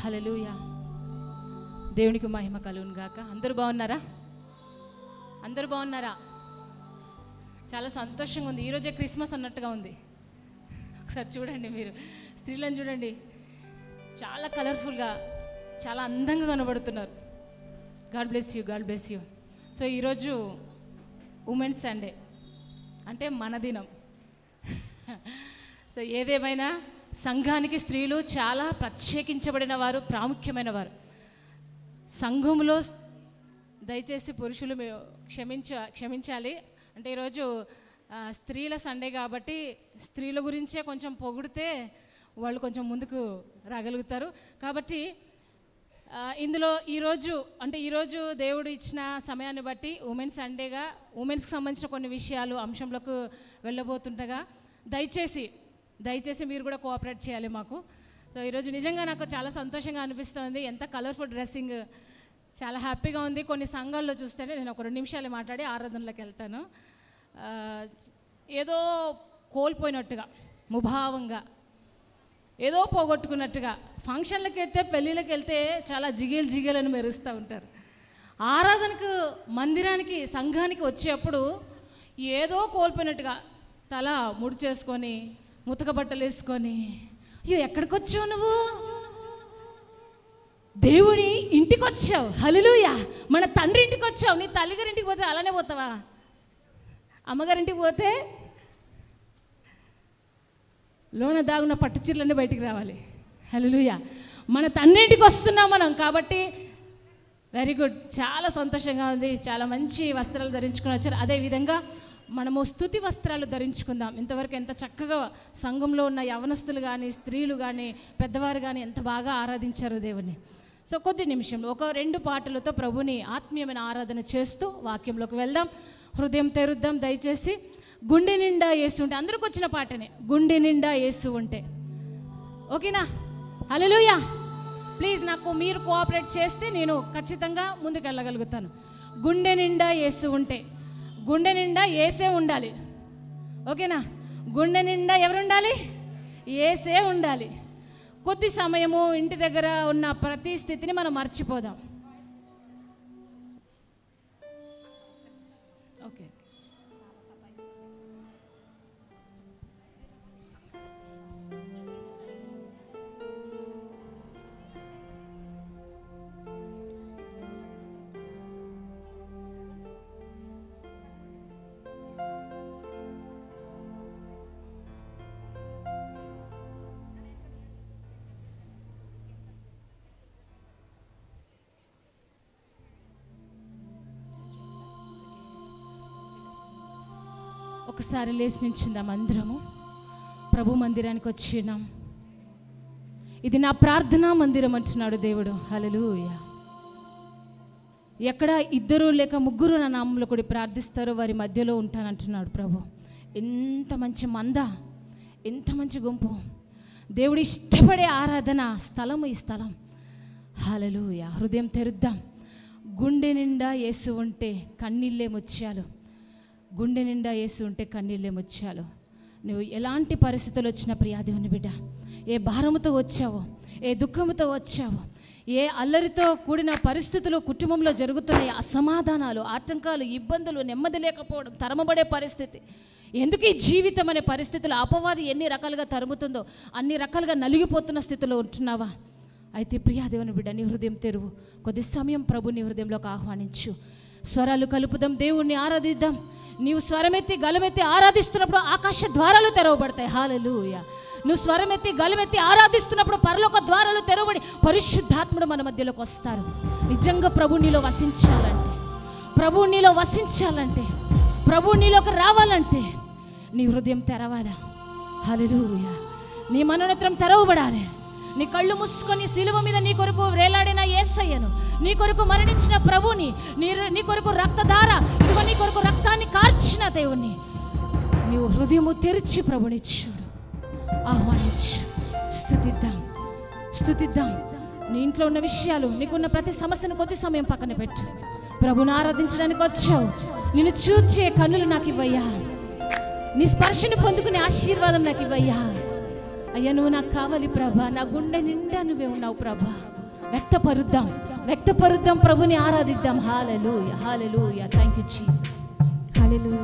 హల్లెలూయా. దేవునికి మహిమ కలుగును గాక. అందరూ బాగున్నారా? అందరూ బాగున్నారా? చాలా సంతోషంగా ఉంది. ఈరోజే క్రిస్మస్ అన్నట్టుగా ఉంది. ఒకసారి చూడండి, మీరు స్త్రీలను చూడండి, చాలా కలర్ఫుల్గా, చాలా అందంగా కనబడుతున్నారు. God bless you, God bless you. So ఈరోజు ఉమెన్స్ సండే అంటే మన దినం. సో ఏదేమైనా సంఘానికి స్త్రీలు చాలా ప్రత్యేకించబడిన వారు, ప్రాముఖ్యమైన వారు. సంఘంలో దయచేసి పురుషులు క్షమించాలి. అంటే ఈరోజు స్త్రీల సండే కాబట్టి స్త్రీల గురించే కొంచెం పొగిడితే వాళ్ళు కొంచెం ముందుకు రాగలుగుతారు. కాబట్టి ఇందులో ఈరోజు దేవుడు ఇచ్చిన సమయాన్ని బట్టి ఉమెన్స్ సండేగా ఉమెన్స్కి సంబంధించిన కొన్ని విషయాలు అంశంలోకి వెళ్ళబోతుండగా దయచేసి మీరు కూడా కోఆపరేట్ చేయాలి మాకు. సో ఈరోజు నిజంగా నాకు చాలా సంతోషంగా అనిపిస్తుంది. ఎంత కలర్ఫుల్ డ్రెస్సింగ్, చాలా హ్యాపీగా ఉంది. కొన్ని సంఘాల్లో చూస్తేనే నేను ఒక 2 నిమిషాలు మాట్లాడి ఆరాధనలోకి వెళ్తాను. ఏదో కోల్పోయినట్టుగా, ముభావంగా, ఏదో పోగొట్టుకున్నట్టుగా, ఫంక్షన్లకు వెళ్తే, పెళ్ళిళ్ళకి వెళ్తే చాలా జిగేలు మెరుస్తూ ఉంటారు. ఆరాధనకు, మందిరానికి, సంఘానికి వచ్చేప్పుడు ఏదో కోల్పోయినట్టుగా తల ముడి చేసుకొని, ముతక బట్టలు వేసుకొని, అయ్యో ఎక్కడికి వచ్చావు నువ్వు? దేవుడి ఇంటికి వచ్చావు. హల్లెలూయా. మన తండ్రి ఇంటికి వచ్చావు. నీ తల్లిగారింటికి పోతే అలానే పోతావా? అమ్మగారింటికి పోతే లోన దాగున్న పట్టు చీరలన్నీ బయటికి రావాలి. హల్లెలూయా. మన తండ్రి ఇంటికి వస్తున్నాం మనం. కాబట్టి వెరీ గుడ్, చాలా సంతోషంగా ఉంది. చాలా మంచి వస్త్రాలు ధరించుకుని వచ్చారు. అదేవిధంగా మనము స్తుతి వస్త్రాలు ధరించుకుందాం. ఇంతవరకు ఎంత చక్కగా సంఘంలో ఉన్న యవనస్తులు కానీ, స్త్రీలు కానీ, పెద్దవారు కానీ ఎంత బాగా ఆరాధించారు దేవుని. సో కొద్ది నిమిషంలో 1-2 పాటలతో ప్రభుని ఆత్మీయమైన ఆరాధన చేస్తూ వాక్యంలోకి వెళ్దాం. హృదయం తెరుద్దాం. దయచేసి గుండె నిండా యేసు ఉంటే, అందరికి వచ్చిన పాటనే, గుండె నిండా యేసు ఉంటే. ఓకేనా? హల్లెలూయా. ప్లీజ్ నాకు మీరు కోఆపరేట్ చేస్తే నేను ఖచ్చితంగా ముందుకు వెళ్ళగలుగుతాను. గుండె నిండా యేసు ఉంటే, గుండె నిండా యేసే ఉండాలి. ఓకేనా? గుండె నిండా ఎవరు ఉండాలి? యేసే ఉండాలి. కొద్ది సమయము ఇంటి దగ్గర ఉన్న ప్రతి స్థితిని మనం మర్చిపోదాం. ఓకే. ఒకసారి లేచి నిల్చుందాం అందరము. ప్రభు మందిరానికి వచ్చినాం. ఇది నా ప్రార్థనా మందిరం అంటున్నాడు దేవుడు. హల్లెలూయా. ఎక్కడ 2 లేక 3 నా నామంలో కూడా ప్రార్థిస్తారో వారి మధ్యలో ఉంటానంటున్నాడు ప్రభు. ఎంత మంచి మంద, ఎంత మంచి గుంపు. దేవుడు ఇష్టపడే ఆరాధన స్థలము ఈ స్థలం. హల్లెలూయా. హృదయం తెరుద్దాం. గుండె నిండా యేసు ఉంటే కన్నీళ్ళే ముత్యాలు. గుండె నిండా యేసు ఉంటే కన్నీళ్ళే ముత్యాలు. నువ్వు ఎలాంటి పరిస్థితులు వచ్చినా ప్రియా దేవుని బిడ్డ, ఏ భారముతో వచ్చావో, ఏ దుఃఖముతో వచ్చావో, ఏ అల్లరితో కూడిన పరిస్థితులు కుటుంబంలో జరుగుతున్నాయి, అసమాధానాలు, ఆటంకాలు, ఇబ్బందులు, నెమ్మది లేకపోవడం, తరమబడే పరిస్థితి, ఎందుకు ఈ జీవితం అనే పరిస్థితులు, అపవాది ఎన్ని రకాలుగా తరుముతుందో అన్ని రకాలుగా నలిగిపోతున్న స్థితిలో ఉంటున్నావా? అయితే ప్రియా దేవుని బిడ్డ, నీ హృదయం తెరువు. కొద్ది సమయం ప్రభు నీ హృదయంలోకి ఆహ్వానించు. స్వరాలు కలుపుదాం, దేవుణ్ణి ఆరాధిద్దాం. నీవు స్వరమెత్తి గలమెత్తి ఆరాధిస్తున్నప్పుడు ఆకాశ ద్వారాలు తెరవబడతాయి. హల్లెలూయా. నువ్వు స్వరమెత్తి గలమెత్తి ఆరాధిస్తున్నప్పుడు పరలోక ద్వారాలు తెరవబడి పరిశుద్ధాత్ముడు మన మధ్యలోకి వస్తారు. నిజంగా ప్రభు నీలో వసించాలంటే, ప్రభు నీలో వసించాలంటే, ప్రభు నీలోకి రావాలంటే నీ హృదయం తెరవాలా. హల్లెలూయా. నీ మనోనేత్రం తెరవబడాలి. నీ కళ్ళు మూసుకొని సిలువ మీద నీ కొరకు వేలాడిన యేసయ్యను, నీ కొరకు మరణించిన ప్రభుని, నీ కొరకు రక్తధార, ఇదిగో నీ కొరకు రక్తాన్ని కార్చిన దేవుణ్ణి నీవు హృదయము తెరిచి ప్రభుని చూడు, ఆహ్వానించు. స్తుతిద్దాం. నీ ఇంట్లో ఉన్న విషయాలు, నీకున్న ప్రతి సమస్యను కొద్ది సమయం పక్కన పెట్టు. ప్రభుని ఆరాధించడానికి వచ్చావు. నిన్ను చూచే కన్నులు నాకు ఇవ్వయ్యా. నీ స్పర్శను పొందుకునే ఆశీర్వాదం నాకు ఇవ్వయ్యా. అయ్యా నువ్వు నాకు కావాలి ప్రభా, నా గుండె నిండా నువ్వే ఉన్నావు ప్రభా. వ్యక్తపరుద్దాం ప్రభుని ఆరాధిద్దాం. Hallelujah hallelujah. Thank you Jesus. Hallelujah.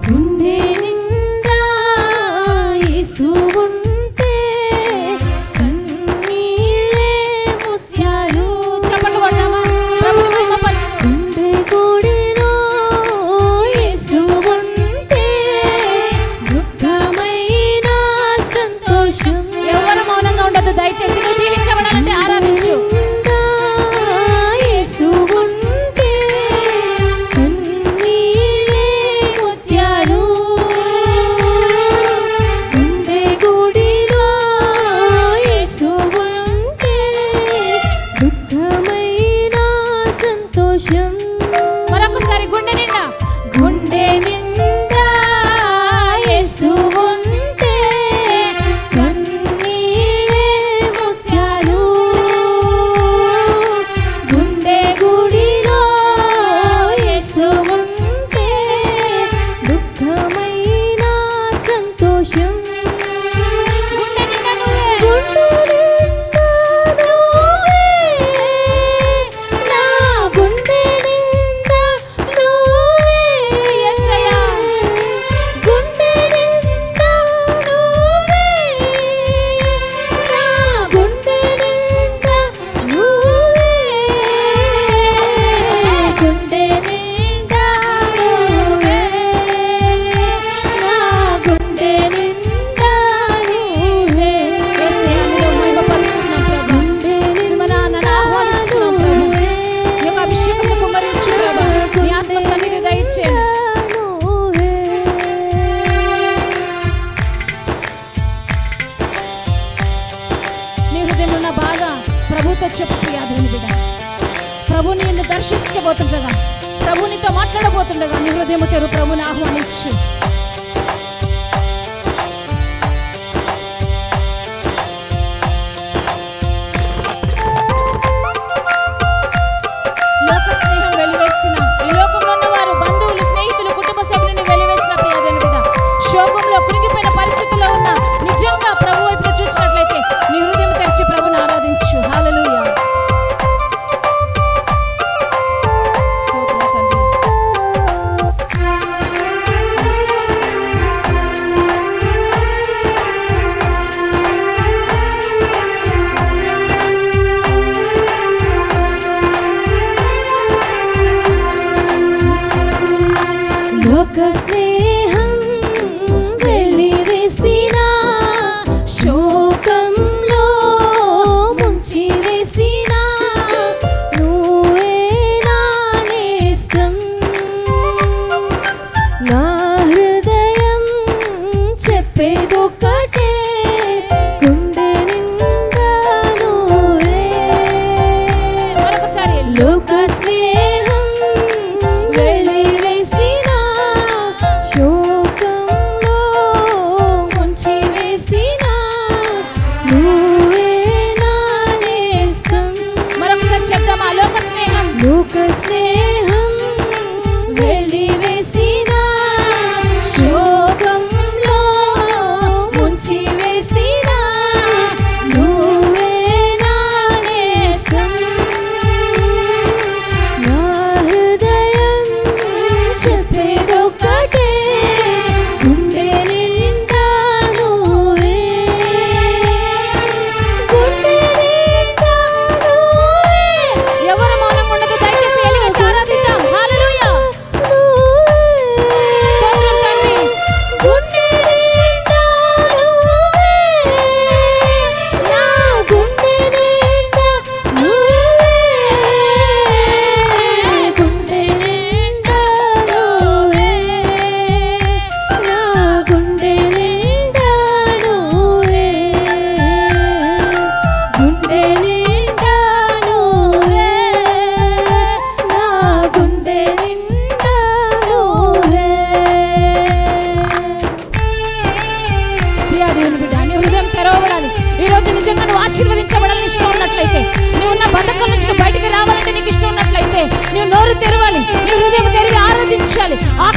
గుండె నిండా యేసు ఉంటే కన్నీళ్ళే ముత్యాలు. చప్పట్లు కొడదామా? ప్రభుని మహిమపరచుదాం. గుండె గుడిలో యేసు ఉంటే దుఃఖమైన సంతోషం. ఎవరు మౌనంగా ఉండదు దయచేసి. నువ్వు దీవించబడాలంటే ఆరాధించు. చెప్పు ప్రియాదేవుని బిడ్డ, ప్రభు నిన్ను దర్శించబోతుండగా, ప్రభు నీతో మాట్లాడబోతుండగా నీ హృదయము తెరు, ప్రభుని ఆహ్వానించు. లోక స్నేహం వెలివేసిన, ఈ లోకంలో ఉన్న వారు బంధువులు, స్నేహితులు, కుటుంబ సభ్యులను వెలివేసిన ప్రియాదేవుని బిడ్డ, శోకంలో కృంగిపోయిన పరిస్థితుల్లో ఉన్న నిజంగా ప్రభు వైపు చూసినట్లయితే నీ హృదయం తెరిచి ప్రభుని ఆరాధించు. హల్లెలూయా. లోక స్నేహం వెలివేసిన, శోకంలో ముంచివేసిన, నువ్వే నా నేస్తం. నా హృదయం చెప్పేదొక్కటే, గుండె నిండా నువ్వే. మరొకసారి లోక స్నేహం వెలివేసిన, శోకంలో ముంచివేసిన, నువ్వే నా నేస్తం. మరొకసారి చెప్దామా? లోక స్నేహం వెలివేసిన, శోకంలో ముంచి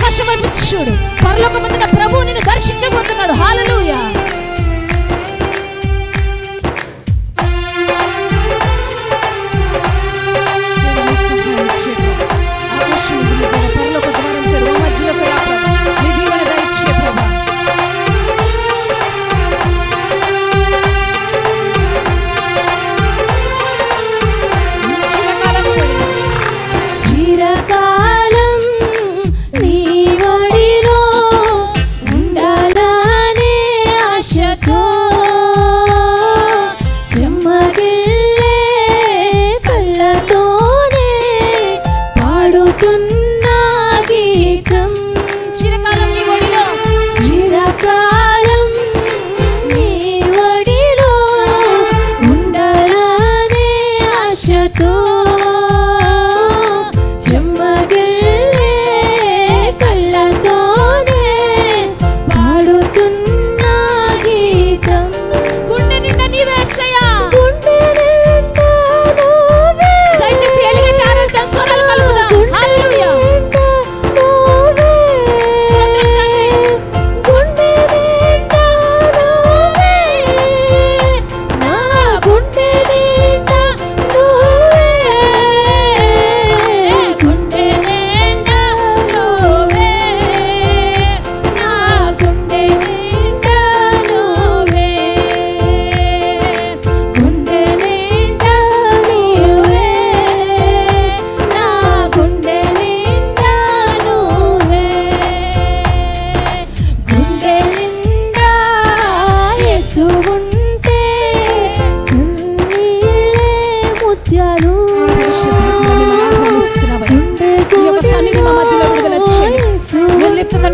ఆకాశం వైపు చూడు, పరలోకమందున ప్రభువు నిన్ను దర్శించబోతున్నాడు. హల్లెలూయా.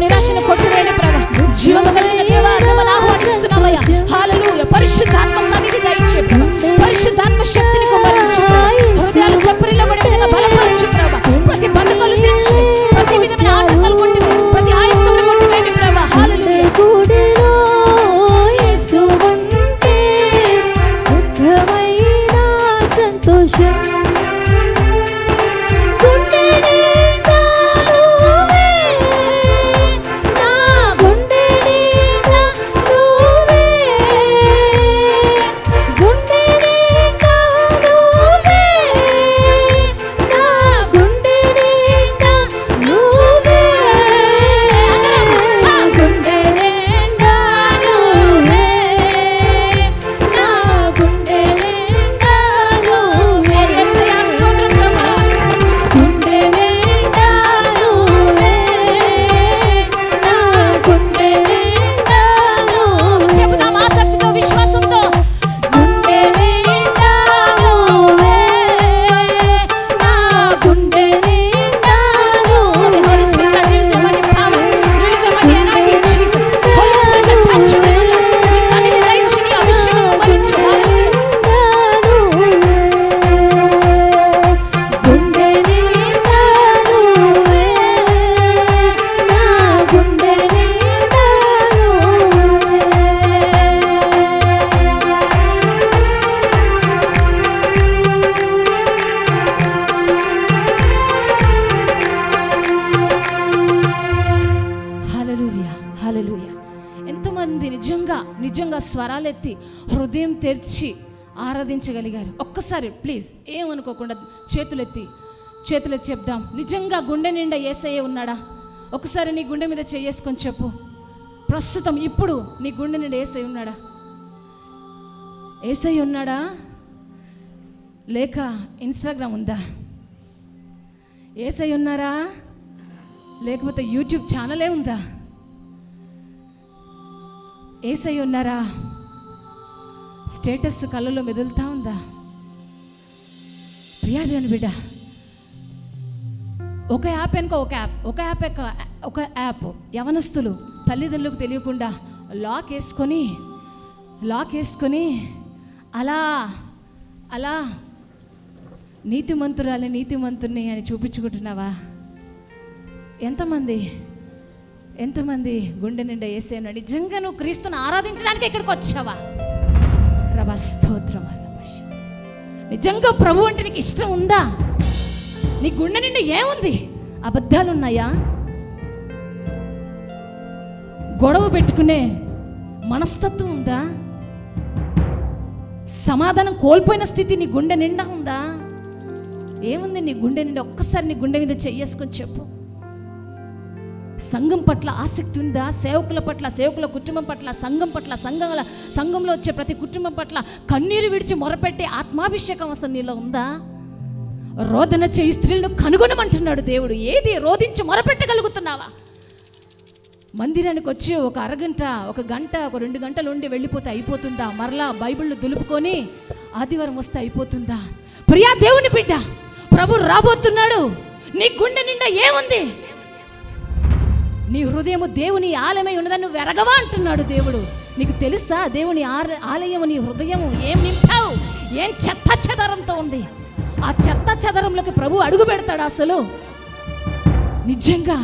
నిరాశను కొట్టివేయండి ప్రభు. జీవము కలిగిన దేవా మిమ్మల్ని ఆహ్వానిస్తున్నామయ్యా. హల్లెలూయా. పరిశుద్ధాత్మ సన్నిధి దయచే ప్రభు. పరిశుద్ధాత్మ శక్తిని కుమ్మరించు ప్రభు. హృదయాలు తెప్పరిల్లబడే విధంగా బలపరచు ప్రభు. ప్రతి బంధకాలు తెచ్చి ప్రతి విధమైన ఆటంకాలు కొట్టివేయండి, ప్రతి ఆయుస్సులను కొట్టివేయండి ప్రభు. హల్లెలూయా. సంతోషం నిజంగా స్వరాలెత్తి హృదయం తెరిచి ఆరాధించగలిగారు. ఒక్కసారి ప్లీజ్ ఏమనుకోకుండా చేతులెత్తి చెప్దాం. నిజంగా గుండె నిండా యేసయ్య ఉన్నాడా? ఒకసారి నీ గుండె మీద చేసుకొని చెప్పు. ప్రస్తుతం ఇప్పుడు నీ గుండె నిండా యేసయ్య ఉన్నాడా? యేసయ్య ఉన్నాడా? లేక ఇన్స్టాగ్రామ్ ఉందా? యేసయ్య ఉన్నారా? లేకపోతే యూట్యూబ్ ఛానలే ఉందా? యేసయ్య ఉన్నారా? స్టేటస్ కళ్ళలో మెదులుతా ఉందా? ప్రియాదేవుని బిడ్డ, ఒక యాప్ వెనుక ఒక యాప్ యవనస్తులు తల్లిదండ్రులకు తెలియకుండా లాక్ వేసుకొని అలా నీతిమంతుని అని చూపించుకుంటున్నావా? ఎంతమంది గుండె నిండా యేసయ్యను నిజంగా నువ్వు క్రీస్తుని ఆరాధించడానికి ఇక్కడికి వచ్చావా? ప్రభా స్తోత్రం. నిజంగా ప్రభు అంటే నీకు ఇష్టం ఉందా? నీ గుండె నిండా ఏముంది? అబద్ధాలు ఉన్నాయా? గొడవ పెట్టుకునే మనస్తత్వం ఉందా? సమాధానం కోల్పోయిన స్థితి నీ గుండె నిండా ఉందా? ఏముంది నీ గుండె నిండా? ఒక్కసారి నీ గుండె మీద చెయ్యేసుకొని చెప్పు. సంఘం పట్ల ఆసక్తి ఉందా? సేవకుల పట్ల, సేవకుల కుటుంబం పట్ల, సంఘం పట్ల, సంఘంలో వచ్చే ప్రతి కుటుంబం పట్ల కన్నీరు విడిచి మొరపెట్టే ఆత్మాభిషేకం అసలు నీలో ఉందా? రోదన చేయి స్త్రీలను కనుగొనమంటున్నాడు దేవుడు. ఏది రోధించి మొరపెట్టగలుగుతున్నావా? మందిరానికి వచ్చి ఒక అరగంట, ఒక గంట, ఒక 2 గంటలు ఉండి వెళ్ళిపోతే అయిపోతుందా? మరలా బైబిళ్ళు దులుపుకొని ఆదివారం వస్తే అయిపోతుందా? ప్రియా దేవుని బిడ్డ, ప్రభు రాబోతున్నాడు. నీ గుండె నిండా ఏముంది? నీ హృదయము దేవుని ఆలయమై ఉన్నదని నువ్వు ఎరగవా అంటున్నాడు దేవుడు. నీకు తెలుసా దేవుని ఆలయము నీ హృదయము ఏం నింపావు? ఏం చెత్త చెదరంతో ఉంది? ఆ చెత్త చెదరంలోకి ప్రభు అడుగు పెడతాడు. అసలు నిజంగా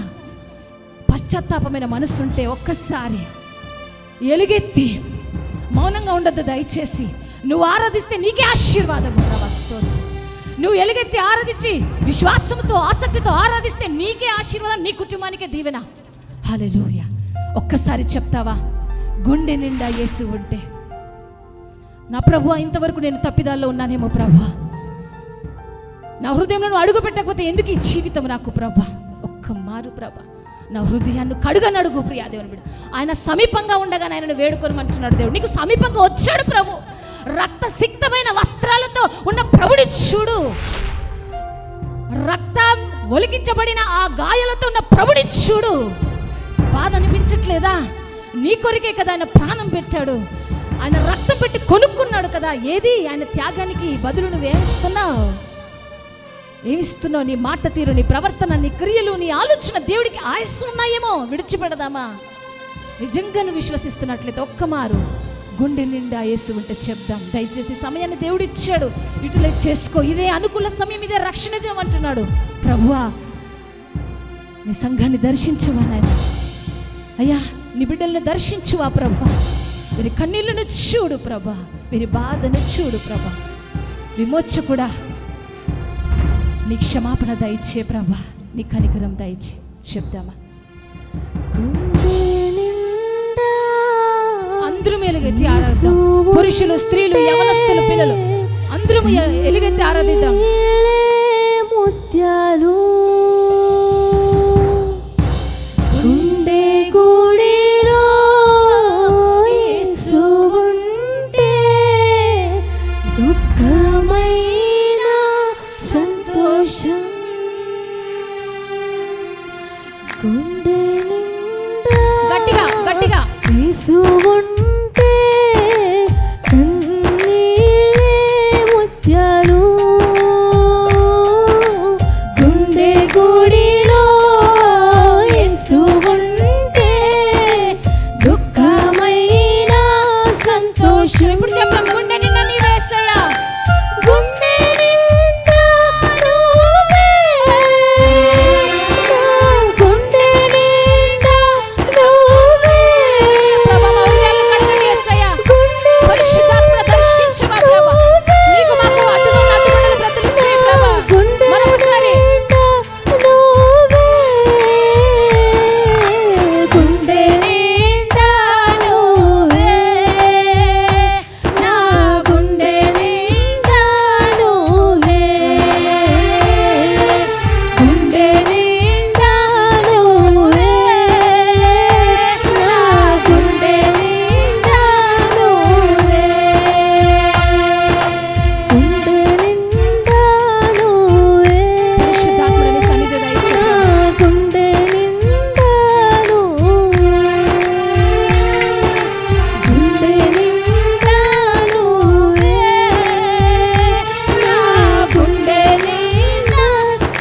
పశ్చాత్తాపమైన మనసుంటే ఒక్కసారి ఎలుగెత్తి మౌనంగా ఉండొద్దు దయచేసి. నువ్వు ఆరాధిస్తే నీకే ఆశీర్వాదం వస్తుంది. నువ్వు ఎలుగెత్తి ఆరాధించి విశ్వాసంతో, ఆసక్తితో ఆరాధిస్తే నీకే ఆశీర్వాదం, నీ కుటుంబానికే దీవెన. హల్లెలూయా. ఒక్కసారి చెప్తావా? గుండె నిండా యేసు ఉంటే, నా ప్రభువా, ఇంతవరకు నేను తప్పిదాల్లో ఉన్నానేమో ప్రభువా, నా హృదయంలో అడుగు పెట్టకపోతే ఎందుకు ఈ జీవితం నాకు ప్రభువా? ఒక్క మారు ప్రభువా నా హృదయాన్ని కడుగనడుగు. ప్రియా దేవుని బిడ్డ, ఆయన సమీపంగా ఉండగానే ఆయనను వేడుకోమంటున్నాడు దేవుడు. నీకు సమీపంగా వచ్చాడు ప్రభు. రక్తసిక్తమైన వస్త్రాలతో ఉన్న ప్రభుని చూడు. రక్తం ఒలికించబడిన ఆ గాయాలతో ఉన్న ప్రభుని చూడు. బాధ అనిపించట్లేదా? నీ కొరికే కదా ఆయన ప్రాణం పెట్టాడు. ఆయన రక్తం పెట్టి కొనుక్కున్నాడు కదా. ఏది ఆయన త్యాగానికి బదులు నువ్వేమిస్తున్నావు? ఏమిస్తున్నావు? నీ మాట తీరు, నీ ప్రవర్తన, నీ క్రియలు, నీ ఆలోచన దేవుడికి ఆయుస్సు ఉన్నాయేమో. విడిచిపెడదామా? నిజంగా నువ్వు విశ్వసిస్తున్నట్లయితే ఒక్కమారు గుండె నిండా యేసు ఉంటే చెప్దాం. దయచేసి సమయాన్ని దేవుడు ఇచ్చాడు, యూటిలైజ్ చేసుకో. ఇదే అనుకూల సమయం, ఇదే రక్షణ దినం అంటున్నాడు. ప్రభువా, నీ సంఘాన్ని దర్శించువా నాయన. అయ్యా, నీ బిడ్డలను దర్శించువా ప్రభా. వీరి కన్నీళ్లను చూడు ప్రభా, వీరి బాధను చూడు ప్రభా. విమోచకుడా, నీ క్షమాపణ దయచే ప్రభా, నీ కనికరం దయచే. చెప్దామా? అందరూ ఎలుగెత్తి ఆరాధిద్దాం. పురుషులు, స్త్రీలు, యవనస్తులు, పిల్లలు అందరూ ఎలుగెత్తి ఆరాధిద్దాం. ముత్యాలు గుండె గుడిలో యేసు ఉంటే దుఃఖమైన సంతోషం. గుండె నిండా గట్టిగా గట్టిగా యేసు ఉంటే కన్నీళ్ళే ముత్యాలు. గుండె గుడిలో యేసు ఉంటే దుఃఖమైన సంతోషం. ఇప్పుడు చెప్పాం, గుండె నిండా నీవే యేసయ్యా. గుండె నిండా నువ్వే, గుండె నిండా నువ్వే. ప్రభా, మా హృదయాలను కడగండి యేసయ్యా. పరిశుద్ధాత్మ దర్శించవా ప్రభా. నీకు మాకు అడ్డుగా ఉన్న అడ్డుగోడలు బ్రతులు చేయి ప్రభా. మరొకసారి గుండె నిండా నువ్వే, నా గుండె నిండా నువ్వే, గుండె నిండా నువ్వే, నా గుండె నిండా నువ్వే, గుండె నిండా నువ్వే. పరిశుద్ధాత్మని సన్నిధి దయచే. గుండె నిండా నువ్వే, గుండె నిండా నువ్వే, నా గుండె నిండా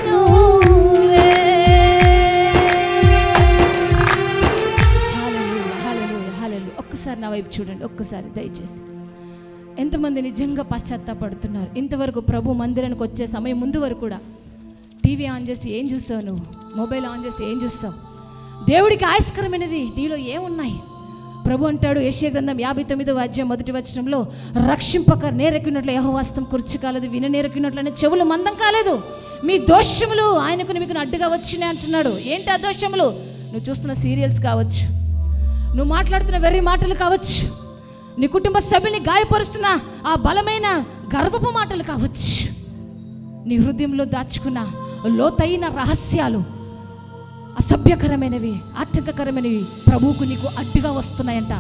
నువ్వే. హల్లెలూయా, హల్లెలూయా, హల్లెలూయా. ఒక్కసారి నా వైపు చూడండి, ఒక్కసారి దయచేసి. ఎంతమంది నిజంగా పశ్చాత్తాపడుతున్నారు? ఇంతవరకు ప్రభు మందిరానికి వచ్చే సమయం ముందు వరకు కూడా టీవీ ఆన్ చేసి ఏం చూస్తావు? నువ్వు మొబైల్ ఆన్ చేసి ఏం చూస్తావు? దేవుడికి ఆయస్కరమైనది నీలో ఏమున్నాయి? ప్రభు అంటాడు యెషయా గ్రంథం 59వ అధ్యాయం 1వ వచనంలో, రక్షింపక నేరెక్కినట్లు యెహోవా హస్తం కుర్చీ కాలేదు, విననేరెక్కినట్లనే చెవులు మందం కాలేదు. మీ దోషములు ఆయనకు మీకు అడ్డుగా వచ్చినాయి అంటున్నాడు. ఏంటి ఆ దోషములు? నువ్వు చూస్తున్న సీరియల్స్ కావచ్చు, నువ్వు మాట్లాడుతున్న వెర్రి మాటలు కావచ్చు, నీ కుటుంబ సభ్యుల్ని గాయపరుస్తున్న ఆ బలమైన గర్వపు మాటలు కావచ్చు, నీ హృదయంలో దాచుకున్న లోతైన రహస్యాలు, అసభ్యకరమైనవి, ఆటంకకరమైనవి ప్రభువుకు నీకు అడ్డుగా వస్తున్నాయంట.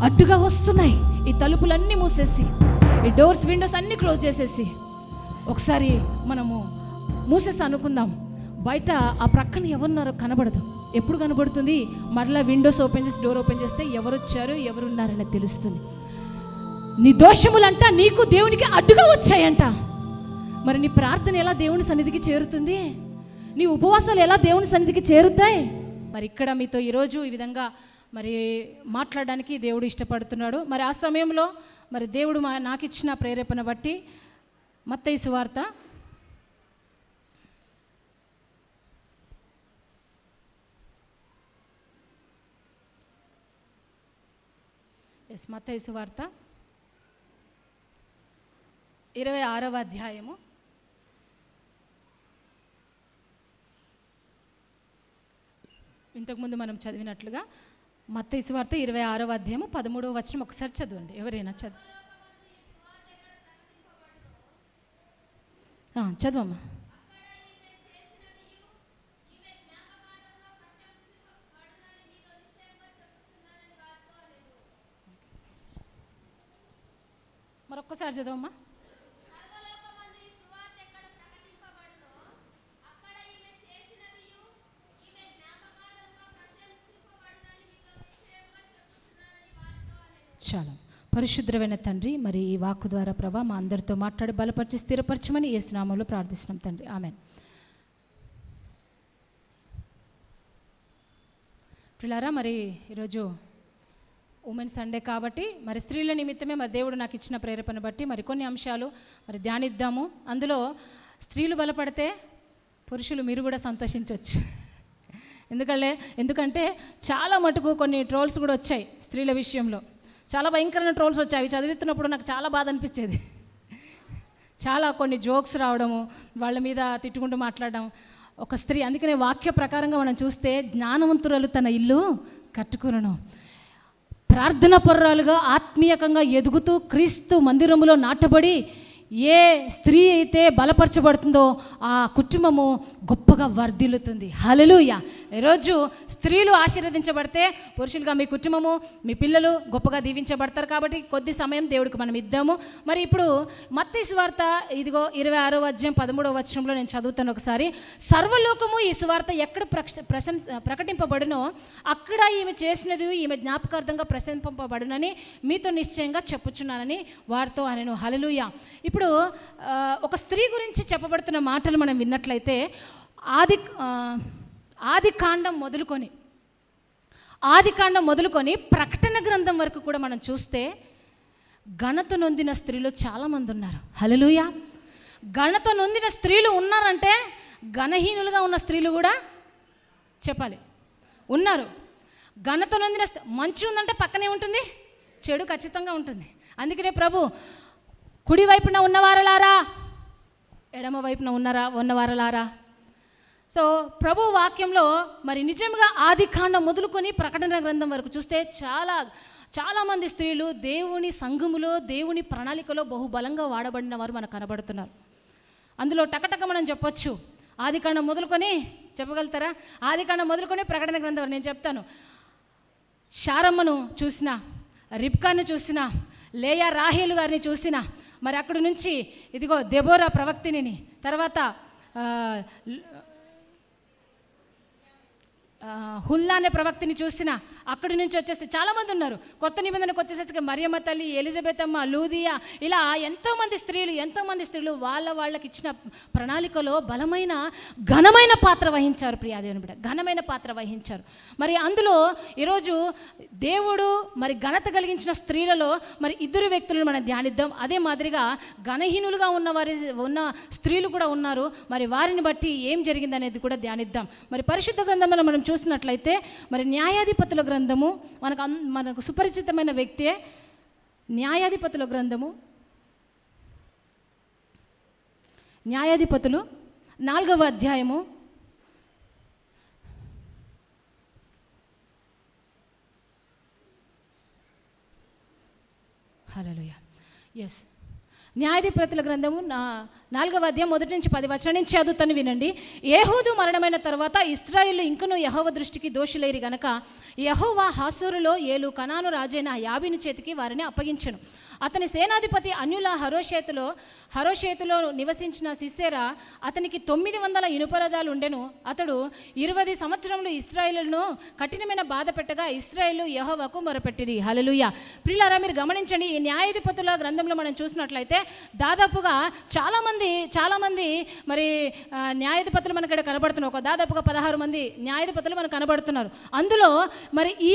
అడ్డుగా వస్తున్నాయి. ఈ తలుపులన్నీ మూసేసి, ఈ డోర్స్ విండోస్ అన్నీ క్లోజ్ చేసేసి ఒకసారి మనము మూసేసి అనుకుందాం. బయట ఆ ప్రక్కన ఎవరున్నారో కనబడదు. ఎప్పుడు కనబడుతుంది? మరలా విండోస్ ఓపెన్ చేసి డోర్ ఓపెన్ చేస్తే ఎవరు వచ్చారు, ఎవరున్నారని తెలుస్తుంది. నీ దోషములంట నీకు దేవునికి అడ్డుగా వచ్చాయంట. మరి నీ ప్రార్థన ఎలా దేవుని సన్నిధికి చేరుతుంది? నీ ఉపవాసాలు ఎలా దేవుని సన్నిధికి చేరుతాయి? మరి ఇక్కడ మీతో ఈరోజు ఈ విధంగా మరి మాట్లాడడానికి దేవుడు ఇష్టపడుతున్నాడు. మరి ఆ సమయంలో మరి దేవుడు నాకు ఇచ్చిన ప్రేరేపణ బట్టి మత్తయి సువార్త మత్తయి సువార్త 26వ అధ్యాయము ఇంతకుముందు మనం చదివినట్లుగా మత్తయి సువార్త 26వ అధ్యాయము 13వ వచనం ఒకసారి చదవండి. ఎవరైనా చదవమ్మా. మరొక్కసారి చదవమ్మా. చాలా పరిశుద్ధమైన తండ్రి, మరి ఈ వాక్కు ద్వారా ప్రభా మా అందరితో మాట్లాడి బలపరిచి స్థిరపరచమని యేసు నామములో ప్రార్థిస్తున్నాం తండ్రి. ఆమేన్. ప్రియులారా, మరి ఈరోజు ఉమెన్ సండే కాబట్టి మరి స్త్రీల నిమిత్తమే మరి దేవుడు నాకు ఇచ్చిన ప్రేరేపణ బట్టి మరి కొన్ని అంశాలు మరి ధ్యానిద్దాము. అందులో స్త్రీలు బలపడితే పురుషులు మీరు కూడా సంతోషించవచ్చు. ఎందుకంటే చాలా మటుకు కొన్ని ట్రోల్స్ కూడా వచ్చాయి స్త్రీల విషయంలో. చాలా భయంకరమైన ట్రోల్స్ వచ్చాయి. అవి చదువుతున్నప్పుడు నాకు చాలా బాధ అనిపించేది. చాలా కొన్ని జోక్స్ రావడము, వాళ్ళ మీద తిట్టుకుంటూ మాట్లాడడం. ఒక స్త్రీ, అందుకనే వాక్య ప్రకారంగా మనం చూస్తే జ్ఞానవంతురాలు తన ఇల్లు కట్టుకును, ప్రార్థన పరురాలుగా ఆత్మీయకంగా ఎదుగుతూ క్రీస్తు మందిరములో నాటబడి ఏ స్త్రీ అయితే బలపరచబడుతుందో ఆ కుటుంబము గొప్పగా వర్ధిల్లుతుంది. హల్లెలూయా. ఈరోజు స్త్రీలు ఆశీర్వదించబడితే పురుషులుగా మీ కుటుంబము, మీ పిల్లలు గొప్పగా దీవించబడతారు. కాబట్టి కొద్ది సమయం దేవుడికి మనం ఇద్దాము. మరి ఇప్పుడు మత్తయి సువార్త 26వ అధ్యాయం 13వ వచనంలో నేను చదువుతాను ఒకసారి. సర్వలోకము ఈ సువార్త ఎక్కడ ప్రకటింపబడునో అక్కడ ఈమె చేసినది ఈమె జ్ఞాపకార్థంగా ప్రశంసింపబడునని మీతో నిశ్చయంగా చెప్పుచున్నానని వారితో అనెను. హల్లెలూయా. ఇప్పుడు ఒక స్త్రీ గురించి చెప్పబడుతున్న మాటలు మనం విన్నట్లయితే ఆది కాండం మొదలుకొని ప్రకటన గ్రంథం వరకు కూడా మనం చూస్తే ఘనత నొందిన స్త్రీలు చాలామంది ఉన్నారు. హల్లెలూయా. ఘనత నొందిన స్త్రీలు ఉన్నారంటే ఘనహీనులుగా ఉన్న స్త్రీలు కూడా చెప్పాలి ఉన్నారు. ఘనత నొందిన మంచి ఉందంటే పక్కనే ఉంటుంది, చెడు ఖచ్చితంగా ఉంటుంది. అందుకనే ప్రభు కుడి వైపున ఉన్నవారలారా, ఎడమ వైపున ఉన్నవారలారా. సో ప్రభు వాక్యంలో మరి నిజంగా ఆది కాండం మొదలుకొని ప్రకటన గ్రంథం వరకు చూస్తే చాలామంది స్త్రీలు దేవుని సంఘములో దేవుని ప్రణాళికలో బహుబలంగా వాడబడిన వారు మనకు కనబడుతున్నారు. అందులో టకటక మనం చెప్పొచ్చు. ఆది కాండం మొదలుకొని చెప్పగలుగుతారా? ఆది కాండం మొదలుకొని ప్రకటన గ్రంథం నేను చెప్తాను. శారమ్మను చూసిన, రిబ్కాను చూసిన, లేయా రాహేలు గారిని చూసిన, మరి అక్కడి నుంచి ఇదిగో దెబోరా ప్రవక్తిని, తర్వాత హుల్లా అనే ప్రవక్తిని చూసిన, అక్కడి నుంచి వచ్చేసి చాలామంది ఉన్నారు. కొత్త నిబంధనకు వచ్చేసరికి మరియమ్మ తల్లి, ఎలిజబెత్ అమ్మ, లూదియా, ఇలా ఎంతోమంది స్త్రీలు వాళ్ళకి ఇచ్చిన ప్రణాళికలో బలమైన ఘనమైన పాత్ర వహించారు. ప్రియాదేవుని బిడ్డ, ఘనమైన పాత్ర వహించారు. మరి అందులో ఈరోజు దేవుడు మరి ఘనత కలిగించిన స్త్రీలలో మరి ఇద్దరు వ్యక్తులను మనం ధ్యానిద్దాం. అదే మాదిరిగా ఘనహీనులుగా ఉన్న స్త్రీలు కూడా ఉన్నారు. మరి వారిని బట్టి ఏం జరిగిందనేది కూడా ధ్యానిద్దాం. మరి పరిశుద్ధ గ్రంథంలో మనం చూసినట్లయితే మరి న్యాయాధిపతుల గ్రంథము మనకు సుపరిచితమైన వ్యక్తే. న్యాయాధిపతుల గ్రంథము, న్యాయాధిపతులు 4వ అధ్యాయము 1 హల్లెలూయా. ఎస్, న్యాయాధిపతుల గ్రంథము 4వ అధ్యాయం 1 నుంచి 10 వచనం నుంచి చదువుతాను, వినండి. ఏహూదు మరణమైన తర్వాత ఇశ్రాయేలు ఇంకనూ యెహోవా దృష్టికి దోషులైరి గనక యెహోవా హాసోరులో ఏలు కనాను రాజైన యాబీను చేతికి వారిని అప్పగించెను. అతని సేనాధిపతి అన్యుల హరోషేతులో నివసించిన సిసెరా అతనికి 900 ఇనుపరథాలు ఉండెను. అతడు 20 సంవత్సరములు ఇశ్రాయేలును కఠినమైన బాధ పెట్టగా ఇశ్రాయేలు యెహోవాకు మొరపెట్టిరి. హల్లెలూయా. ప్రియులారా, మీరు గమనించండి, ఈ న్యాయాధిపతుల గ్రంథంలో మనం చూసినట్లయితే దాదాపుగా చాలామంది మరి న్యాయాధిపతులు మనకి ఇక్కడ కనబడుతున్నారు. ఒక దాదాపుగా 16 మంది న్యాయాధిపతులు మనకు కనబడుతున్నారు. అందులో మరి ఈ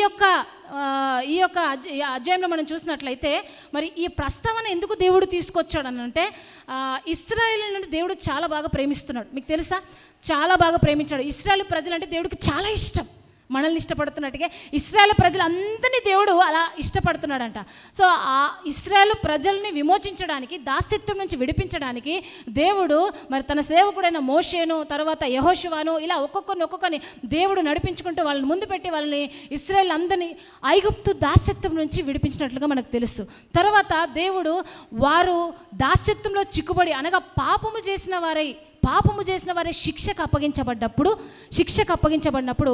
యొక్క అధ్యాయంలో మనం చూసినట్లయితే మరి ఈ ప్రస్తావన ఎందుకు దేవుడు తీసుకొచ్చాడు అని అంటే, ఇశ్రాయేలు నుండి దేవుడు చాలా బాగా ప్రేమిస్తున్నాడు. మీకు తెలుసా, చాలా బాగా ప్రేమించాడు. ఇశ్రాయేలు ప్రజలంటే దేవుడికి చాలా ఇష్టం. మనల్ని ఇష్టపడుతున్నట్టుగా ఇశ్రాయేలు ప్రజలందరినీ దేవుడు అలా ఇష్టపడుతున్నాడంట. సో ఆ ఇశ్రాయేలు ప్రజల్ని విమోచించడానికి, దాస్యత్వం నుంచి విడిపించడానికి దేవుడు మరి తన సేవకుడైన మోషేను, తర్వాత యెహోషువను, ఇలా ఒక్కొక్కరిని దేవుడు నడిపించుకుంటూ వాళ్ళని ముందు పెట్టి వాళ్ళని ఇశ్రాయేలు అందరినీ ఐగుప్తు దాస్యత్వం నుంచి విడిపించినట్లుగా మనకు తెలుసు. తర్వాత దేవుడు వారు దాస్యత్వంలో చిక్కుబడి అనగా పాపము చేసిన వారే శిక్షకు అప్పగించబడినప్పుడు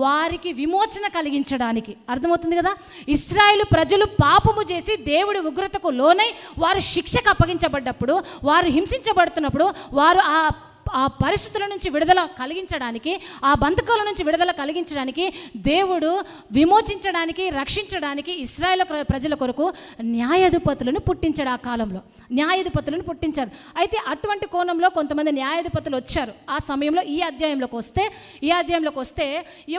వారికి విమోచన కలిగించడానికి, అర్థమవుతుంది కదా, ఇశ్రాయేలు ప్రజలు పాపము చేసి దేవుడి ఉగ్రతకు లోనై వారు శిక్షకు అప్పగించబడ్డప్పుడు, వారు హింసించబడుతున్నప్పుడు, వారు ఆ పరిస్థితుల నుంచి విడుదల కలిగించడానికి, ఆ బంధకాల నుంచి విడుదల కలిగించడానికి, దేవుడు విమోచించడానికి, రక్షించడానికి ఇశ్రాయేలు ప్రజల కొరకు న్యాయాధిపతులను పుట్టించాడు. ఆ కాలంలో న్యాయాధిపతులను పుట్టించారు. అయితే అటువంటి కోణంలో కొంతమంది న్యాయాధిపతులు వచ్చారు. ఆ సమయంలో ఈ అధ్యాయంలోకి వస్తే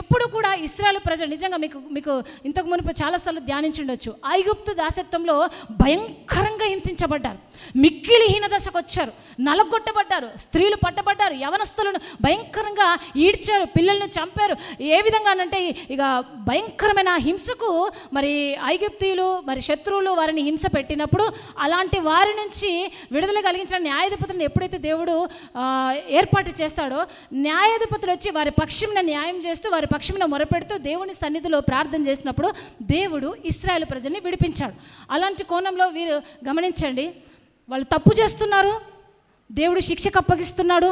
ఎప్పుడు కూడా ఇశ్రాయేలు ప్రజలు నిజంగా మీకు ఇంతకు మునుపు చాలాసార్లు ధ్యానించుండొచ్చు, ఐగుప్తు దాసత్వంలో భయంకరంగా హింసించబడ్డారు, మిక్కిలి హీనదశకు వచ్చారు, నలగొట్టబడ్డారు, స్త్రీలు పట్టబడ్డారు, యవనస్తులను భయంకరంగా ఈడ్చారు, పిల్లలను చంపారు. ఏ విధంగా అంటే ఇక భయంకరమైన హింసకు మరి ఐగుప్తీయులు మరి శత్రువులు వారిని హింస పెట్టినప్పుడు అలాంటి వారి నుంచి విడుదల కలిగించిన న్యాయాధిపతులను ఎప్పుడైతే దేవుడు ఏర్పాటు చేస్తాడో, న్యాయాధిపతులు వచ్చి వారి పక్షంన న్యాయం చేస్తూ, వారి పక్షంన మొరపెడుతూ దేవుని సన్నిధిలో ప్రార్థన చేసినప్పుడు దేవుడు ఇశ్రాయేలు ప్రజల్ని విడిపించాడు. అలాంటి కోణంలో వీరు గమనించండి, వాళ్ళు తప్పు చేస్తున్నారు, దేవుడు శిక్షకు అప్పగిస్తున్నాడు,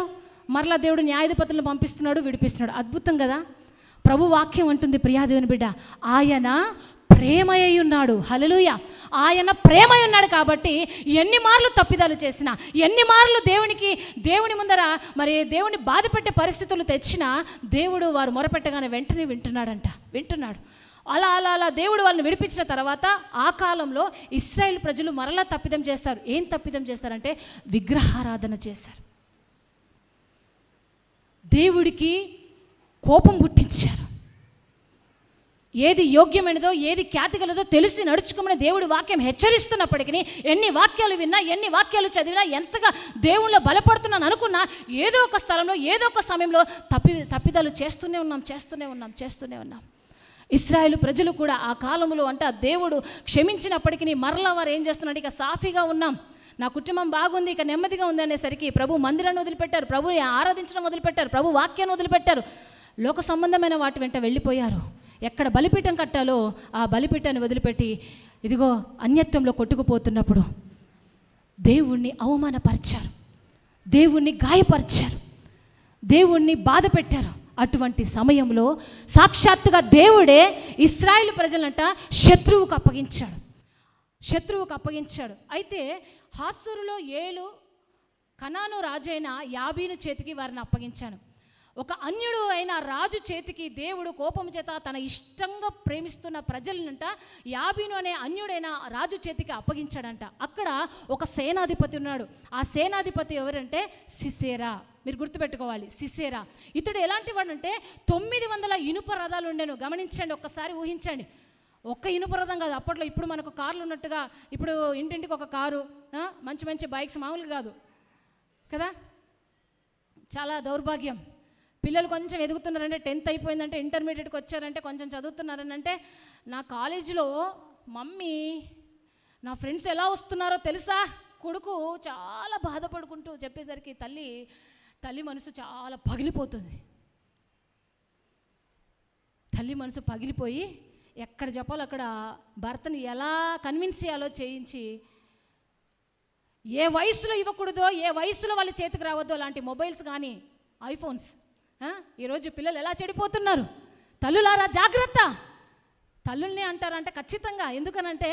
మరలా దేవుడు న్యాయాధిపతులను పంపిస్తున్నాడు, విడిపిస్తున్నాడు. అద్భుతం కదా. ప్రభు వాక్యం అంటుంది, ప్రియాదేవుని బిడ్డ, ఆయన ప్రేమయ్య ఉన్నాడు. హల్లెలూయా. ఆయన ప్రేమయ్య ఉన్నాడు కాబట్టి ఎన్ని మార్లు తప్పిదాలు చేసినా, ఎన్ని మార్లు దేవుని ముందర మరి దేవుని బాధపెట్టే పరిస్థితులు తెచ్చినా దేవుడు వారు మొరపెట్టగానే వెంటనే వింటున్నాడు. అలా దేవుడు వాళ్ళని విడిపించిన తర్వాత ఆ కాలంలో ఇశ్రాయేల్ ప్రజలు మరలా తప్పిదం చేస్తారు. ఏం తప్పిదం చేశారంటే విగ్రహారాధన చేశారు, దేవుడికి కోపం పుట్టించారు. ఏది యోగ్యమైనదో, ఏది ఖ్యాతి గలదో తెలిసి నడుచుకోమని దేవుడి వాక్యం హెచ్చరిస్తున్నప్పటికీ, ఎన్ని వాక్యాలు విన్నా, ఎన్ని వాక్యాలు చదివినా, ఎంతగా దేవుళ్ళో బలపడుతున్నాను అనుకున్నా, ఏదో ఒక స్థలంలో, ఏదో ఒక సమయంలో తప్పిదాలు చేస్తూనే ఉన్నాం. ఇశ్రాయేలు ప్రజలు కూడా ఆ కాలంలో అంటే దేవుడు క్షమించినప్పటికీ మరలా వారు ఏం చేస్తున్నారు, ఇక సాఫీగా ఉన్నాం, నా కుటుంబం బాగుంది, ఇక నెమ్మదిగా ఉంది అనేసరికి ప్రభు మందిరాన్ని వదిలిపెట్టారు, ప్రభుని ఆరాధించడం వదిలిపెట్టారు, ప్రభు వాక్యాన్ని వదిలిపెట్టారు, లోక సంబంధమైన వాటి వెంట వెళ్ళిపోయారు. ఎక్కడ బలిపీఠం కట్టాలో ఆ బలిపీఠాన్ని వదిలిపెట్టి ఇదిగో అన్యత్వంలో కొట్టుకుపోతున్నప్పుడు దేవుణ్ణి అవమానపరిచారు, దేవుణ్ణి గాయపరిచారు, దేవుణ్ణి బాధ పెట్టారు. అటువంటి సమయంలో సాక్షాత్తుగా దేవుడే ఇశ్రాయేలు ప్రజలంట శత్రువుకు అప్పగించాడు. అయితే హాసోరులో ఏలు కనాను రాజైన యాబీను చేతికి వారిని అప్పగించాను. ఒక అన్యుడు అయిన రాజు చేతికి దేవుడు కోపం చేత తన ఇష్టంగా ప్రేమిస్తున్న ప్రజలనంట యాబీను అనే అన్యుడైన రాజు చేతికి అప్పగించాడంట. అక్కడ ఒక సేనాధిపతి ఉన్నాడు. ఆ సేనాధిపతి ఎవరంటే సిసెరా. మీరు గుర్తుపెట్టుకోవాలి, సిసెరా. ఇతడు ఎలాంటి వాడంటే 900 ఇనుప రథాలు ఉండేను. గమనించండి, ఒక్కసారి ఊహించండి. ఒక్క ఇనుప రథం కాదు, అప్పట్లో ఇప్పుడు మనకు కార్లు ఉన్నట్టుగా ఇప్పుడు ఇంటింటికి ఒక కారు, మంచి బైక్స్ మామూలుగా కాదు కదా. చాలా దౌర్భాగ్యం. పిల్లలు కొంచెం ఎదుగుతున్నారంటే, 10th అయిపోయిందంటే, ఇంటర్మీడియట్కి వచ్చారంటే, కొంచెం చదువుతున్నారనంటే, నా కాలేజీలో మమ్మీ నా ఫ్రెండ్స్ ఎలా వస్తున్నారో తెలుసా, కొడుకు చాలా బాధపడుకుంటూ చెప్పేసరికి తల్లి మనసు చాలా పగిలిపోతుంది. తల్లి మనసు పగిలిపోయి ఎక్కడ చెప్పాలో అక్కడ భర్తని ఎలా కన్విన్స్ చేయాలో చేయించి, ఏ వయసులో ఇవ్వకూడదో, ఏ వయసులో వాళ్ళ చేతికి రావద్దో అలాంటి మొబైల్స్ కానీ ఐఫోన్స్. ఈరోజు పిల్లలు ఎలా చెడిపోతున్నారు. తల్లులారా జాగ్రత్త. తల్లుల్ని అంటారంటే ఖచ్చితంగా, ఎందుకనంటే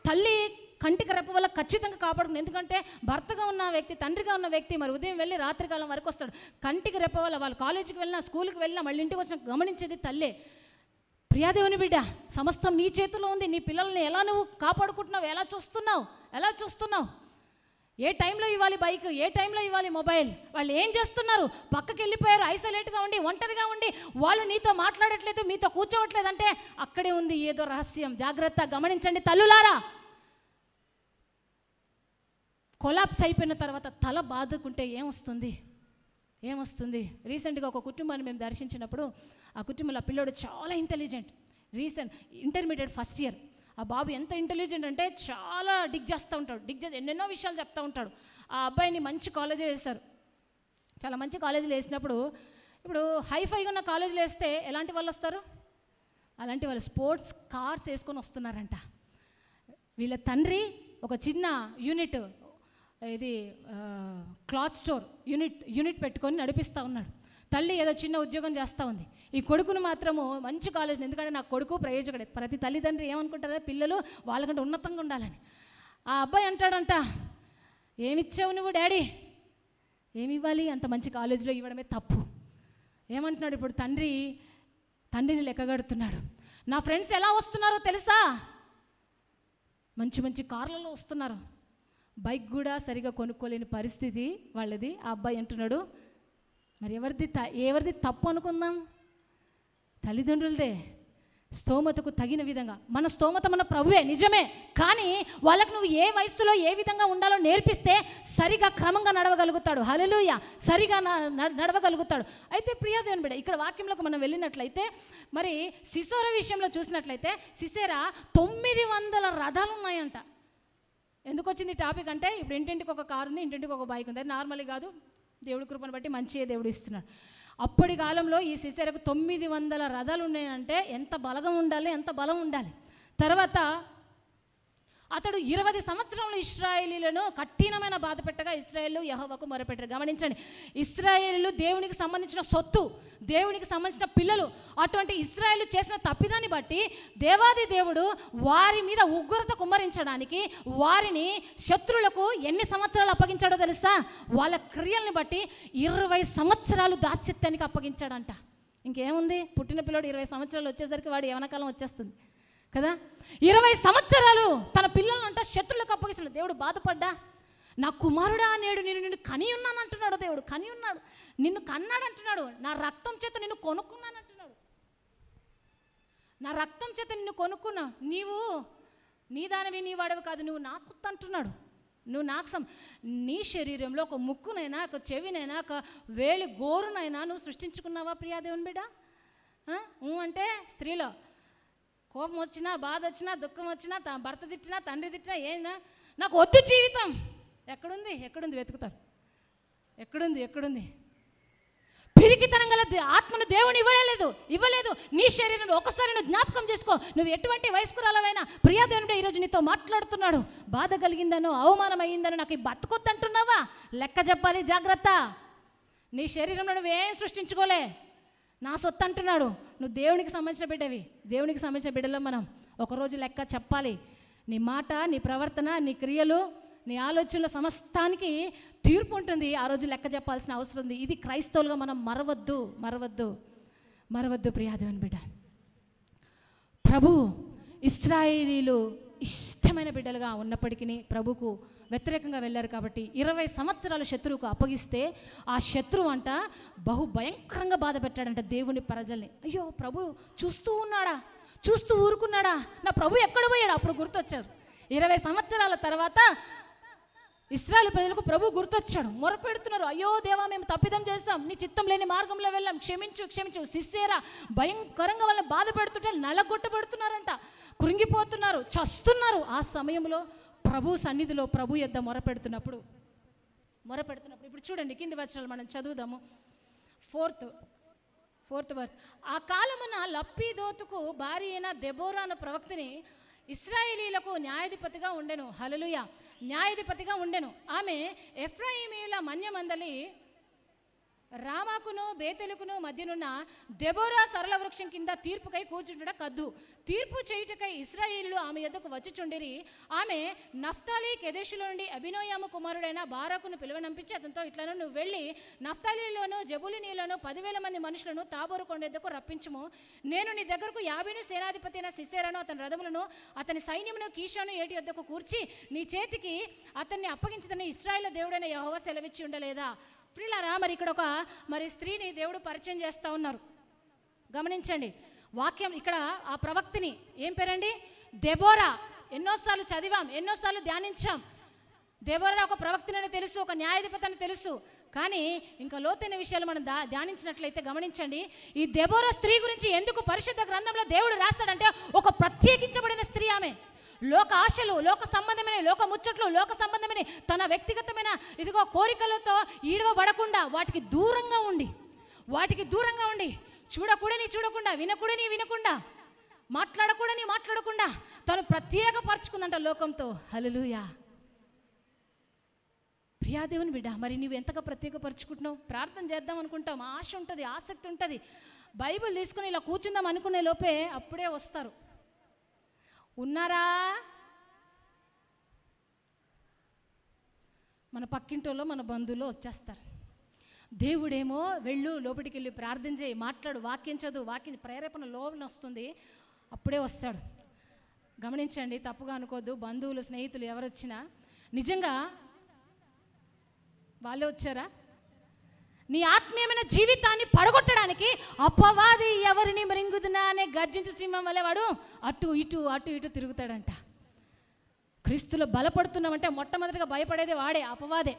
తల్లి కంటికి రెప్ప వల్ల ఖచ్చితంగా కాపాడుతుంది. ఎందుకంటే భర్తగా ఉన్న వ్యక్తి, తండ్రిగా ఉన్న వ్యక్తి మరి ఉదయం వెళ్ళి రాత్రికాలం వరకు వస్తాడు. కంటికి రెప్ప వల్ల వాళ్ళు కాలేజీకి వెళ్ళినా, స్కూల్కి వెళ్ళినా, మళ్ళీ ఇంటికి వచ్చినా గమనించేది తల్లే. ప్రియాదేవుని బిడ్డ, సమస్తం నీ చేతిలో ఉంది. నీ పిల్లల్ని ఎలా నువ్వు కాపాడుకుంటున్నావు, ఎలా చూస్తున్నావు. ఏ టైంలో ఇవ్వాలి బైక్, ఏ టైంలో ఇవ్వాలి మొబైల్, వాళ్ళు ఏం చేస్తున్నారు, పక్కకి వెళ్ళిపోయారు, ఐసోలేట్గా ఉండి, ఒంటరిగా ఉండి, వాళ్ళు నీతో మాట్లాడట్లేదు, మీతో కూర్చోవట్లేదు అంటే అక్కడే ఉంది ఏదో రహస్యం. జాగ్రత్త, గమనించండి తల్లులారా. కొలాప్స్ అయిపోయిన తర్వాత తల బాదుకుంటే ఏమొస్తుంది. రీసెంట్గా ఒక కుటుంబాన్ని మేము దర్శించినప్పుడు ఆ కుటుంబంలో ఆ పిల్లోడు చాలా ఇంటెలిజెంట్. Intermediate first year. ఆ బాబు ఎంత ఇంటెలిజెంట్ అంటే చాలా డిగ్ చేసి ఎన్నెన్నో విషయాలు చెప్తూ ఉంటాడు. ఆ అబ్బాయిని మంచి కాలేజీ వేశారు. చాలా మంచి కాలేజీలు వేసినప్పుడు, ఇప్పుడు హైఫైగా ఉన్న కాలేజీలు వేస్తే ఎలాంటి వాళ్ళు వస్తారు? అలాంటి వాళ్ళు స్పోర్ట్స్ కార్స్ వేసుకొని వస్తున్నారంట. వీళ్ళ తండ్రి ఒక చిన్న యూనిట్, ఇది క్లాత్ స్టోర్ యూనిట్ పెట్టుకొని నడిపిస్తూ ఉన్నాడు. తల్లి ఏదో చిన్న ఉద్యోగం చేస్తూ ఉంది. ఈ కొడుకును మాత్రము మంచి కాలేజ్, ఎందుకంటే నా కొడుకు ప్రయోజకుడే. ప్రతి తల్లిదండ్రి ఏమనుకుంటారో పిల్లలు వాళ్ళకంటే ఉన్నతంగా ఉండాలని. ఆ అబ్బాయి అంటాడంట, ఏమిచ్చావు నువ్వు డాడీ? ఏమి ఇవ్వాలి, అంత మంచి కాలేజీలో ఇవ్వడమే తప్పు. ఏమంటున్నాడు ఇప్పుడు తండ్రిని లెక్కగడుతున్నాడు. నా ఫ్రెండ్స్ ఎలా వస్తున్నారో తెలుసా? మంచి మంచి కార్లలో వస్తున్నారు. బైక్ కూడా సరిగా కొనుక్కోలేని పరిస్థితి వాళ్ళది. ఆ అబ్బాయి అంటున్నాడు, మరి ఎవరిది తప్పు అనుకుందాం? తల్లిదండ్రులదే. స్తోమతకు తగిన విధంగా, మన స్తోమత మన ప్రభువే నిజమే, కానీ వాళ్ళకు నువ్వు ఏ వయసులో ఏ విధంగా ఉండాలో నేర్పిస్తే సరిగా క్రమంగా నడవగలుగుతాడు. హల్లెలూయా, సరిగా నడవగలుగుతాడు. అయితే ప్రియదేవుని బిడ్డ, ఇక్కడ వాక్యంలోకి మనం వెళ్ళినట్లయితే, మరి సిసోర విషయంలో చూసినట్లయితే సిసేరా 900 రథాలు ఉన్నాయంట. ఎందుకు వచ్చింది టాపిక్ అంటే, ఇప్పుడు ఇంటింటికి ఒక కారు ఉంది, ఇంటింటికి ఒక బైక్ ఉంది. అది నార్మల్గా కాదు, దేవుడి కృపను బట్టి మంచిగా దేవుడు ఇస్తున్నాడు. అప్పటి కాలంలో ఈ సిసేరకు 900 రథాలు ఉన్నాయంటే ఎంత బలగం ఉండాలి, ఎంత బలం ఉండాలి. తర్వాత అతడు 20 సంవత్సరంలో ఇశ్రాయేలీలను కఠినమైన బాధ పెట్టగా ఇశ్రాయేలు యెహోవాకు మొరపెట్టారు. గమనించండి, ఇశ్రాయేలీలు దేవునికి సంబంధించిన సొత్తు, దేవునికి సంబంధించిన పిల్లలు. అటువంటి ఇశ్రాయేలు చేసిన తప్పిదాన్ని బట్టి దేవాది దేవుడు వారి మీద ఉగ్రత కుమ్మరించడానికి వారిని శత్రులకు ఎన్ని సంవత్సరాలు అప్పగించాడో తెలుసా? వాళ్ళ క్రియల్ని బట్టి 20 సంవత్సరాలు దాస్యత్వానికి అప్పగించాడంట. ఇంకేముంది, పుట్టిన పిల్లడు 20 సంవత్సరాలు వచ్చేసరికి వాడు యవనకాలం వచ్చేస్తుంది కదా. 20 సంవత్సరాలు తన పిల్లలంట శత్రులకు అప్పగిస్తున్నాడు. దేవుడు బాధపడ్డా, నా కుమారుడా నేడు నిన్ను కని ఉన్నాను అంటున్నాడు. దేవుడు కని ఉన్నాడు, నిన్ను కన్నాడు అంటున్నాడు. నా రక్తం చేత నిన్ను కొనుక్కున్నాను అంటున్నాడు. నా రక్తం చేత నిన్ను కొనుక్కున్నా, నీవు నీ దానివి నీ వాడవి కాదు, నువ్వు నా సొత్తు అంటున్నాడు. నువ్వు నాకు నీ శరీరంలో ఒక ముక్కునైనా, ఒక చెవినైనా, ఒక వేలి గోరునైనా నువ్వు సృష్టించుకున్నావా ప్రియాదేవుని బిడ్డ? అంటే స్త్రీలో కోపం వచ్చినా, బాధ వచ్చినా, దుఃఖం వచ్చినా, భర్త తిట్టినా, తండ్రి తిట్టినా, ఏనా నాకు వద్దు జీవితం. ఎక్కడుంది వెతుకుతారు. ఎక్కడుంది పిరికితనం గల ఆత్మను దేవుని ఇవ్వలేదు. నీ శరీరంలో ఒకసారి నువ్వు జ్ఞాపకం చేసుకో. నువ్వు ఎటువంటి వయస్కురాలవైనా ప్రియాదేవుడు ఈరోజు నీతో మాట్లాడుతున్నాడు. బాధ కలిగిందనో, అవమానం అయ్యిందనో, నాకు ఈ బతుకొద్దు అంటున్నావా? లెక్క చెప్పాలి, జాగ్రత్త. నీ శరీరంలో నువ్వేం సృష్టించుకోలే, నా సొత్తు అంటున్నాడు. నువ్వు దేవునికి సంబంధించిన బిడ్డవి. దేవునికి సంబంధించిన బిడ్డలో మనం ఒకరోజు లెక్క చెప్పాలి. నీ మాట, నీ ప్రవర్తన, నీ క్రియలు, నీ ఆలోచనల సమస్తానికి తీర్పు ఉంటుంది. ఆ రోజు లెక్క చెప్పాల్సిన అవసరం ఉంది. ఇది క్రైస్తవులుగా మనం మరవద్దు ప్రియాదేవుని బిడ్డ. ప్రభు ఇశ్రాయేలీలు ఇష్టమైన బిడ్డలుగా ఉన్నప్పటికీ ప్రభుకు వ్యతిరేకంగా వెళ్ళారు కాబట్టి 20 సంవత్సరాలు శత్రువుకు అప్పగిస్తే ఆ శత్రువు అంట బహు భయంకరంగా బాధ పెట్టాడంట దేవుని ప్రజల్ని. అయ్యో, ప్రభు చూస్తూ ఊరుకున్నాడా? నా ప్రభు ఎక్కడ పోయాడు? అప్పుడు గుర్తొచ్చాడు. 20 సంవత్సరాల తర్వాత ఇశ్రాయేలు ప్రజలకు ప్రభు గుర్తొచ్చాడు. మొరపెడుతున్నారు, అయ్యో దేవా, మేము తప్పిదం చేస్తాం, నీ చిత్తం లేని మార్గంలో వెళ్ళాం, క్షమించు. సిస్సేరా భయంకరంగా వాళ్ళని బాధ పెడుతుంటే నలగొట్టబెడుతున్నారంట, కృంగిపోతున్నారు, చస్తున్నారు. ఆ సమయంలో ప్రభు సన్నిధిలో ప్రభు యొద్ద మొరపెడుతున్నప్పుడు ఇప్పుడు చూడండి, కింది వచనాలు మనం చదువుదాము. 4th verse. ఆ కాలమున లప్పీదోతుకు భార్య అయిన దెబోరా అను ప్రవక్తని ఇశ్రాయేలీలకు న్యాయాధిపతిగా ఉండెను. హల్లెలూయా. న్యాయాధిపతిగా ఉండెను. ఆమె ఎఫ్రాయిమీయుల మన్యమందలి రామాకును బేతెలుకును మధ్యనున్న దెబోరా సరళ వృక్షం కింద తీర్పుకై కూర్చుంటుట కద్దు. తీర్పు చేయుటకై ఇశ్రాయేలీయులు ఆమె యొద్దకు వచ్చుచుండిరి. ఆమె నఫ్తాలి కెదెషులో నుండి అబినోయాము కుమారుడైన బారాకును పిలువనంపించి అతనితో ఇట్లను, నువ్వు వెళ్ళి నఫ్తాలిలోను జబులినీలోను 10,000 మంది మనుషులను తాబోరు కొండ యొద్దకు రప్పించుము. నేను నీ దగ్గరకు 50 సేనాధిపతి అయిన సిసెరాను అతని రథములను అతని సైన్యమును కీషోను ఏటి యొద్దకు కూర్చి నీ చేతికి అతన్ని అప్పగించదని ఇశ్రాయేలు దేవుడైన యెహోవా సెలవిచ్చి ఉండలేదా? ప్రియులారా, మరి ఇక్కడ ఒక స్త్రీని దేవుడు పరిచయం చేస్తూ ఉన్నారు. గమనించండి వాక్యం. ఇక్కడ ఆ ప్రవక్తిని ఏం పేరండి? దెబోరా. ఎన్నోసార్లు చదివాం, ఎన్నోసార్లు ధ్యానించాం. దెబోరా ఒక ప్రవక్తిని తెలుసు, ఒక న్యాయాధిపతి అని తెలుసు. కానీ ఇంకా లోతైన విషయాలు మనం ధ్యానించినట్లయితే గమనించండి, ఈ దెబోరా స్త్రీ గురించి ఎందుకు పరిశుద్ధ గ్రంథంలో దేవుడు రాస్తాడంటే, ఒక ప్రత్యేకించబడిన స్త్రీ ఆమె. లోక ఆశలు, లోక సంబంధమైన లోక ముచ్చట్లు, లోక సంబంధమైన తన వ్యక్తిగతమైన ఇదిగో కోరికలతో ఈడవబడకుండా వాటికి దూరంగా ఉండి చూడకుండా వినకుండా మాట్లాడకుండా తను ప్రత్యేకపరచుకుందంట లోకంతో. హల్లెలూయా. ప్రియాదేవుని బిడ్డ, మరి నువ్వు ఎంతగా ప్రత్యేకపరచుకుంటున్నావు? ప్రార్థన చేద్దాం అనుకుంటాం, ఆశ ఉంటుంది, ఆసక్తి ఉంటుంది. బైబిల్ తీసుకుని ఇలా కూర్చుందాం అనుకునే లోపే అప్పుడే వస్తారు. ఉన్నారా? మన పక్కింటోలో మన బంధువులో వచ్చేస్తారు. దేవుడేమో వెళ్ళు, లోపలికి వెళ్ళి ప్రార్థన చేయి, మాట్లాడు, వాక్యం చదువు, వాక్యం ప్రేరేపణ లోపల వస్తుంది, అప్పుడే వస్తాడు. గమనించండి, తప్పుగా అనుకోద్దు. బంధువులు, స్నేహితులు ఎవరు వచ్చినా నిజంగా వాళ్ళే వచ్చారా? నీ ఆత్మీయమైన జీవితాన్ని పడగొట్టడానికి అపవాది ఎవరిని మృంగుదునా అనే గర్జించు సింహం వలె వాడు అటు ఇటు తిరుగుతాడంట. క్రీస్తులో బలపడుతున్నామంటే మొట్టమొదటిగా భయపడేది వాడే, అపవాదే.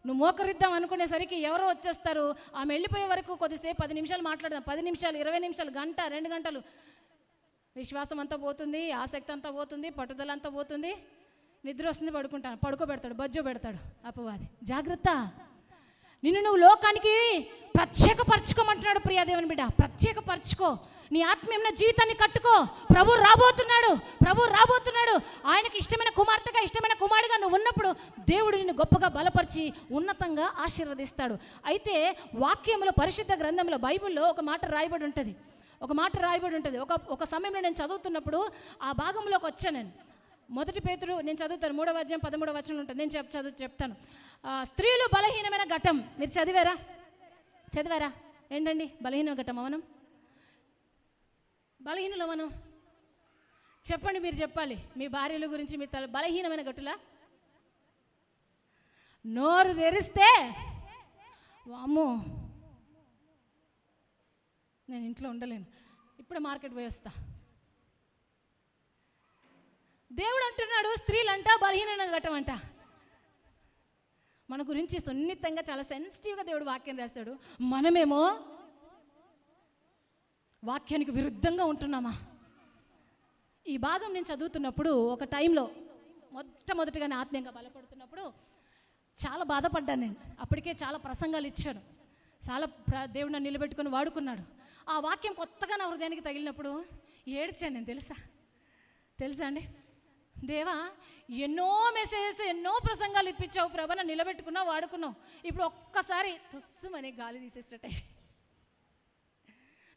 నువ్వు మోకరిద్దాం అనుకునేసరికి ఎవరో వచ్చేస్తారు. ఆమె వెళ్ళిపోయే వరకు కొద్దిసేపు 10 నిమిషాలు మాట్లాడదాం, 10 నిమిషాలు, 20 నిమిషాలు, గంట, 2 గంటలు. విశ్వాసం అంతా పోతుంది, ఆసక్తి అంతా పోతుంది, పట్టుదల అంతా పోతుంది, నిద్ర వస్తుంది, పడుకోబెడతాడు, బజ్జో పెడతాడు అపవాది. జాగ్రత్త. నిన్ను నువ్వు లోకానికి ప్రత్యేకపరచుకోమంటున్నాడు. ప్రియాదేవుని బిడ్డ, ప్రత్యేకపరచుకో. నీ ఆత్మీయమైన జీవితాన్ని కట్టుకో. ప్రభు రాబోతున్నాడు. ఆయనకి ఇష్టమైన కుమార్తెగా, ఇష్టమైన కుమారుడిగా నువ్వు ఉన్నప్పుడు దేవుడు నిన్ను గొప్పగా బలపరిచి ఉన్నతంగా ఆశీర్వదిస్తాడు. అయితే వాక్యంలో, పరిశుద్ధ గ్రంథంలో, బైబిల్లో ఒక మాట రాయబడి ఉంటుంది. ఒక సమయంలో నేను చదువుతున్నప్పుడు ఆ భాగంలోకి వచ్చాను. నేను 1 పేతురు నేను చదువుతాను, 3వ అధ్యాయం 13వ వచనం ఉంటుంది. నేను చెప్తాను. స్త్రీలు బలహీనమైన ఘట్టం. మీరు చదివారా? ఏంటండి బలహీన ఘట్టమా? మనం బలహీనులు. మనం చెప్పండి, మీరు చెప్పాలి. మీ భార్యల గురించి, మీ బలహీనమైన ఘట్టులా? నోరు తెరిస్తే వామ్మో, నేను ఇంట్లో ఉండలేను, ఇప్పుడే మార్కెట్ పోయి వస్తా. దేవుడు అంటున్నాడు స్త్రీలంట బలహీన ఘట్టం అంట. మన గురించి సున్నితంగా, చాలా సెన్సిటివ్గా దేవుడు వాక్యం రాశాడు. మనమేమో వాక్యానికి విరుద్ధంగా ఉంటున్నామా? ఈ భాగం నేను చదువుతున్నప్పుడు ఒక టైంలో మొట్టమొదటిగానే ఆత్మీయంగా బలపడుతున్నప్పుడు చాలా బాధపడ్డాను. నేను అప్పటికే చాలా ప్రసంగాలు ఇచ్చాను, చాలా దేవుడు నన్ను నిలబెట్టుకొని వాడుకున్నాడు. ఆ వాక్యం కొత్తగా నా హృదయానికి తగిలినప్పుడు ఏడ్చాను నేను. తెలుసా అండి? దేవా, ఎన్నో మెసేజెస్, ఎన్నో ప్రసంగాలు ఇప్పించావు ప్రభా, నన్ను నిలబెట్టుకున్నావు, వాడుకున్నావు. ఇప్పుడు ఒక్కసారి తుస్సుమని గాలి తీసేసేటట్టే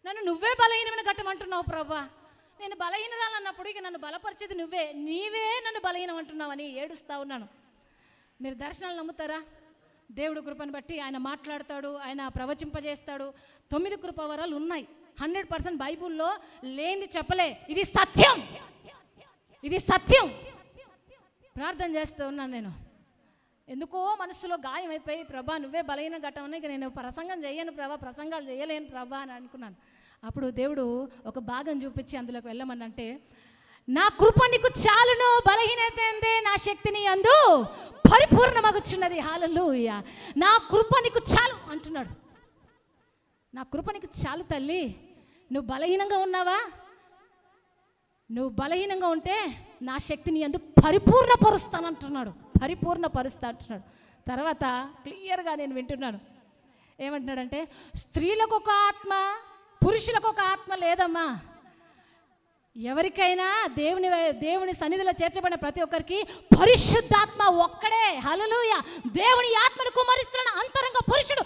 నన్ను నువ్వే బలహీనమైన ఘట్టం అంటున్నావు ప్రభా. నేను బలహీనరాలు అన్నప్పుడు ఇక నన్ను బలపరిచేది నీవే నన్ను బలహీనం అంటున్నావని ఏడుస్తూ ఉన్నాను. మీరు దర్శనాలు నమ్ముతారా? దేవుడు కృపను బట్టి ఆయన మాట్లాడతాడు, ఆయన ప్రవచింపజేస్తాడు. 9 కృపావరాలు ఉన్నాయి. 100% బైబుల్లో లేనిది చెప్పలే. ఇది సత్యం. ప్రార్థన చేస్తూ ఉన్నాను నేను. ఎందుకో మనసులో గాయం అయిపోయి, ప్రభా నువ్వే బలహీన ఘట్టం, ఇక నేను ప్రసంగం చేయను ప్రభా, ప్రసంగాలు చేయలేను ప్రభా అని అనుకున్నాను. అప్పుడు దేవుడు ఒక భాగం చూపించి అందులోకి వెళ్ళమనంటే, నా కృప నీకు చాలును, బలహీనత ఎందే నా శక్తిని అందు పరిపూర్ణమగుచున్నది. హల్లెలూయా. నా కృప నీకు చాలు అంటున్నాడు. నా కృప నీకు చాలు తల్లి. నువ్వు బలహీనంగా ఉన్నావా? నువ్వు బలహీనంగా ఉంటే నా శక్తిని అందు పరిపూర్ణపరుస్తా అంటున్నాడు. తర్వాత క్లియర్గా నేను వింటున్నాను, ఏమంటున్నాడంటే, స్త్రీలకు ఒక ఆత్మ, పురుషులకు ఒక ఆత్మ లేదమ్మా. ఎవరికైనా దేవుని సన్నిధిలో చేర్చబడిన ప్రతి ఒక్కరికి పరిశుద్ధాత్మ ఒక్కడే. హల్లెలూయా. దేవుని ఆత్మను కుమ్మరిస్తున్న అంతరంగ పురుషుడు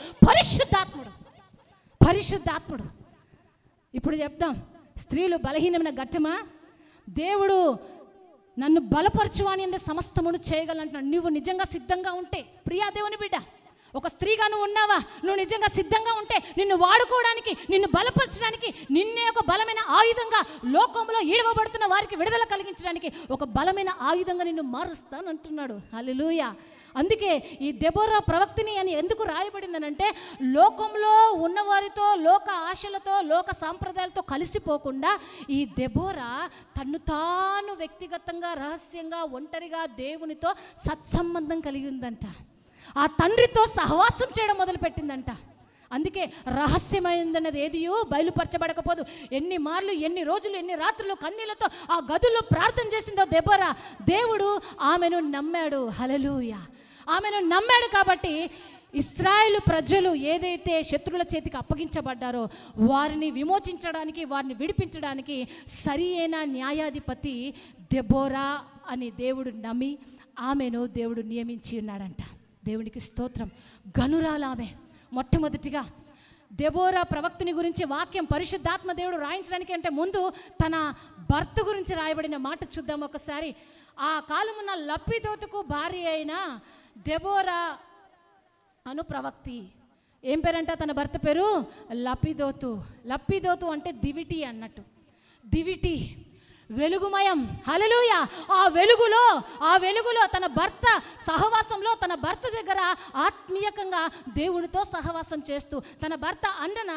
పరిశుద్ధాత్ముడు. ఇప్పుడు చెప్దాం, స్త్రీలు బలహీనమైన ఘట్టమా? దేవుడు నన్ను బలపరచువాని అంటే సమస్తమును చేయగలంటున్నాడు. నువ్వు నిజంగా సిద్ధంగా ఉంటే, ప్రియా దేవుని బిడ్డ, ఒక స్త్రీగా నువ్వు ఉన్నావా? నువ్వు నిజంగా సిద్ధంగా ఉంటే నిన్ను వాడుకోవడానికి, నిన్ను బలపరచడానికి, నిన్నే ఒక బలమైన ఆయుధంగా, లోకంలో ఈడవబడుతున్న వారికి విడుదల కలిగించడానికి ఒక బలమైన ఆయుధంగా నిన్ను మారుస్తానంటున్నాడు. హల్లెలూయా. అందుకే ఈ దెబోరా ప్రవక్తిని అని ఎందుకు రాయబడిందనంటే, లోకంలో ఉన్నవారితో, లోక ఆశలతో, లోక సాంప్రదాయాలతో కలిసిపోకుండా ఈ దెబోరా తన్ను తాను వ్యక్తిగతంగా, రహస్యంగా, ఒంటరిగా దేవునితో సత్సంబంధం కలిగి ఉందంట. ఆ తండ్రితో సహవాసం చేయడం మొదలుపెట్టిందంట. అందుకే రహస్యమైందన్నది ఏదియో బయలుపరచబడకపోదు. ఎన్ని మార్లు, ఎన్ని రోజులు, ఎన్ని రాత్రులు కన్నీళ్లతో ఆ గదుల్లో ప్రార్థన చేసిందో దెబోరా, దేవుడు ఆమెను నమ్మాడు. హల్లెలూయా. ఆమెను నమ్మాడు కాబట్టి ఇశ్రాయేలు ప్రజలు ఏదైతే శత్రువుల చేతికి అప్పగించబడ్డారో వారిని విమోచించడానికి, వారిని విడిపించడానికి సరి అయిన న్యాయాధిపతి దెబోరా అని దేవుడు నమ్మి ఆమెను దేవుడు నియమించి ఉన్నాడంట. దేవునికి స్తోత్రం. గనురాలు ఆమె. మొట్టమొదటిగా దెబోరా ప్రవక్తిని గురించి వాక్యం పరిశుద్ధాత్మ దేవుడు రాయించడానికి అంటే ముందు తన భర్త గురించి రాయబడిన మాట చూద్దాం ఒకసారి. ఆ కాలమున లప్పిదోతుకు భార్య అయిన దెబోరా అను ప్రవక్తి. ఏం పేరంట తన భర్త పేరు? లప్పిదోతు. లప్పిదోతు అంటే దివిటి అన్నట్టు. దివిటి, వెలుగుమయం. హల్లెలూయా. ఆ వెలుగులో తన భర్త సహవాసంలో, తన భర్త దగ్గర ఆత్మీయకంగా దేవునితో సహవాసం చేస్తూ, తన భర్త అండన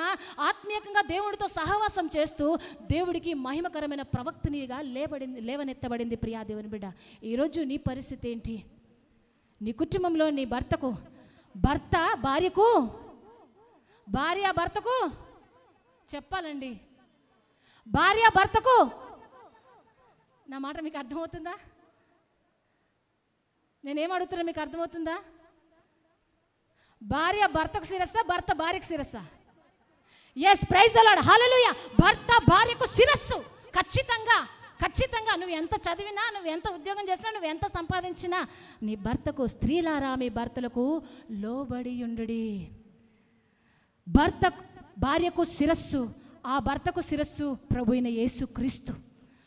ఆత్మీయకంగా దేవునితో సహవాసం చేస్తూ దేవుడికి మహిమకరమైన ప్రవక్తనిగా లేవనెత్తబడింది. ప్రియా దేవుని బిడ్డ, ఈరోజు నీ పరిస్థితి ఏంటి? నీ కుటుంబంలో నీ భర్త భార్యకు, భార్య భర్తకు చెప్పాలండి, భార్య భర్తకు. నా మాట మీకు అర్థమవుతుందా? నేనేం అడుగుతున్నా మీకు అర్థమవుతుందా? భార్య భర్తకు శిరస్సా, భర్త భార్యకు శిరస్సా? Yes, praise the lord. Hallelujah. భర్త భార్యకు శిరస్సు. ఖచ్చితంగా నువ్వు ఎంత చదివినా, నువ్వు ఎంత ఉద్యోగం చేసినా, నువ్వు ఎంత సంపాదించినా నీ భర్తకు, స్త్రీలారా మీ భర్తలకు లోబడి ఉండుడి. భార్యకు శిరస్సు, ఆ భర్తకు శిరస్సు ప్రభు అయిన యేసు క్రీస్తు.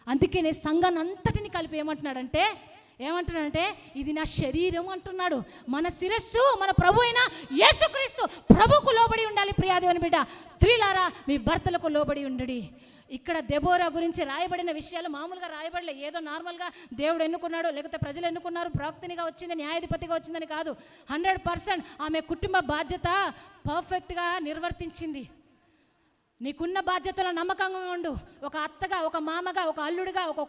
అందుకే నేను సంఘాన్ని అంతటిని కలిపి ఏమంటున్నాడంటే ఇది నా శరీరం అంటున్నాడు. మన శిరస్సు మన ప్రభు అయిన యేసుక్రీస్తు. ప్రభుకు లోబడి ఉండాలి. ప్రియాదేవుని బిడ్డ, స్త్రీలారా మీ భర్తలకు లోబడి ఉండుడి. ఇక్కడ దెబోరా గురించి రాయబడిన విషయాలు మామూలుగా రాయబడలే. ఏదో నార్మల్గా దేవుడు ఎన్నుకున్నాడు, లేకపోతే ప్రజలు ఎన్నుకున్నారు, ప్రవక్తనిగా వచ్చింది, న్యాయాధిపతిగా వచ్చిందని కాదు. 100% ఆమె కుటుంబ బాధ్యత పర్ఫెక్ట్గా నిర్వర్తించింది. నీకున్న బాధ్యతలో నమ్మకంగా ఉండు. ఒక అత్తగా, ఒక మామగా, ఒక అల్లుడిగా, ఒక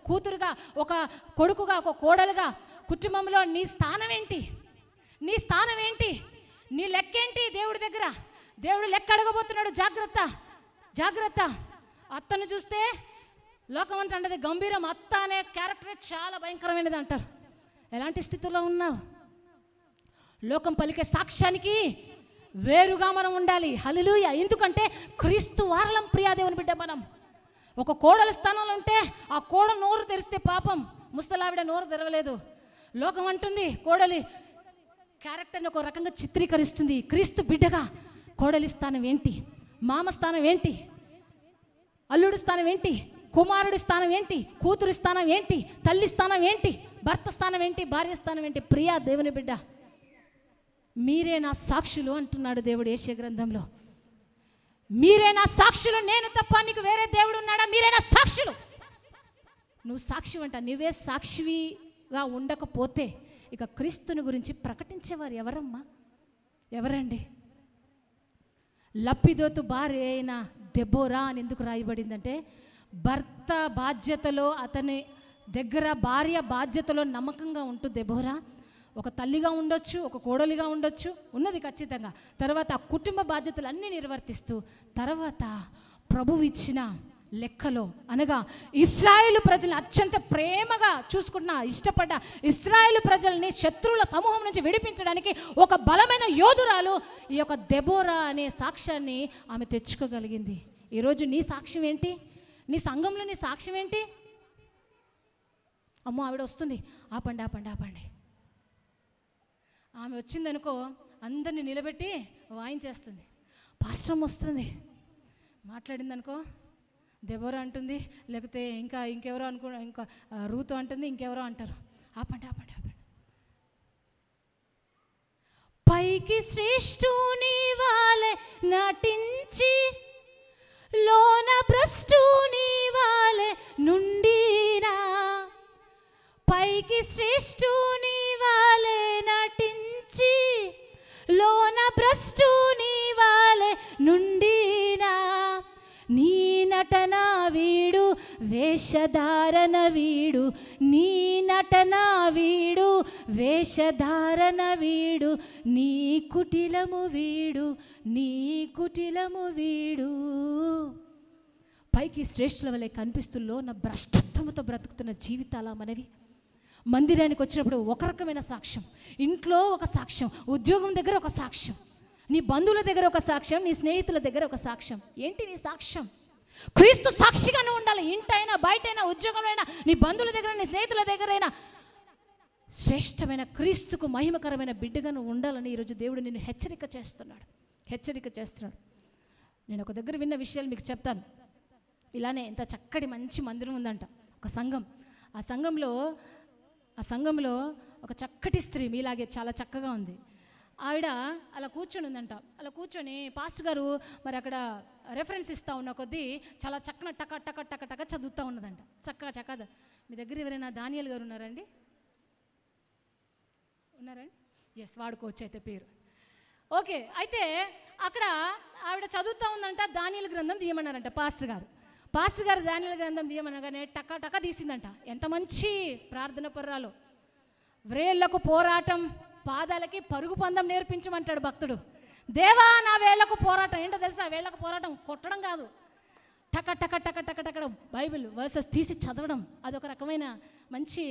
కూతురుగా, ఒక కొడుకుగా, ఒక కోడలుగా కుటుంబంలో నీ స్థానం ఏంటి? నీ లెక్కేంటి దేవుడి దగ్గర? దేవుడు లెక్క అడగబోతున్నాడు. జాగ్రత్త. అత్తను చూస్తే లోకం అంటే అంటది గంభీరం. అత్త అనే క్యారెక్టరే చాలా భయంకరమైనది అంటారు. ఎలాంటి స్థితిలో ఉన్నావు? లోకం పలికే సాక్ష్యానికి వేరుగా మనం ఉండాలి. హల్లెలూయా. ఎందుకంటే క్రీస్తు వారలం. ప్రియాదేవుని బిడ్డ, మనం ఒక కోడలి స్థానంలో ఉంటే ఆ కోడ నోరు తెరిస్తే పాపం, ముసలావిడ నోరు తెరవలేదు. లోకం అంటుంది కోడలి క్యారెక్టర్ని ఒక రకంగా చిత్రీకరిస్తుంది. క్రీస్తు బిడ్డగా కోడలి స్థానం ఏంటి? మామ స్థానం ఏంటి? అల్లుడి స్థానం ఏంటి? కుమారుడి స్థానం ఏంటి? కూతురి స్థానం ఏంటి? తల్లి స్థానం ఏంటి? భర్త స్థానం ఏంటి? భార్య స్థానం ఏంటి? ప్రియా దేవుని బిడ్డ, మీరే నా సాక్షులు అంటున్నాడు దేవుడు యెషయా గ్రంథంలో. మీరే నా సాక్షులు, నేను తప్ప నీకు వేరే దేవుడు ఉన్నాడా? మీరే నా సాక్షులు. నువ్వు సాక్షి అంట. నువ్వే సాక్షిగా ఉండకపోతే ఇక క్రీస్తుని గురించి ప్రకటించేవారు ఎవరమ్మా? ఎవరండి? లప్పిదోతు భార్య అయిన దెబోరా అని ఎందుకు రాయబడిందంటే, భర్త బాధ్యతలో, అతని దగ్గర భార్య బాధ్యతలో నమ్మకంగా ఉంటూ దెబోరా ఒక తల్లిగా ఉండొచ్చు, ఒక కోడలిగా ఉండొచ్చు, ఉన్నది ఖచ్చితంగా. తర్వాత ఆ కుటుంబ బాధ్యతలు అన్నీ నిర్వర్తిస్తూ తర్వాత ప్రభువు ఇచ్చిన లెక్కలో, అనగా ఇశ్రాయేలు ప్రజల్ని అత్యంత ప్రేమగా చూసుకుంటున్న ఇష్టపడ్డ ఇశ్రాయేలు ప్రజల్ని శత్రువుల సమూహం నుంచి విడిపించడానికి ఒక బలమైన యోధురాలు ఈ యొక్క దెబోరా అనే సాక్ష్యాన్ని ఆమె తెచ్చుకోగలిగింది. ఈరోజు నీ సాక్ష్యం ఏంటి? నీ సంఘంలో నీ సాక్ష్యం ఏంటి? అమ్మో ఆవిడ వస్తుంది, ఆపండి ఆపండి ఆపండి. ఆమె వచ్చిందనుకో అందరినీ నిలబెట్టి వాయించేస్తుంది. పాస్టర్ వస్తుంది మాట్లాడిందనుకో దెబోరా అంటుంది, లేకపోతే ఇంకెవరో ఇంకా రూతు అంటుంది, ఇంకెవరో అంటారు. ఆపండి ఆపండి ఆపండి. పైకి శ్రేష్ఠుని వాలే నటించి లోన భ్రష్టుని వాలే నుండినా, పైకి శ్రేష్ఠుని వాలే నటించి లోన భ్రష్టుని వాలే నుండినా, నీ నటన వీడు వేషధారణ వీడు, నీ నటన వీడు వేషధారణ వీడు, నీ కుటిలము వీడు, నీ కుటిలము వీడు. పైకి శ్రేష్ఠుల వలె కనిపిస్తుల్లో నా భ్రష్టత్వముతో బ్రతుకుతున్న జీవితాల మనవి. మందిరానికి వచ్చినప్పుడు ఒక రకమైన సాక్ష్యం, ఇంట్లో ఒక సాక్ష్యం, ఉద్యోగం దగ్గర ఒక సాక్ష్యం, నీ బంధువుల దగ్గర ఒక సాక్ష్యం, నీ స్నేహితుల దగ్గర ఒక సాక్ష్యం. ఏంటి నీ సాక్ష్యం? క్రీస్తు సాక్షిగానే ఉండాలి. ఇంటైనా బయటైనా ఉద్యోగంలో అయినా నీ బంధువుల దగ్గర నీ స్నేహితుల దగ్గరైనా శ్రేష్టమైన క్రీస్తుకు మహిమకరమైన బిడ్డగాను ఉండాలని ఈరోజు దేవుడు నిన్ను హెచ్చరిక చేస్తున్నాడు. నేను ఒక దగ్గర విన్న విషయాలు మీకు చెప్తాను. ఇలానే ఇంత చక్కటి మంచి మందిరం ఉందంట, ఒక సంఘం. ఆ సంఘంలో ఒక చక్కటి స్త్రీ మీలాగే చాలా చక్కగా ఉంది. ఆవిడ అలా కూర్చొని ఉందంట. అలా కూర్చొని పాస్టర్ గారు మరి అక్కడ రెఫరెన్స్ ఇస్తూ ఉన్న కొద్దీ చాలా చక్కన టక టక టక టక చదువుతూ ఉన్నదంట. చక్కగా మీ దగ్గర ఎవరైనా దానియేలు గారు ఉన్నారండి? ఎస్, వాడుకోవచ్చు అయితే పేరు. ఓకే, అయితే అక్కడ ఆవిడ చదువుతూ ఉందంట. దానియేలు గ్రంథం తీయమన్నారంట పాస్టర్ గారు దానియేలు గ్రంథం తీయమనగానే టక టక తీసిందంట. ఎంత మంచి ప్రార్థన పర్రాలో. వ్రేళ్లకు పోరాటం, పాదాలకి పరుగు పందం నేర్పించమంటాడు భక్తుడు. దేవా నా వేళ్లకు పోరాటం. ఏంటో తెలుసా? వేళ్లకు పోరాటం కొట్టడం కాదు, టక టక టక టక టక బైబిల్ వర్సెస్ తీసి చదవడం. అదొక రకమైన మంచి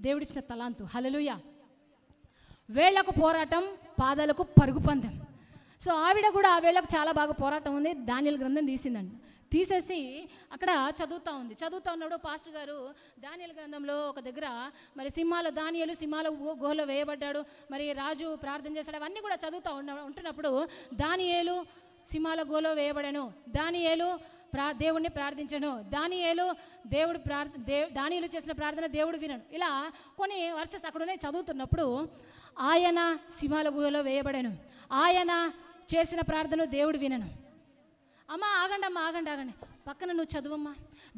దేవుడిచ్చిన తలాంతు. హల్లెలూయా. వేళ్లకు పోరాటం, పాదాలకు పరుగు పందెం. సో ఆవిడ కూడా ఆ వేళ్లకు చాలా బాగా పోరాటం ఉంది. దానియేలు గ్రంథం తీసిందండి. తీసేసి అక్కడ చదువుతూ ఉన్నప్పుడు పాస్టర్ గారు దానియేలు గ్రంథంలో ఒక దగ్గర మరి దానియేలు సింహాల గుహలో వేయబడ్డాడు, మరి రాజు ప్రార్థన చేశాడు, అవన్నీ కూడా చదువుతూ ఉంటున్నప్పుడు దానియేలు సింహాల గుహలో వేయబడాను, దానియేలు దేవుడిని ప్రార్థించను, దానియేలు దానియేలు చేసిన ప్రార్థన దేవుడు వినను. ఇలా కొన్ని వర్సెస్ అక్కడనే చదువుతున్నప్పుడు ఆయన సింహాల గుహలో వేయబడాను, ఆయన చేసిన ప్రార్థన దేవుడు వినను. అమ్మ ఆగండి, పక్కన నువ్వు చదువమ్మా.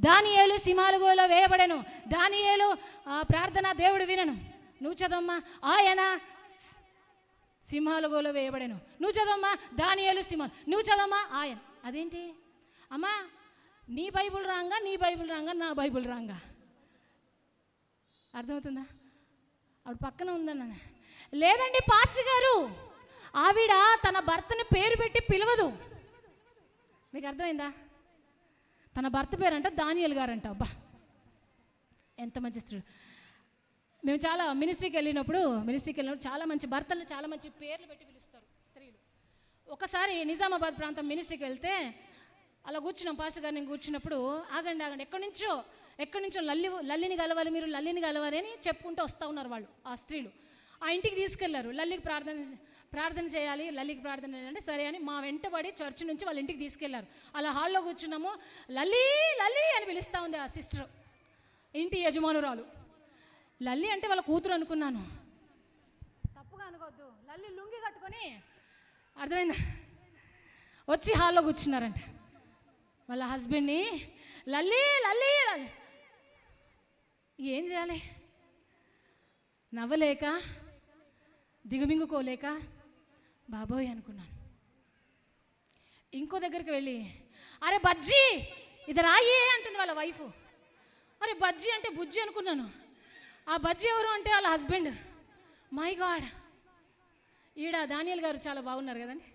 దానియేలు సింహాల గుహలో వేయబడను, దానియేలు ప్రార్థన దేవుడు వినను. నువ్వు చదవమ్మా. ఆయన సింహాల గుహలో వేయబడను. నువ్వు చదవమ్మా. దానియేలు సింహాలు. నువ్వు చదవమ్మా. ఆయన. అదేంటి అమ్మా? నీ బైబుల్ రాంగా, నా బైబుల్ రాంగా? అర్థమవుతుందా? ఆవిడ పక్కన ఉందన్న. లేదండి పాస్టర్ గారు, ఆవిడ తన భర్తని పేరు పెట్టి పిలవదు. మీకు అర్థమైందా? తన భర్త పేరంట దానియేలు గారంట. అబ్బా ఎంత మంచి స్త్రీ. మేము చాలా మినిస్ట్రీకి వెళ్ళినప్పుడు చాలా మంచి భర్తలు చాలా మంచి పేర్లు పెట్టి పిలుస్తారు స్త్రీలు. ఒకసారి నిజామాబాద్ ప్రాంతం మినిస్ట్రీకి వెళ్తే అలా కూర్చున్నాం. పాస్టర్ గారు నేను కూర్చున్నప్పుడు ఆగండి ఎక్కడి నుంచో లల్లిని కలవాలి, మీరు లల్లిని కలవాలి అని చెప్పుకుంటూ వస్తూ ఉన్నారు వాళ్ళు. ఆ స్త్రీలు ఆ ఇంటికి తీసుకెళ్లారు. లల్లికి ప్రార్థన చేయాలి, లల్లికి ప్రార్థన చేయాలంటే సరే అని మా వెంటబడి చర్చి నుంచి వాళ్ళ ఇంటికి తీసుకెళ్లారు. అలా హాల్లో కూర్చున్నాము. లల్లి అని పిలుస్తూ ఉంది ఆ సిస్టర్, ఇంటి యజమానురాలు. లల్లి అంటే వాళ్ళ కూతురు అనుకున్నాను, తప్పుగా అనుకోవద్దు. లల్లి లుంగి కట్టుకొని, అర్థమైందా, వచ్చి హాల్లో కూర్చున్నారంట. వాళ్ళ హస్బెండ్ని లల్లి ఏం చేయాలి? నవ్వలేక దిగుమింగుకోలేక బాబోయ్ అనుకున్నాను. ఇంకో దగ్గరికి వెళ్ళి అరే బజ్జీ ఇది రాయే అంటుంది వాళ్ళ వైఫ్. అరే బజ్జీ అంటే బుజ్జి అనుకున్నాను. ఆ బజ్జీ ఎవరు అంటే వాళ్ళ హస్బెండ్. మై గాడ్, ఈడ దానియేలు గారు చాలా బాగున్నారు కదండి.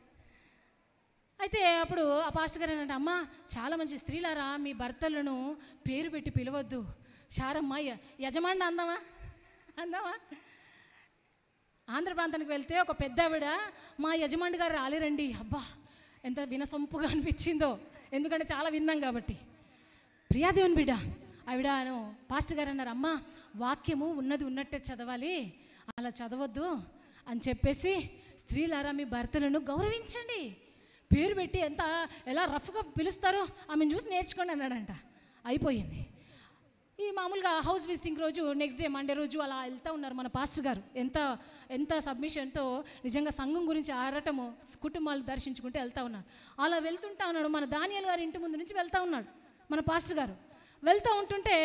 అయితే అప్పుడు ఆ పాస్టర్ గారు ఏంటంటే, అమ్మ చాలా మంచి స్త్రీలారా మీ భర్తలను పేరు పెట్టి పిలవద్దు. శారమ్మ యజమాని అందామా అందామా. ఆంధ్ర ప్రాంతానికి వెళ్తే ఒక పెద్ద ఆవిడ, మా యజమాని గారు రాలేరండి. అబ్బా ఎంత వినసొంపుగా అనిపించిందో, ఎందుకంటే చాలా విన్నాం కాబట్టి. ప్రియాదేవుని బిడ్డ ఆవిడను పాస్టర్ గారు అన్నారు, అమ్మ వాక్యము ఉన్నది ఉన్నట్టే చదవాలి, అలా చదవద్దు అని చెప్పేసి, స్త్రీలారా మీ భర్తలను గౌరవించండి, పేరు పెట్టి ఎలా రఫ్గా పిలుస్తారో ఆమెను చూసి నేర్చుకోండి అన్నాడంట. అయిపోయింది. ఈ మామూలుగా హౌస్ విజిటింగ్ రోజు నెక్స్ట్ డే మండే రోజు అలా వెళ్తూ ఉన్నారు మన పాస్టర్ గారు. ఎంత సబ్మిషన్తో నిజంగా సంఘం గురించి ఆడటము, కుటుంబాలు దర్శించుకుంటూ వెళ్తూ ఉన్నారు. అలా వెళ్తుంటా ఉన్నాడు, మన దానియేలు గారి ఇంటి ముందు నుంచి వెళ్తూ ఉన్నాడు మన పాస్టర్ గారు. వెళ్తూ ఉంటుంటే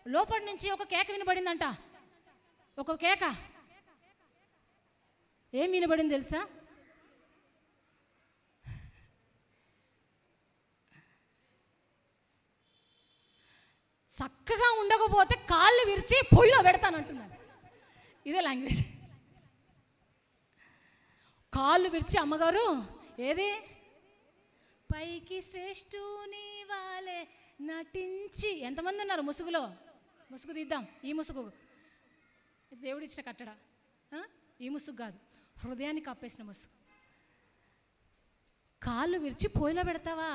లోపటి నుంచి ఒక కేక వినబడిందంట. ఒక కేక ఏం వినబడింది తెలుసా? చక్కగా ఉండకపోతే కాళ్ళు విరిచి పొయ్యిలో పెడతానంటున్నాడు. ఇదే లాంగ్వేజ్. కాళ్ళు విరిచి అమ్మగారు ఏది పైకి శ్రేష్ఠుని వాలే నటించి. ఎంతమంది ఉన్నారు ముసుగులో? ముసుగు తీద్దాం. ఈ ముసుగు దేవుడిచ్చిన కట్టడ, ఈ ముసుగు కాదు, హృదయాన్ని కప్పేసిన ముసుగు. కాళ్ళు విరిచి పొయ్యిలో పెడతావా?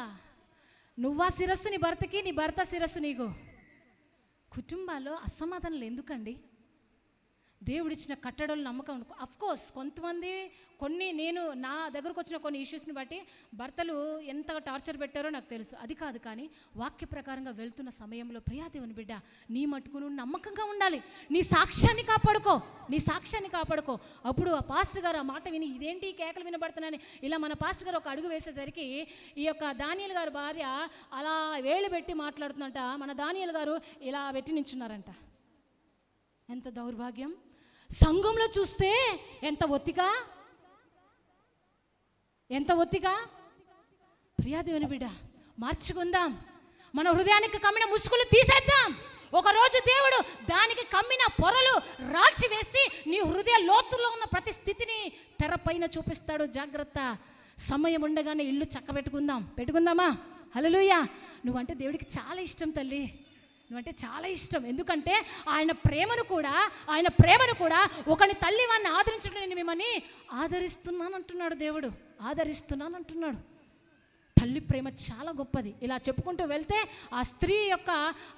నువ్వా శిరస్సు నీ భర్తకి, నీ భర్త శిరస్సు నీకు. కుటుంబాల్లో అసమాధానాలు ఎందుకండి? దేవుడిచ్చిన కట్టడలు నమ్మకం. అఫ్కోర్స్ కొంతమంది నేను నా దగ్గరకు వచ్చిన కొన్ని ఇష్యూస్ని బట్టి భర్తలు ఎంతగా టార్చర్ పెట్టారో నాకు తెలుసు, అది కాదు. కానీ వాక్య ప్రకారంగా వెళ్తున్న సమయంలో ప్రియాదేవుని బిడ్డ నీ మట్టుకు నువ్వు నమ్మకంగా ఉండాలి. నీ సాక్ష్యాన్ని కాపాడుకో. అప్పుడు ఆ పాస్టర్ గారు ఆ మాట విని, ఇదేంటి కేకలు వినబడుతున్నాయని ఇలా మన పాస్టర్ గారు ఒక అడుగు వేసేసరికి ఈ యొక్క దానియేలు గారు భార్య అలా వేళ్ళు పెట్టి మాట్లాడుతుందంట. మన దానియేలు గారు ఇలా పెట్టి నించున్నారంట. ఎంత దౌర్భాగ్యం! సంఘంలో చూస్తే ఎంత ఒత్తిగా. ప్రియాదేవుని బిడ్డ మార్చుకుందాం. మన హృదయానికి కమ్మిన ముసుగులు తీసేద్దాం. ఒకరోజు దేవుడు దానికి కమ్మిన పొరలు రాల్చివేసి నీ హృదయ లోతుల్లో ఉన్న ప్రతి స్థితిని తెరపైన చూపిస్తాడు. జాగ్రత్త. సమయం ఉండగానే ఇల్లు పెట్టుకుందామా? హల్లెలూయా. నువ్వంటే దేవుడికి చాలా ఇష్టం తల్లి, నువ్వంటే చాలా ఇష్టం. ఎందుకంటే ఆయన ప్రేమను కూడా ఒకని తల్లి వాడిని ఆదరించడం, నేను మిమ్మల్ని ఆదరిస్తున్నానంటున్నాడు దేవుడు. ఆదరిస్తున్నానంటున్నాడు. తల్లి ప్రేమ చాలా గొప్పది. ఇలా చెప్పుకుంటూ వెళ్తే ఆ స్త్రీ యొక్క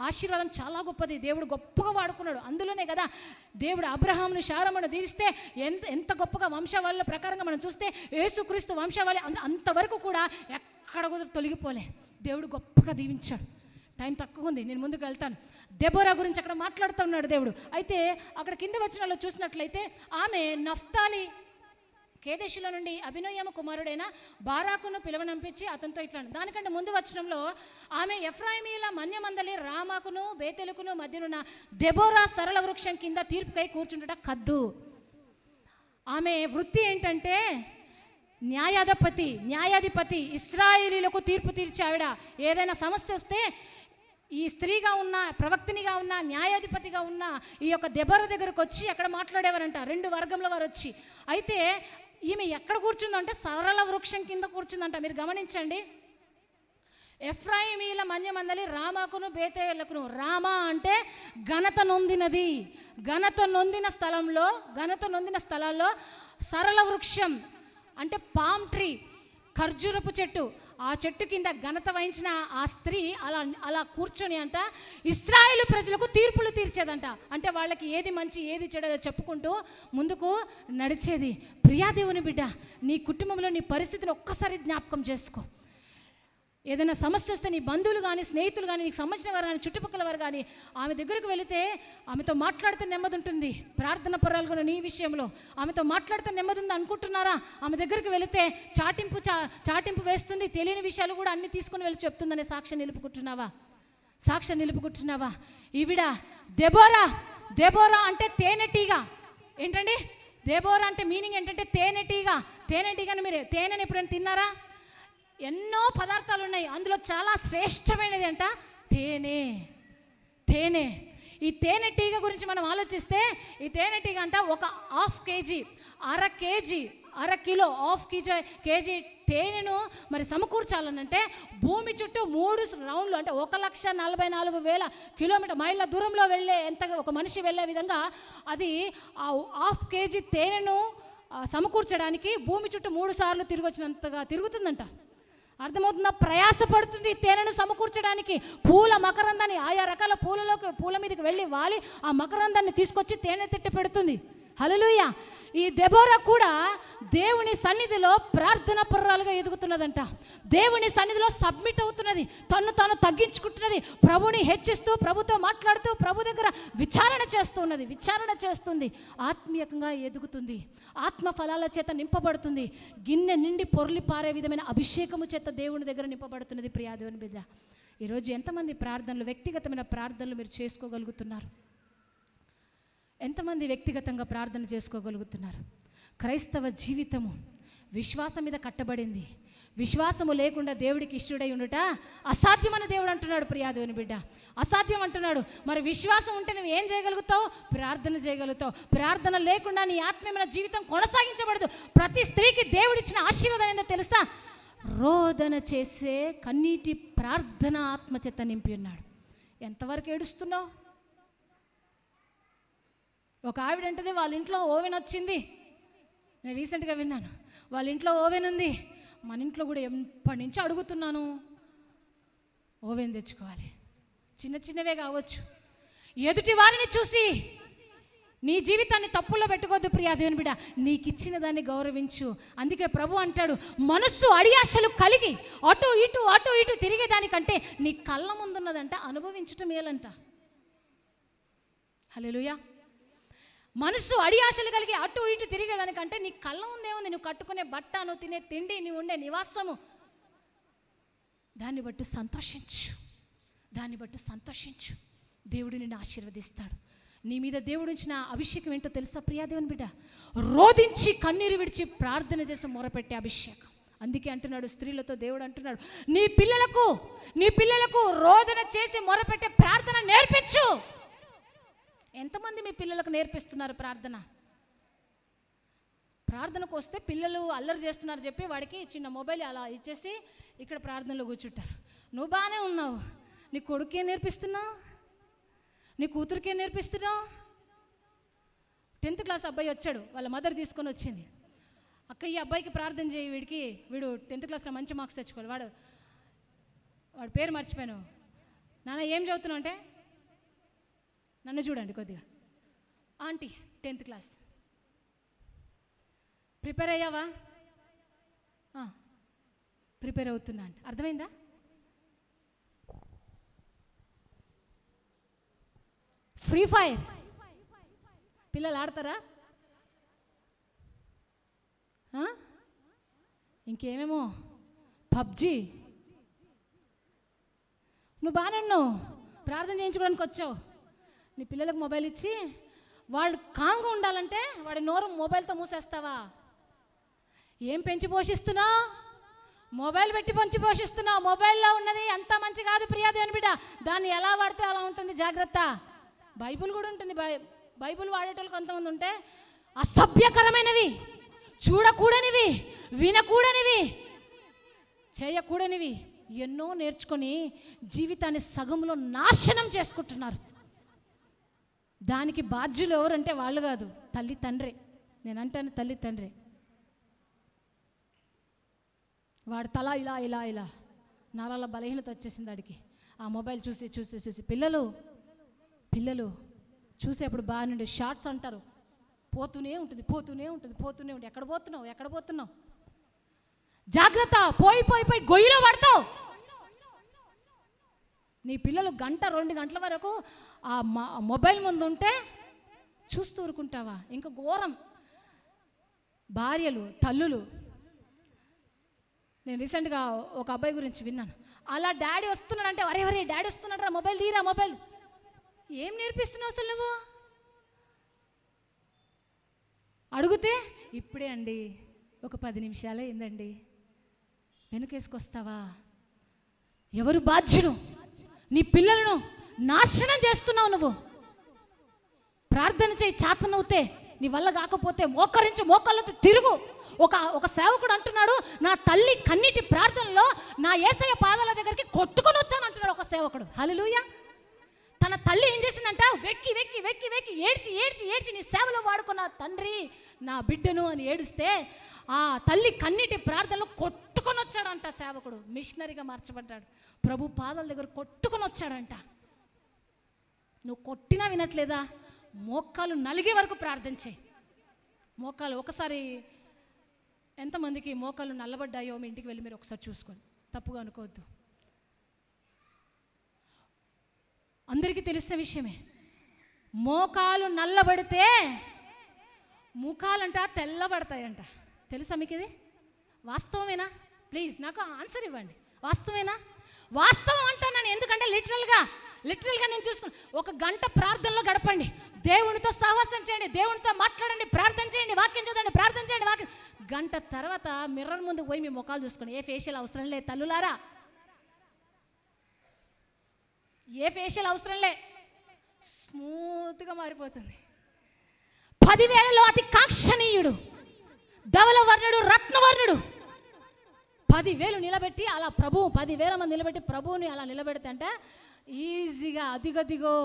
ఆశీర్వాదం చాలా గొప్పది. దేవుడు గొప్పగా వాడుకున్నాడు. అందులోనే కదా దేవుడు అబ్రహామును శారమ్మను దీవిస్తే ఎంత గొప్పగా వంశావళిల ప్రకారంగా మనం చూస్తే యేసుక్రీస్తు వంశావళి అంతవరకు కూడా ఎక్కడ కూడా తొలగిపోలే. దేవుడు గొప్పగా దీవించాడు. టైం తక్కువ ఉంది, నేను ముందుకు వెళ్తాను. దెబోరా గురించి అక్కడ మాట్లాడుతూ ఉన్నాడు దేవుడు. అయితే అక్కడ కింద వచనాల్లో చూసినట్లయితే ఆమె నఫ్తాలి కేదేశుల నుండి అభినోయమ కుమారుడైన బారాకును పిలువనంపించి అతనితో ఇట్లా. దానికంటే ముందు వచనంలో ఆమె ఎఫ్రాయిమీల మన్యమందలి రామాకును బేతెలుకును మధ్యనున్న దెబోరా సరళ వృక్షం కింద తీర్పుకై కూర్చుంటుట కద్దు. ఆమె వృత్తి ఏంటంటే న్యాయాధిపతి, ఇశ్రాయేలీలకు తీర్పు తీర్చే ఆవిడ. ఏదైనా సమస్య వస్తే ఈ స్త్రీగా ఉన్న, ప్రవక్తినిగా ఉన్న, న్యాయాధిపతిగా ఉన్న ఈ యొక్క దెబోరా దగ్గరకు వచ్చి అక్కడ మాట్లాడేవారంట. 2 వర్గంలో వారు వచ్చి. అయితే ఈమె ఎక్కడ కూర్చుందంటే సరళ వృక్షం కింద కూర్చుందంట. మీరు గమనించండి. ఎఫ్రాయిమీల మన్యమందలి రామాకును బేతేలకును. రామా అంటే ఘనత నొందిన స్థలాల్లో సరళ వృక్షం అంటే పామ్ ట్రీ, ఖర్జూరపు చెట్టు. ఆ చెట్టు కింద ఘనత వహించిన ఆ స్త్రీ అలా కూర్చొని అంట ఇశ్రాయేలు ప్రజలకు తీర్పులు తీర్చేదంట. అంటే వాళ్ళకి ఏది మంచి ఏది చెడు చెప్పుకుంటూ ముందుకు నడిచేది. ప్రియాదేవుని బిడ్డ, నీ కుటుంబంలో నీ పరిస్థితిని ఒక్కసారి జ్ఞాపకం చేసుకో. ఏదైనా సమస్య వస్తే నీ బంధువులు కానీ, స్నేహితులు కానీ, నీకు సంబంధించిన వారు కానీ, చుట్టుపక్కల వారు కానీ ఆమె దగ్గరకు వెళితే ఆమెతో మాట్లాడితే నెమ్మది ఉంటుంది. ప్రార్థన పరాలు కూడా నీ విషయంలో ఆమెతో మాట్లాడితే నెమ్మది ఉంది అనుకుంటున్నారా? ఆమె దగ్గరికి వెళితే చాటింపు వేస్తుంది, తెలియని విషయాలు కూడా అన్ని తీసుకుని వెళ్ళి చెప్తుందనే సాక్ష్యం నిలుపుకుంటున్నావా? ఈవిడ దెబోరా అంటే తేనెటీగ. ఏంటండి దెబోరా అంటే మీనింగ్ ఏంటంటే తేనెటీగని మీరు తేనెని ఎప్పుడైనా తిన్నారా? ఎన్నో పదార్థాలు ఉన్నాయి, అందులో చాలా శ్రేష్టమైనది అంట తేనె. ఈ తేనెటీగ గురించి మనం ఆలోచిస్తే ఈ తేనెటీగ అంట ఒక ½ కేజీ, అరకిలో హాఫ్ కేజీ తేనెను మరి సమకూర్చాలనంటే భూమి చుట్టూ 3 రౌండ్లు అంటే 1,44,000 కిలోమీటర్ మైళ్ళ దూరంలో వెళ్ళే ఒక మనిషి వెళ్ళే విధంగా అది ఆ హాఫ్ కేజీ తేనెను సమకూర్చడానికి భూమి చుట్టూ 3 సార్లు తిరిగి వచ్చినంతగా తిరుగుతుందంట. అర్థమవుతుందా? ప్రయాసపడుతుంది తేనెను సమకూర్చడానికి. పూల మకరందాన్ని ఆయా రకాల పూల మీదకి వెళ్ళి వాలి ఆ మకరందాన్ని తీసుకొచ్చి తేనె తిట్టి పెడుతుంది. హల్లెలూయా. ఈ దెబోరా కూడా దేవుని సన్నిధిలో ప్రార్థన పర్రాలుగా ఎదుగుతున్నదంట. దేవుని సన్నిధిలో సబ్మిట్ అవుతున్నది, తాను తగ్గించుకుంటున్నది, ప్రభుని హెచ్చిస్తూ ప్రభుతో మాట్లాడుతూ ప్రభు దగ్గర విచారణ చేస్తుంది. ఆత్మీయంగా ఎదుగుతుంది, ఆత్మ ఫలాల చేత నింపబడుతుంది. గిన్నె నిండి పొర్లి పారే విధమైన అభిషేకము చేత దేవుని దగ్గర నింపబడుతున్నది. ప్రియా దేవుని బిడ్డ, ఈరోజు ఎంతమంది ప్రార్థనలు, వ్యక్తిగతమైన ప్రార్థనలు మీరు చేసుకోగలుగుతున్నారు? ఎంతమంది వ్యక్తిగతంగా ప్రార్థన చేసుకోగలుగుతున్నారు? క్రైస్తవ జీవితము విశ్వాసం మీద కట్టబడింది. విశ్వాసము లేకుండా దేవుడికి ఇష్టడై ఉండుట అసాధ్యమని దేవుడు అంటున్నాడు. ప్రియా దేవుని బిడ్డ, అసాధ్యం అంటున్నాడు. మరి విశ్వాసం ఉంటే నువ్వు ఏం చేయగలుగుతావు? ప్రార్థన చేయగలుగుతావు. ప్రార్థన లేకుండా నీ ఆత్మీయమైన జీవితం కొనసాగించబడదు. ప్రతి స్త్రీకి దేవుడిచ్చిన ఆశీర్వాదం ఏందో తెలుసా? రోదన చేసే కన్నీటి ప్రార్థన ఆత్మచేత నింపి ఉన్నాడు. ఎంతవరకు ఏడుస్తున్నావు? ఒక ఆవిడ అంటది వాళ్ళ ఇంట్లో ఓవెన్ వచ్చింది. నేను రీసెంట్గా విన్నాను, వాళ్ళ ఇంట్లో ఓవెన్ ఉంది. మన ఇంట్లో కూడా ఎప్పటి నుంచి అడుగుతున్నాను ఓవెన్ తెచ్చుకోవాలి. చిన్నవే కావచ్చు. ఎదుటి వారిని చూసి నీ జీవితాన్ని తప్పుల్లో పెట్టుకోవద్దు ప్రియా దేవుని బిడ్డ. నీకు ఇచ్చిన దాన్ని గౌరవించు. అందుకే ప్రభు అంటాడు, మనస్సు అడియాశలు కలిగి అటు ఇటు తిరిగేదానికంటే నీ కళ్ళ ముందున్నదంట అనుభవించటం మేలంట. హల్లెలూయా. మనసు అడియాశలు కలిగి అటు ఇటు తిరిగేదానికంటే నీ కళ్ళ ఉందేముంది? నువ్వు కట్టుకునే బట్ట, నువ్వు తినే తిండి, నువ్వు ఉండే నివాసము, దాన్ని బట్టి సంతోషించు. దేవుడు నిన్ను ఆశీర్వదిస్తాడు. నీ మీద దేవుడు ఇచ్చిన అభిషేకం ఏంటో తెలుసా ప్రియా దేవుని బిడ్డ? రోదించి కన్నీరు విడిచి ప్రార్థన చేసి మొరపెట్టే అభిషేకం. అందుకే అంటున్నాడు, స్త్రీలతో దేవుడు అంటున్నాడు, నీ పిల్లలకు రోదన చేసి మొరపెట్టే ప్రార్థన నేర్పించు. ఎంతమంది మీ పిల్లలకు నేర్పిస్తున్నారు ప్రార్థన? ప్రార్థనకు వస్తే పిల్లలు అల్లరి చేస్తున్నారు చెప్పి వాడికి చిన్న మొబైల్ అలా ఇచ్చేసి ఇక్కడ ప్రార్థనలో కూర్చుంటారు. నువ్వు బాగానే ఉన్నావు, నీ కొడుకే నేర్పిస్తున్నావు, నీ కూతురికే నేర్పిస్తున్నావు. 10th క్లాస్ అబ్బాయి వచ్చాడు, వాళ్ళ మదర్ తీసుకొని వచ్చింది. అక్క ఈ అబ్బాయికి ప్రార్థన చేయి, వీడు 10th క్లాస్లో మంచి మార్క్స్ తెచ్చుకోవాలి. వాడు పేరు మర్చిపోయాను. నాన్న ఏం చదువుతున్నావు అంటే, నన్ను చూడండి కొద్దిగా, ఆంటీ 10th క్లాస్ ప్రిపేర్ అయ్యావా? ప్రిపేర్ అవుతున్నా అంటే అర్థమైందా? ఫ్రీ ఫైర్ పిల్లలు ఆడతారా? ఇంకేమేమో పబ్జి. నువ్వు బాగానే ఉన్నావు, ప్రార్థన చేయించుకోవడానికి వచ్చావు. నీ పిల్లలకు మొబైల్ ఇచ్చి వాళ్ళు కాంగా ఉండాలంటే వాడి నోరు మొబైల్తో మూసేస్తావా? ఏం పెంచి పోషిస్తున్నావు? మొబైల్ పెట్టి పెంచి పోషిస్తున్నావు. మొబైల్లో ఉన్నది అంత మంచి కాదు ప్రియా దేవుని బిడ్డ. దాన్ని ఎలా వాడితే అలా ఉంటుంది, జాగ్రత్త. బైబుల్ కూడా ఉంటుంది. బైబుల్ వాడేటోళ్ళు కొంతమంది ఉంటే అసభ్యకరమైనవి, చూడకూడనివి, వినకూడనివి, చేయకూడనివి ఎన్నో నేర్చుకొని జీవితాన్ని సగంలో నాశనం చేసుకుంటున్నారు. దానికి బాధ్యులు ఎవరంటే వాళ్ళు కాదు, తల్లి తండ్రి. నేను అంటాను తల్లి తండ్రి. వాడు తల ఇలా నరాల బలహీనత వచ్చేసింది వాడికి. ఆ మొబైల్ చూసి పిల్లలు చూసేప్పుడు బాగానే షార్ట్స్ అంటారు, పోతూనే ఉంటుంది. ఎక్కడ పోతున్నావు? జాగ్రత్త, పోయి గొయ్యిలో పడతావు. నీ పిల్లలు 1-2 గంటల వరకు ఆ మొబైల్ ముందు ఉంటే చూస్తూ ఊరుకుంటావా? ఇంకా ఘోరం భార్యలు, తల్లులు. నేను రీసెంట్గా ఒక అబ్బాయి గురించి విన్నాను. అలా డాడీ వస్తున్నాడంటే అరే డాడీ వస్తున్నాడు, మొబైల్ తీరా. మొబైల్ ఏం నేర్పిస్తున్నావు అసలు నువ్వు? అడిగితే ఇప్పుడే అండి, ఒక 10 నిమిషాలే అయిందండి. వెనుకేసుకొస్తావా? ఎవరు బాధ్యులు? నీ పిల్లలను నాశనం చేస్తున్నావు నువ్వు. ప్రార్థన చేయి, చాతనవుతే. నీ వల్ల కాకపోతే మోకళ్ళతో తిరుగు. ఒక సేవకుడు అంటున్నాడు, నా తల్లి కన్నీటి ప్రార్థనలో నా యేసయ్య పాదాల దగ్గరికి కొట్టుకొని వచ్చాను అంటున్నాడు ఒక సేవకుడు. హల్లెలూయా. తన తల్లి ఏం చేసిందంట, వెక్కి వెక్కి వెక్కి వెక్కి ఏడ్చి ఏడ్చి ఏడ్చి నీ సేవలో వాడుకున్న తండ్రి నా బిడ్డను అని ఏడుస్తే ఆ తల్లి కన్నీటి ప్రార్థనలో కొట్టుకొని వచ్చాడంట సేవకుడు. మిషనరీగా మార్చబడ్డాడు. ప్రభు పాదాల దగ్గర కొట్టుకొని వచ్చాడంట. నువ్వు కొట్టినా వినట్లేదా? మోకాలు నలిగే వరకు ప్రార్థించే. మోకాలు ఒకసారి ఎంతమందికి మోకాలు నల్లబడ్డాయో మీ ఇంటికి వెళ్ళి మీరు ఒకసారి చూసుకోండి, తప్పుగా అనుకోవద్దు. అందరికీ తెలిసిన విషయమే. మోకాలు నల్లబడితే ముఖాలంట తెల్లబడతాయంట. తెలుసా మీకు ఇది? వాస్తవమేనా? ప్లీజ్ నాకు ఆన్సర్ ఇవ్వండి. వాస్తవేనా? వాస్తవం అంటాను. ఎందుకంటే లిటరల్గా నేను చూసుకుని ఒక గంట ప్రార్థనలో గడపండి. దేవునితో సహవాసం చేయండి, దేవునితో మాట్లాడండి, ప్రార్థన చేయండి, వాక్యం చదవండి, ప్రార్థన చేయండి, వాక్యం. గంట తర్వాత మిర్రర్ ముందు పోయి మీ ముఖాలు చూసుకోండి. ఏ ఫేషియల్ అవసరం లేదు తల్లులారా, ఏ ఫేషియల్ అవసరం లే. స్మూత్గా మారిపోతుంది. 10,000లో అతి కాంక్షణీయుడు, ధవలవర్ణుడు, రత్నవర్ణుడు 10,000 నిలబెట్టి అలా ప్రభువు 10,000 మంది నిలబెట్టి ప్రభువుని అలా నిలబెడితే అంటే ఈజీగా అదిగదిగో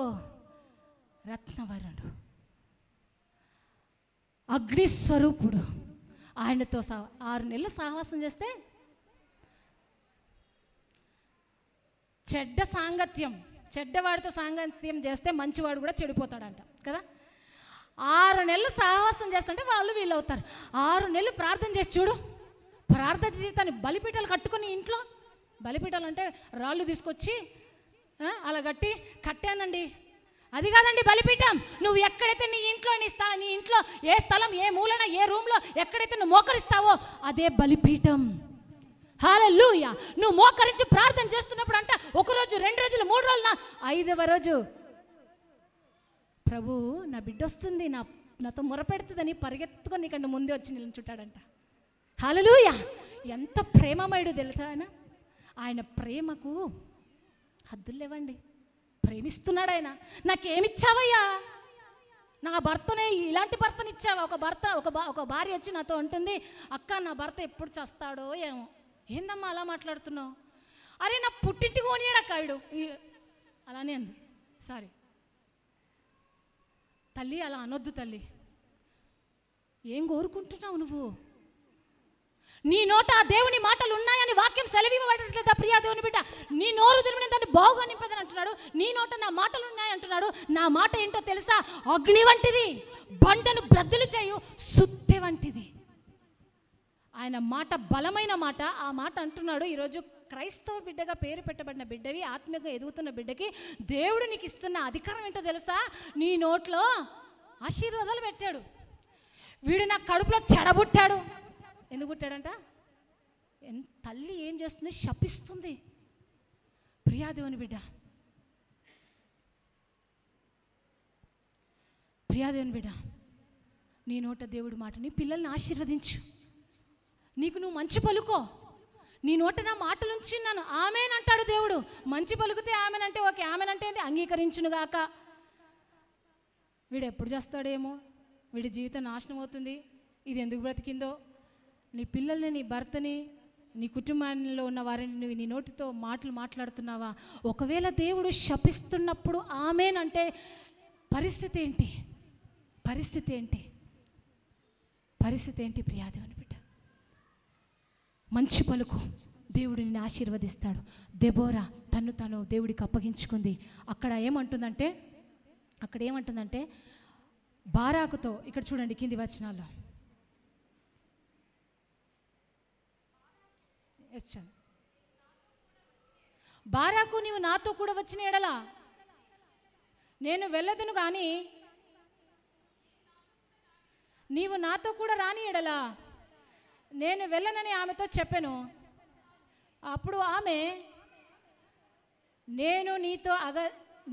రత్నవర్ణుడు, అగ్నిస్వరూపుడు. ఆయనతో 6 నెలలు సహవాసం చేస్తే చెడ్డవాడితో సాంగత్యం చేస్తే మంచివాడు కూడా చెడిపోతాడంట కదా. 6 నెలలు సహవాసం చేస్తుంటే వాళ్ళు వీళ్ళు అవుతారు. 6 నెలలు ప్రార్థన చేసి చూడు. ప్రార్థన జీవితాన్ని బలిపీఠాలు కట్టుకుని ఇంట్లో, బలిపీఠాలు అంటే రాళ్ళు తీసుకొచ్చి అలా కట్టానండి. అది కాదండి బలిపీఠం. నువ్వు ఎక్కడైతే నీ ఇంట్లో ఏ స్థలం, ఏ మూలన, ఏ రూమ్లో ఎక్కడైతే నువ్వు మోకరిస్తావో అదే బలిపీఠం. హల్లెలూయా. నువ్వు మోకరించి ప్రార్థన చేస్తున్నప్పుడు అంట 1 రోజు, 2 రోజులు, 3 రోజులు, 5వ రోజు ప్రభు నా బిడ్డ వస్తుంది, నాతో మొరపెడుతుందని పరిగెత్తుకొని నీకంటే ముందే వచ్చి నిల్చుంటాడంట. హల్లెలూయా. ఎంత ప్రేమమయుడు తెలుసా ఆయన ప్రేమకు హద్దులు లేవండి. ప్రేమిస్తున్నాడు ఆయన. నాకేమిచ్చావయ్యా? నా భర్తనే, ఇలాంటి భర్తనిచ్చావా? ఒక భార్య వచ్చి నాతో అంటుంది, అక్క నా భర్త ఎప్పుడు చస్తాడో ఏమో. ఏందమ్మా అలా మాట్లాడుతున్నావు? అరే నా పుట్టింటి కోనియాడక్క వీడు. అలానే అంది. సారీ తల్లి, అలా అనొద్దు తల్లి. ఏం కోరుకుంటున్నావు నువ్వు? నీ నోట ఆ దేవుని మాటలు ఉన్నాయని వాక్యం సెలవివ్వబడట్లేదా ప్రియా దేవుని బిడ్డ? నీ నోరు తెరిచిన దాన్ని బాగుగా నింపదని అంటున్నాడు. నీ నోట నా మాటలు ఉన్నాయి అంటున్నాడు. నా మాట ఏంటో తెలుసా? అగ్ని వంటిది, బండను బ్రద్దలు చేయు సుత్తె వంటిది. ఆయన మాట బలమైన మాట. ఆ మాట అంటున్నాడు. ఈరోజు క్రైస్తవ బిడ్డగా పేరు పెట్టబడిన బిడ్డవి, ఆత్మీయంగా ఎదుగుతున్న బిడ్డకి దేవుడు నీకు ఇస్తున్న అధికారం ఏంటో తెలుసా? నీ నోట్లో ఆశీర్వాదాలు పెట్టాడు. వీడు నా కడుపులో చెడబుట్టాడు. ఎందుకు పుట్టాడంట? తల్లి ఏం చేస్తుంది? శపిస్తుంది. ప్రియా దేవుని బిడ్డ, ప్రియా దేవుని బిడ్డ, నీ నోట దేవుడి మాట, నీ పిల్లల్ని ఆశీర్వదించు. నీకు నువ్వు మంచి పలుకో. నీ నోట నా మాటలు ఉంచున్నాను. ఆమెన్ అంటాడు దేవుడు. మంచి పలుకుతే ఆమెన్ అంటే ఓకే. ఆమెన్ అంటే ఏంటి? అంగీకరించునుగాక. వీడు ఎప్పుడు చేస్తాడేమో, వీడి జీవితం నాశనం అవుతుంది, ఇది ఎందుకు బ్రతికిందో. నీ పిల్లల్ని, నీ భర్తని, నీ కుటుంబంలో ఉన్న వారిని నువ్వు నీ నోటితో మాటలు మాట్లాడుతున్నావా? ఒకవేళ దేవుడు శపిస్తున్నప్పుడు ఆమెన్ అంటే పరిస్థితి ఏంటి? పరిస్థితి ఏంటి? పరిస్థితి ఏంటి? ప్రియాదేవుని బిడ్డ, మంచి పలుకు, దేవుడు నిన్ను ఆశీర్వదిస్తాడు. దెబోరా తను దేవుడికి అప్పగించుకుంది. అక్కడ ఏమంటుందంటే బారాకుతో, ఇక్కడ చూడండి కింది వచనాల్లో, బారాకు నీవు నాతో కూడా వచ్చిన ఎడల నేను వెళ్ళదును, కానీ నీవు నాతో కూడా రాని ఎడల నేను వెళ్ళనని ఆమెతో చెప్పాను. అప్పుడు ఆమె,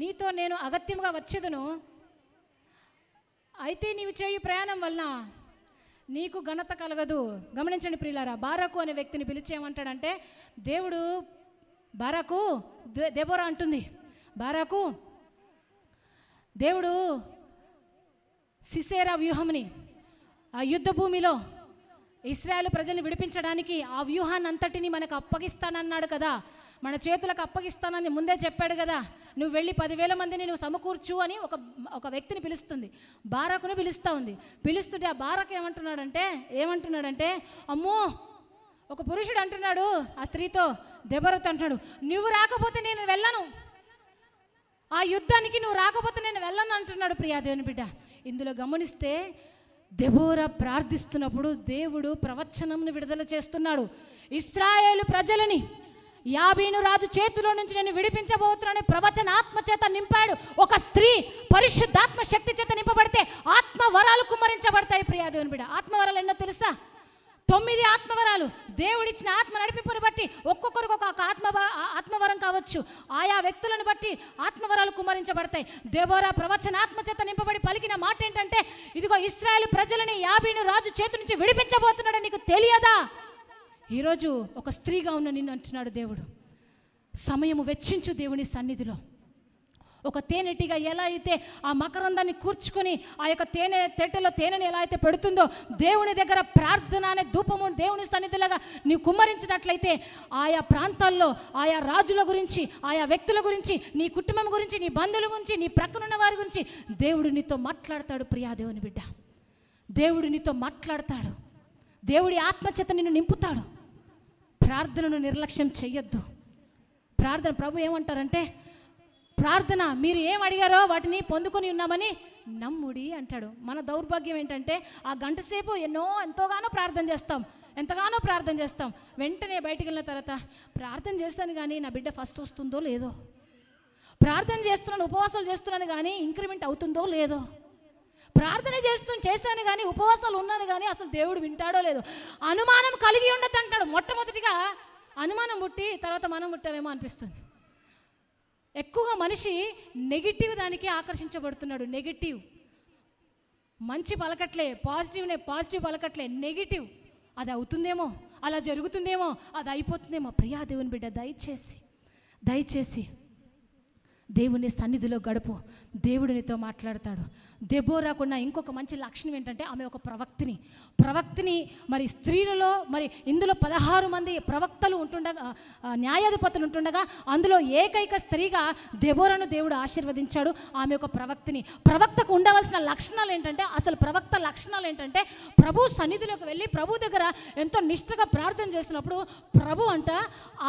నీతో నేను అగత్యముగా వచ్చేదను, అయితే నీవు చేయు ప్రయాణం వలన నీకు ఘనత కలగదు. గమనించండి ప్రియులారా, బారాకు అనే వ్యక్తిని పిలిచి ఏమంటాడంటే దేవుడు, బారాకు, దెబోరా అంటుంది, బారాకు దేవుడు సిసేరా వ్యూహంని, ఆ యుద్ధ భూమిలో ఇశ్రాయేలు ప్రజల్ని విడిపించడానికి ఆ వ్యూహాన్ని అంతటిని మనకు అప్పగిస్తానన్నాడు కదా, మన చేతులకు అప్పగిస్తానని ముందే చెప్పాడు కదా. నువ్వు వెళ్ళి 10,000 మందిని నువ్వు సమకూర్చు అని ఒక వ్యక్తిని పిలుస్తుంది, బారాకును పిలుస్తూ ఉంది. పిలుస్తుంటే ఆ బారాకు ఏమంటున్నాడంటే అమ్మో, ఒక పురుషుడు అంటున్నాడు ఆ స్త్రీతో, దెబోరాతో అంటున్నాడు, నువ్వు రాకపోతే నేను వెళ్ళను, ఆ యుద్ధానికి నువ్వు రాకపోతే నేను వెళ్ళను అంటున్నాడు. ప్రియా దేవుని బిడ్డ, ఇందులో గమనిస్తే దెబోరా ప్రార్థిస్తున్నప్పుడు దేవుడు ప్రవచనంను విడుదల చేస్తున్నాడు. ఇశ్రాయేలు ప్రజలని యాబీను రాజు చేతిలో నుంచి నేను విడిపించబోతున్నాను ప్రవచన ఆత్మ చేత నింపాడు. ఒక స్త్రీ పరిశుద్ధాత్మ శక్తి చేత నింపబడితే ఆత్మ వరాలు కుమ్మరించబడతాయి. ప్రియా దేవుని బిడ్డ, ఆత్మ వరాలు ఎన్నో తెలుసా? 9 ఆత్మవరాలు. దేవుడిచ్చిన ఆత్మ నడిపింపుని బట్టి ఒక్కొక్కరికి ఒక ఆత్మవరం కావచ్చు, ఆయా వ్యక్తులను బట్టి ఆత్మవరాలు కుమ్మరించబడతాయి. దెబోరా ప్రవచన ఆత్మ చేత నింపబడి పలికిన మాట ఏంటంటే, ఇదిగో ఇశ్రాయేలు ప్రజలని యాబీను రాజు చేతి నుంచి విడిపించబోతున్నాడు, నీకు తెలియదా? ఈరోజు ఒక స్త్రీగా ఉన్న నిన్ను అంటున్నాడు దేవుడు, సమయము వెచ్చించు దేవుని సన్నిధిలో. ఒక తేనెటీగ ఎలా అయితే ఆ మకరందాన్ని కూర్చుకొని ఆ యొక్క తేటెలో తేనెని ఎలా అయితే పెడుతుందో, దేవుని దగ్గర ప్రార్థన అనే ధూపము దేవుని సన్నిధిలాగా నీవు కుమ్మరించినట్లయితే ఆయా ప్రాంతాల్లో ఆయా రాజుల గురించి, ఆయా వ్యక్తుల గురించి, నీ కుటుంబం గురించి, నీ బంధువుల గురించి, నీ ప్రక్కనున్న వారి గురించి దేవుడు నీతో మాట్లాడతాడు. ప్రియా దేవుని బిడ్డ, దేవుడు నీతో మాట్లాడతాడు. దేవుడి ఆత్మచేత నిన్ను నింపుతాడు. ప్రార్థనను నిర్లక్ష్యం చెయ్యొద్దు. ప్రార్థన, ప్రభు ఏమంటారంటే, ప్రార్థన మీరు ఏం అడిగారో వాటిని పొందుకొని ఉన్నామని నమ్ముడి అంటాడు. మన దౌర్భాగ్యం ఏంటంటే ఆ గంట సేపు ఎంతగానో ప్రార్థన చేస్తాం. వెంటనే బయటికి వెళ్ళిన తర్వాత ప్రార్థన చేస్తాను కానీ నా బిడ్డ ఫస్ట్ వస్తుందో లేదో, ప్రార్థన చేస్తున్నాను ఉపవాసాలు చేస్తున్నాను కానీ ఇంక్రిమెంట్ అవుతుందో లేదో, ప్రార్థన చేశాను కానీ ఉపవాసాలు ఉన్నాను కానీ అసలు దేవుడు వింటాడో లేదో, అనుమానం కలిగి ఉండదు అంటాడు. మొట్టమొదటిగా అనుమానం పుట్టి తర్వాత మనం పుట్టామేమో అనిపిస్తుంది. ఎక్కువగా మనిషి నెగిటివ్ దానికి ఆకర్షించబడుతున్నాడు. నెగిటివ్, మంచి పలకట్లే, పాజిటివ్ పలకట్లే, నెగిటివ్. అది అవుతుందేమో, అలా జరుగుతుందేమో, అది అయిపోతుందేమో. ప్రియా దేవుని బిడ్డ, దయచేసి దేవుని సన్నిధిలో గడుపు. దేవుడు నీతో మాట్లాడతాడు. దెబోరాకున్న ఇంకొక మంచి లక్షణం ఏంటంటే ఆమె ఒక ప్రవక్తిని మరి స్త్రీలలో మరి ఇందులో 16 మంది ప్రవక్తలు ఉంటుండగా, న్యాయాధిపతులు ఉంటుండగా అందులో ఏకైక స్త్రీగా దెబోరాను దేవుడు ఆశీర్వదించాడు. ఆమె ఒక ప్రవక్తకు ఉండవలసిన లక్షణాలు ఏంటంటే, అసలు ప్రవక్త లక్షణాలు ఏంటంటే, ప్రభు సన్నిధిలోకి వెళ్ళి ప్రభు దగ్గర ఎంతో నిష్ఠగా ప్రార్థన చేసినప్పుడు ప్రభు అంట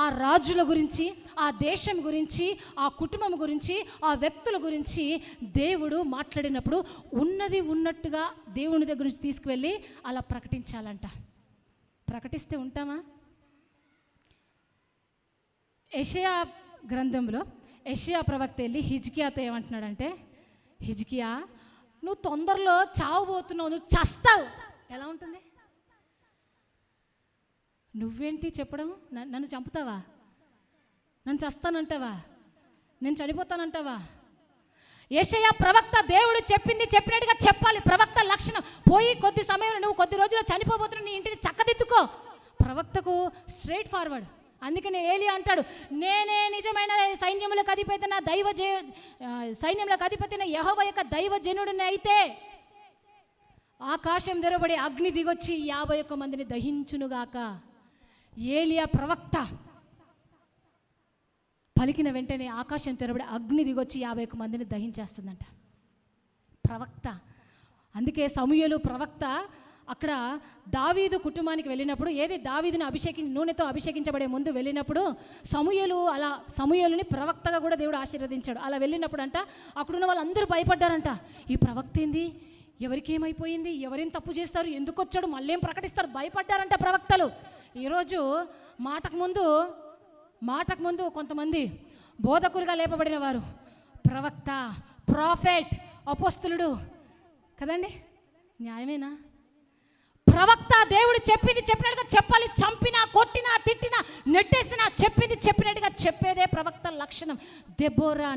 ఆ రాజుల గురించి, ఆ దేశం గురించి, ఆ కుటుంబం గురించి, ఆ వ్యక్తుల గురించి దేవుడు మాట్లాడినప్పుడు ఉన్నది ఉన్నట్టుగా దేవుని దగ్గర నుంచి తీసుకువెళ్ళి అలా ప్రకటించాలంట. ప్రకటిస్తే ఉంటామా? యెషయా గ్రంథంలో యెషయా ప్రవక్త వెళ్ళి హిజ్కియాతో ఏమంటున్నాడంటే, హిజ్కియా నువ్వు తొందరలో చావబోతున్నావు, నువ్వు చస్తావు. ఎలా ఉంటుంది? నువ్వేంటి చెప్పడం? నన్ను చంపుతావా? నన్ను చస్తానంటావా? నేను చనిపోతానంటావా? యెషయా ప్రవక్త దేవుడు చెప్పినట్టుగా చెప్పాలి. ప్రవక్త లక్షణం. పోయి కొద్ది సమయంలో నువ్వు కొద్ది రోజుల్లో చనిపోబోతున్నావు, నీ ఇంటిని చక్కదిద్దుకో. ప్రవక్తకు స్ట్రైట్ ఫార్వర్డ్. అందుకనే ఏలియా అంటాడు, నేనే నిజమైన సైన్యములకు అధిపతిన యెహోవా యొక్క దైవజనుడిని అయితే ఆకాశం తెరబడి అగ్ని దిగొచ్చి 51 మందిని దహించునుగాక. ఏలియా ప్రవక్త పలికిన వెంటనే ఆకాశం తెరబడి అగ్ని దిగొచ్చి 51 మందిని దహించేస్తుందంట. ప్రవక్త. అందుకే సమూయేలు ప్రవక్త అక్కడ దావీదు కుటుంబానికి వెళ్ళినప్పుడు, దావీదుని నూనెతో అభిషేకించబడే ముందు వెళ్ళినప్పుడు సమూయేలుని ప్రవక్తగా కూడా దేవుడు ఆశీర్వదించాడు. అలా వెళ్ళినప్పుడు అంట అక్కడున్న వాళ్ళందరూ భయపడ్డారంట. ఈ ప్రవక్త ఏంది, ఎవరికి ఏమైపోయింది, ఎవరేం తప్పు చేస్తారు, ఎందుకు వచ్చాడు, మళ్ళీ ఏం ప్రకటిస్తారు, భయపడ్డారంట ప్రవక్తలు. ఈరోజు మాటకు ముందు కొంతమంది బోధకులుగా లేపబడిన వారు ప్రవక్త, ప్రాఫెట్, అపోస్తలుడు కదండి. న్యాయమేనా? ప్రవక్త దేవుడు చెప్పినట్టుగా చెప్పాలి. చంపినా, కొట్టినా, తిట్టినా, నెట్టేసినా చెప్పినట్టుగా చెప్పేదే ప్రవక్త లక్షణం. దెబోరా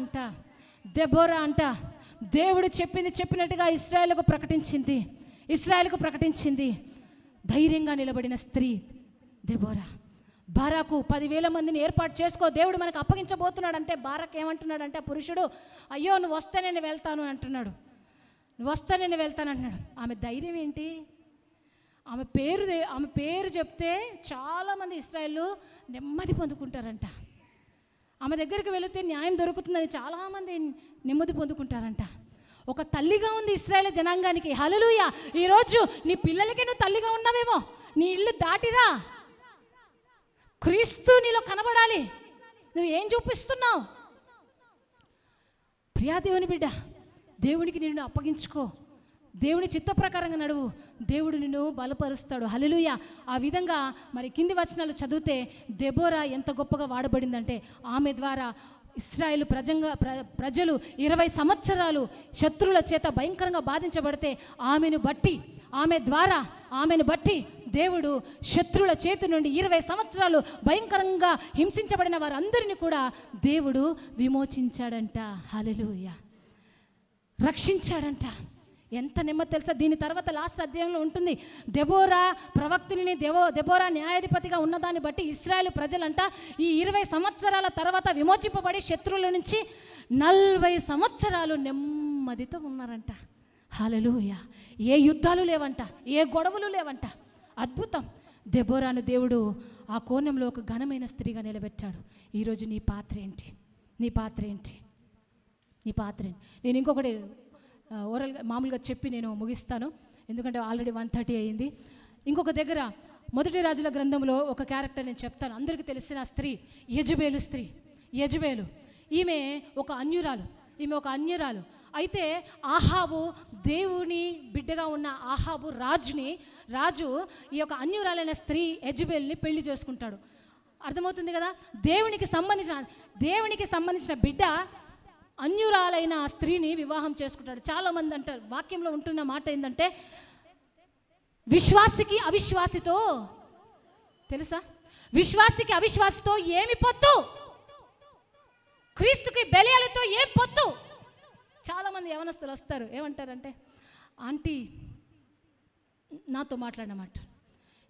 అంట దేవుడు చెప్పినట్టుగా ఇశ్రాయేలుకు ప్రకటించింది. ధైర్యంగా నిలబడిన స్త్రీ దెబోరా. బారాకు 10,000 మందిని ఏర్పాటు చేసుకో, దేవుడు మనకు అప్పగించబోతున్నాడంటే బారాకు ఏమంటున్నాడంటే ఆ పురుషుడు, అయ్యో నువ్వు వస్తే నేను వెళ్తాను అంటున్నాడు. ఆమె ధైర్యం ఏంటి? ఆమె పేరు చెప్తే చాలామంది ఇశ్రాయేలు నెమ్మది పొందుకుంటారంట. ఆమె దగ్గరికి వెళితే న్యాయం దొరుకుతుందని చాలామంది నెమ్మది పొందుకుంటారంట. ఒక తల్లిగా ఉంది ఇశ్రాయేలు జనాంగానికి. హల్లెలూయా. ఈరోజు నీ పిల్లలకి నువ్వు తల్లిగా ఉన్నావేమో. నీ ఇల్లు దాటిరా, క్రీస్తు నీలో కనబడాలి. నువ్వు ఏం చూపిస్తున్నావు? ప్రియా దేవుని బిడ్డ, దేవునికి నిన్ను అప్పగించుకో, దేవుని చిత్త ప్రకారంగా నడువు, దేవుడు నిన్ను బలపరుస్తాడు. హల్లెలూయా. ఆ విధంగా మరి కింది వచనాలు చదివితే దెబోరా ఎంత గొప్పగా వాడబడిందంటే, ఆమె ద్వారా ఇశ్రాయేలు ప్రజలు 20 సంవత్సరాలు శత్రువుల చేత భయంకరంగా బాధించబడితే ఆమెను బట్టి దేవుడు శత్రువుల చేతి నుండి 20 సంవత్సరాలు భయంకరంగా హింసించబడిన వారందరినీ కూడా దేవుడు విమోచించాడంట. హల్లెలూయా. రక్షించాడంట. ఎంత నెమ్మది తెలుసా? దీని తర్వాత లాస్ట్ అధ్యాయంలో ఉంటుంది, దెబోరా ప్రవక్తిని, దెబోరా న్యాయాధిపతిగా ఉన్నదాన్ని బట్టి ఇశ్రాయేలు ప్రజలంట ఈ 20 సంవత్సరాల తర్వాత విమోచింపబడి శత్రువుల నుంచి 40 సంవత్సరాలు నెమ్మదితో ఉన్నారంట. హల్లెలూయా. ఏ యుద్ధాలు లేవంట, ఏ గొడవలు లేవంట. అద్భుతం. దెబోరాను దేవుడు ఆ కోణంలో ఒక ఘనమైన స్త్రీగా నిలబెట్టాడు. ఈరోజు నీ పాత్ర ఏంటి? నేను ఇంకొకటి మామూలుగా చెప్పి నేను ముగిస్తాను, ఎందుకంటే ఆల్రెడీ 1:30 అయింది. ఇంకొక దగ్గర 1 రాజుల గ్రంథంలో ఒక క్యారెక్టర్ నేను చెప్తాను. అందరికీ తెలిసిన స్త్రీ యెజబేలు. ఈమె ఒక అన్యురాలు. అయితే ఆహాబు, దేవుని బిడ్డగా ఉన్న ఆహాబు రాజు ఈ యొక్క అన్యురాలైన స్త్రీ యెజబేల్ని పెళ్లి చేసుకుంటాడు. అర్థమవుతుంది కదా? దేవునికి సంబంధించిన బిడ్డ అన్యురాలైన స్త్రీని వివాహం చేసుకుంటాడు. చాలామంది అంటారు, వాక్యంలో ఉంటున్న మాట ఏంటంటే, విశ్వాసికి అవిశ్వాసితో తెలుసా? విశ్వాసికి అవిశ్వాసితో ఏమి పొత్తు? క్రీస్తుకి బెలియాలతో ఏం పొత్తు? చాలామంది యవనస్తులు వస్తారు, ఏమంటారంటే, ఆంటీ నాతో మాట్లాడమాట,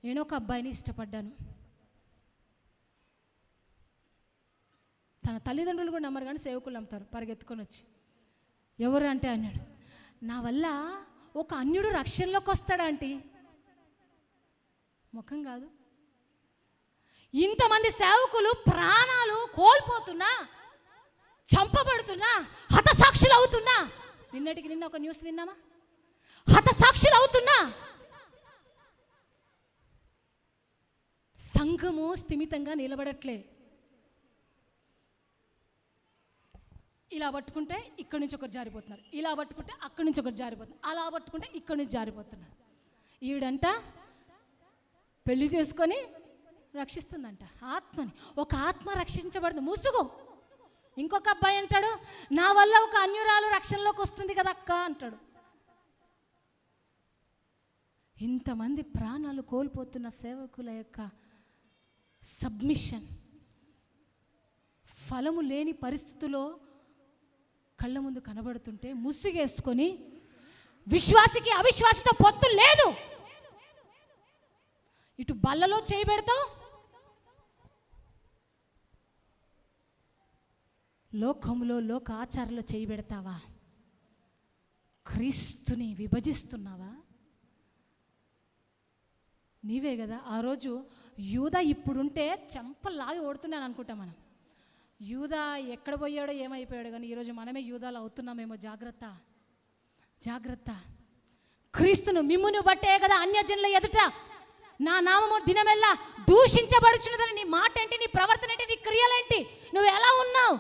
నేను ఒక అబ్బాయిని ఇష్టపడ్డాను, తన తల్లిదండ్రులు కూడా నమ్మరు కానీ సేవకులు నమ్ముతారు, పరిగెత్తుకొని వచ్చి. ఎవరు అంటే అన్నాడు, నా వల్ల ఒక అన్యుడు రక్షణలోకి వస్తాడా ఆంటీ? ముఖం కాదు. ఇంతమంది సేవకులు ప్రాణాలు కోల్పోతున్నా, చంపబడుతున్నా, హతసాక్షులు అవుతున్నా. నిన్న ఒక న్యూస్ విన్నామా? హతసాక్షులు అవుతున్నా. సంఘము స్థిమితంగా నిలబడట్లే. ఇలా పట్టుకుంటే ఇక్కడి నుంచి ఒకరు జారిపోతున్నారు, ఇలా పట్టుకుంటే అక్కడి నుంచి ఒకరు జారిపోతున్నారు, అలా పట్టుకుంటే ఇక్కడి నుంచి జారిపోతున్నారు. ఈవిడంట పెళ్లి చేసుకొని రక్షిస్తుందంట ఆత్మని. ఒక ఆత్మ రక్షించబడదు, ముసుగు. ఇంకొక అబ్బాయి అంటాడు, నా వల్ల ఒక అన్యురాలు రక్షణలోకి వస్తుంది కదా అక్క అంటాడు. ఇంతమంది ప్రాణాలు కోల్పోతున్న సేవకుల యొక్క సబ్మిషన్, ఫలము లేని పరిస్థితుల్లో కళ్ళ ముందు కనబడుతుంటే ముసుగేసుకొని, విశ్వాసికి అవిశ్వాసితో పొత్తు లేదు. ఇటు బల్లలో చేయి పెడతావు, లోకంలో లోక ఆచారంలో చేయి పెడతావా? క్రీస్తుని విభజిస్తున్నావా? నీవే కదా ఆ రోజు యూదా ఇప్పుడుంటే చెంపలాగి ఓడుతున్నాను అనుకుంటాం మనం. యూదా ఎక్కడ పోయాడో ఏమైపోయాడో, కానీ ఈరోజు మనమే యూదాలు అవుతున్నామేమో. జాగ్రత్త. క్రీస్తును మిమ్మును బట్టే కదా అన్యజనుల ఎదుట నా నామము దినమెల్లా దూషించబడుచున్నదని. నీ మాట ఏంటి? నీ ప్రవర్తన ఏంటి? నీ క్రియలేంటి? నువ్వు ఎలా ఉన్నావు?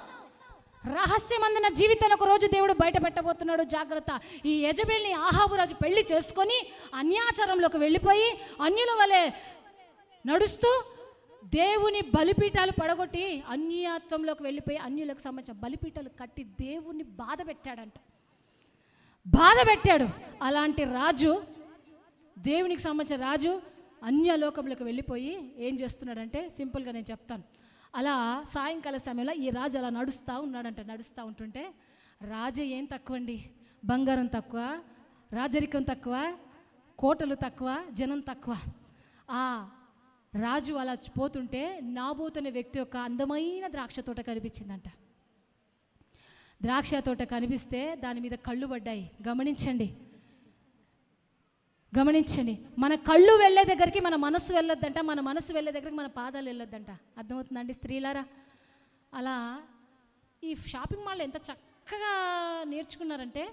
రహస్యమందున జీవితాన్ని ఒక రోజు దేవుడు బయట పెట్టబోతున్నాడు. జాగ్రత్త. ఈ యెజబేల్ని ఆహాబు రాజు పెళ్లి చేసుకొని అన్యాచారంలోకి వెళ్ళిపోయి అన్యుల వలె నడుస్తూ దేవుని బలిపీఠాలు పడగొట్టి అన్యత్వంలోకి వెళ్ళిపోయి అన్యులకు సంబంధించిన బలిపీఠాలు కట్టి దేవుణ్ణి బాధ పెట్టాడు. అలాంటి రాజు, దేవునికి సంబంధించిన రాజు అన్యలోకంలోకి వెళ్ళిపోయి ఏం చేస్తున్నాడంటే, సింపుల్గా నేను చెప్తాను. అలా సాయంకాల సమయంలో ఈ రాజు అలా నడుస్తూ ఉంటుంటే, రాజు ఏం తక్కువ అండి? బంగారం తక్కువ, రాజరికం తక్కువ, కోటలు తక్కువ, జనం తక్కువ. ఆ రాజు అలా పోతుంటే నాబోతు అనే వ్యక్తి యొక్క అందమైన ద్రాక్ష తోట కనిపించిందంట. ద్రాక్ష తోట కనిపిస్తే దాని మీద కళ్ళు పడ్డాయి. గమనించండి, గమనించండి, మన కళ్ళు వెళ్ళే దగ్గరికి మన మనస్సు వెళ్ళొద్దంట, మన మనస్సు వెళ్ళే దగ్గరికి మన పాదాలు వెళ్ళొద్దంట. అర్థమవుతుందండి స్త్రీలారా? అలా ఈ షాపింగ్ మాల్లో ఎంత చక్కగా నేర్చుకున్నారంటే,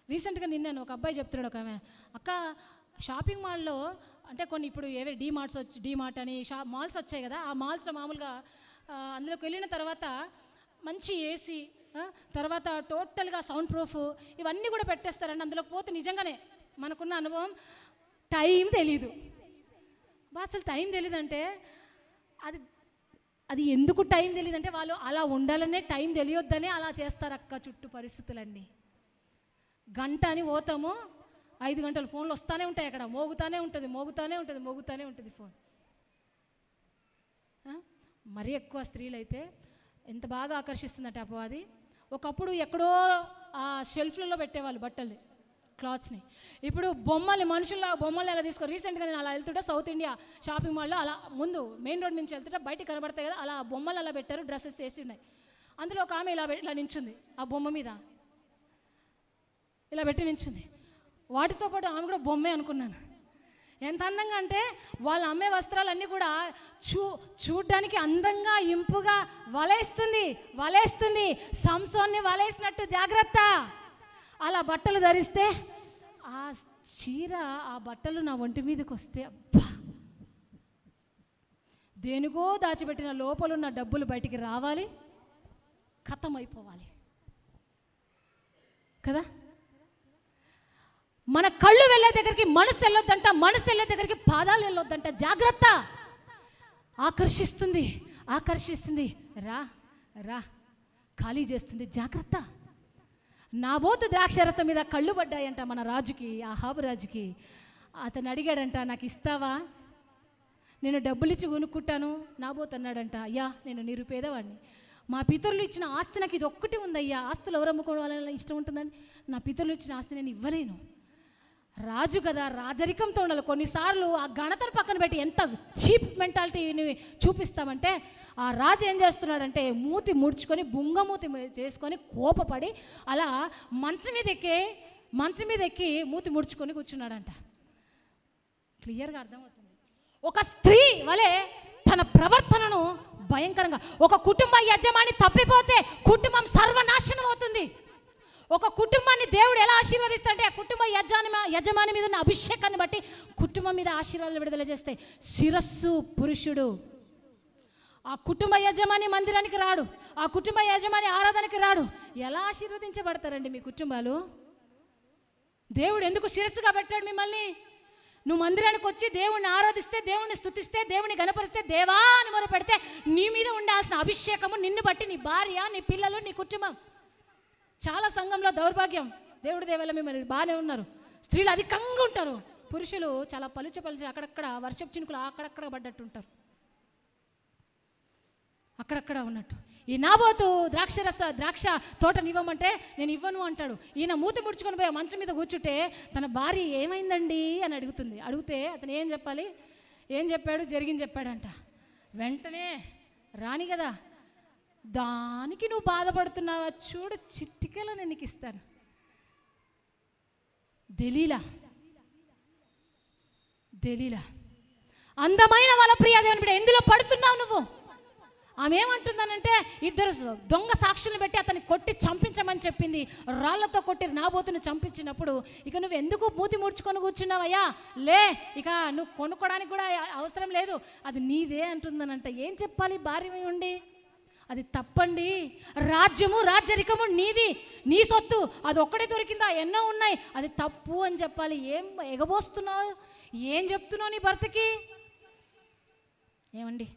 రీసెంట్గా నిన్న ఒక అబ్బాయి చెప్తున్నాడు, ఒక ఆమె, అక్క షాపింగ్ మాల్లో అంటే కొన్ని ఇప్పుడు ఏవే డీమార్ట్ అని మాల్స్ వచ్చాయి కదా, ఆ మాల్స్లో మామూలుగా అందులోకి వెళ్ళిన తర్వాత మంచి ఏసీ, తర్వాత టోటల్గా సౌండ్ ప్రూఫ్ ఇవన్నీ కూడా పెట్టేస్తారండి. అందులోకి పోతే నిజంగానే మనకున్న అనుభవం టైం తెలీదు. అసలు టైం తెలీదంటే అది ఎందుకు టైం తెలియదంటే వాళ్ళు అలా ఉండాలనే, టైం తెలియొద్దనే అలా చేస్తారు అక్క. చుట్టూ పరిస్థితులన్నీ గంట అని పోతాము, 5 గంటలు ఫోన్లు వస్తూనే ఉంటాయి, అక్కడ మోగుతూనే ఉంటుంది ఫోన్. మరీ ఎక్కువ స్త్రీలు అయితే ఎంత బాగా ఆకర్షిస్తుందంటే అపవాది. ఒకప్పుడు ఎక్కడో ఆ షెల్ఫ్లలో పెట్టేవాళ్ళు బట్టల్ని, క్లాత్స్ని. ఇప్పుడు బొమ్మలు ఎలా తీసుకో. రీసెంట్గా నేను అలా వెళ్తుంటే సౌత్ ఇండియా షాపింగ్ మాల్లో అలా ముందు మెయిన్ రోడ్ నుంచి వెళ్తుంటే బయటికి కనబడతాయి కదా, అలా బొమ్మలు అలా పెట్టారు, డ్రెస్సెస్ వేసి ఉన్నాయి. అందులో ఒక ఆమె ఇలా నించుంది, ఆ బొమ్మ మీద ఇలా పెట్టి నించుంది. వాటితో పాటు ఆమె కూడా బొమ్మే అనుకున్నాను. ఎంత అందంగా అంటే వాళ్ళు అమ్మే వస్త్రాలన్నీ కూడా చూడ్డానికి అందంగా ఇంపుగా వలేస్తుంది. సంసోన్ని వలేసినట్టు జాగ్రత్త. అలా బట్టలు ధరిస్తే ఆ చీర, ఆ బట్టలు నా ఒంటి మీదకి వస్తే అబ్బా, దేనికో దాచిపెట్టిన లోపలున్న డబ్బులు బయటికి రావాలి, ఖతమైపోవాలి కదా. మన కళ్ళు వెళ్ళే దగ్గరికి మనసు వెళ్ళొద్దంట, మనసు వెళ్ళే దగ్గరికి పాదాలు వెళ్ళొద్దంట. జాగ్రత్త. ఆకర్షిస్తుంది, రా ఖాళీ చేస్తుంది. జాగ్రత్త. నాబోతు ద్రాక్షరసం మీద కళ్ళు పడ్డాయంట మన రాజుకి, అహాబు రాజుకి. అతను అడిగాడంట, నాకు ఇస్తావా, నేను డబ్బులు ఇచ్చి కొనుక్కుంటాను. నాబోతు అన్నాడంట, అయ్యా నేను నిరుపేదవాడిని, మా పితరులు ఇచ్చిన ఆస్తి నాకు ఇది ఒక్కటి ఉందయ్యా. ఆస్తులు ఎవరు అమ్ముకోవాలని ఇష్టం ఉంటుందని, నా పితరులు ఇచ్చిన ఆస్తి నేను ఇవ్వలేను. రాజు కదా, రాజరికంతో ఉండాలి. కొన్నిసార్లు ఆ ఘనతను పక్కన పెట్టి ఎంత చీప్ మెంటాలిటీని చూపిస్తామంటే, ఆ రాజు ఏం చేస్తున్నాడంటే మూతి ముడుచుకొని బుంగమూతి చేసుకొని కోపపడి అలా మంచం మీద ఎక్కి మూతి ముడుచుకొని కూర్చున్నాడంట. క్లియర్గా అర్థమవుతుంది. ఒక స్త్రీ వలె తన ప్రవర్తనను భయంకరంగా, ఒక కుటుంబ యజమాని తప్పిపోతే కుటుంబం సర్వనాశనం అవుతుంది. ఒక కుటుంబాన్ని దేవుడు ఎలా ఆశీర్వదిస్తాడంటే, ఆ కుటుంబ యజమాని మీద ఉన్న అభిషేకాన్ని బట్టి కుటుంబం మీద ఆశీర్వాదాలు విడుదల చేస్తాయి. శిరస్సు పురుషుడు. ఆ కుటుంబ యజమాని మందిరానికి రాడు, ఆ కుటుంబ యజమాని ఆరాధనకి రాడు. ఎలా ఆశీర్వదించబడతారండి మీ కుటుంబాలు? దేవుడు ఎందుకు శిరస్సుగా పెట్టాడు మిమ్మల్ని? నువ్వు మందిరానికి వచ్చి దేవుణ్ణి ఆరాధిస్తే, దేవుణ్ణి స్తుతిస్తే, దేవుని గణపరిస్తే, దేవా అని మొర పెడితే నీ మీద ఉండాల్సిన అభిషేకము నిన్ను బట్టి నీ భార్య, నీ పిల్లలు, నీ కుటుంబం. చాలా సంఘంలో దౌర్భాగ్యం. దేవుడి దేవాల మిమ్మల్ని బాగానే ఉన్నారు, స్త్రీలు అధికంగా ఉంటారు, పురుషులు చాలా పలుచ అక్కడక్కడ వర్షపు చినుకులు అక్కడక్కడ పడ్డట్టు ఉంటారు, అక్కడక్కడ ఉన్నట్టు. ఈ నాబోతు ద్రాక్ష తోటనివ్వమంటే నేను ఇవ్వను అంటాడు. ఈయన మూతి ముడుచుకొని పోయి మంచం మీద కూర్చుంటే తన భార్య ఏమైందండి అని అడిగితే అతను ఏం చెప్పాడు? జరిగింది చెప్పాడంట. వెంటనే రాని కదా, దానికి నువ్వు బాధపడుతున్నావా, చూడు చిట్టికలో నేను నీకు ఇస్తాను. దెలీలా అందమైన వాళ్ళ ప్రియ దేవుని బిడ్డ, ఎందులో పడుతున్నావు నువ్వు? ఆమె ఏమంటుందనంటే, 2 దొంగ సాక్షులను పెట్టి అతన్ని కొట్టి చంపించమని చెప్పింది. రాళ్లతో కొట్టి నాబోతుని చంపించినప్పుడు, ఇక నువ్వు ఎందుకు మూతి ముడుచుకొని కూర్చున్నావయ్యా, ఇక నువ్వు కొనుక్కోవడానికి కూడా అవసరం లేదు, అది నీదే అంటుందనంట. ఏం చెప్పాలి భార్య ఉండి? అది తప్పండి. రాజ్యము రాజ్యరికము నీది, నీ సొత్తు, అది ఒక్కడే దొరికిందా, ఎన్నో ఉన్నాయి, అది తప్పు అని చెప్పాలి. ఏం ఎగబోస్తున్నావు, ఏం చెప్తున్నావు నీ భర్తకి? ఏమండి,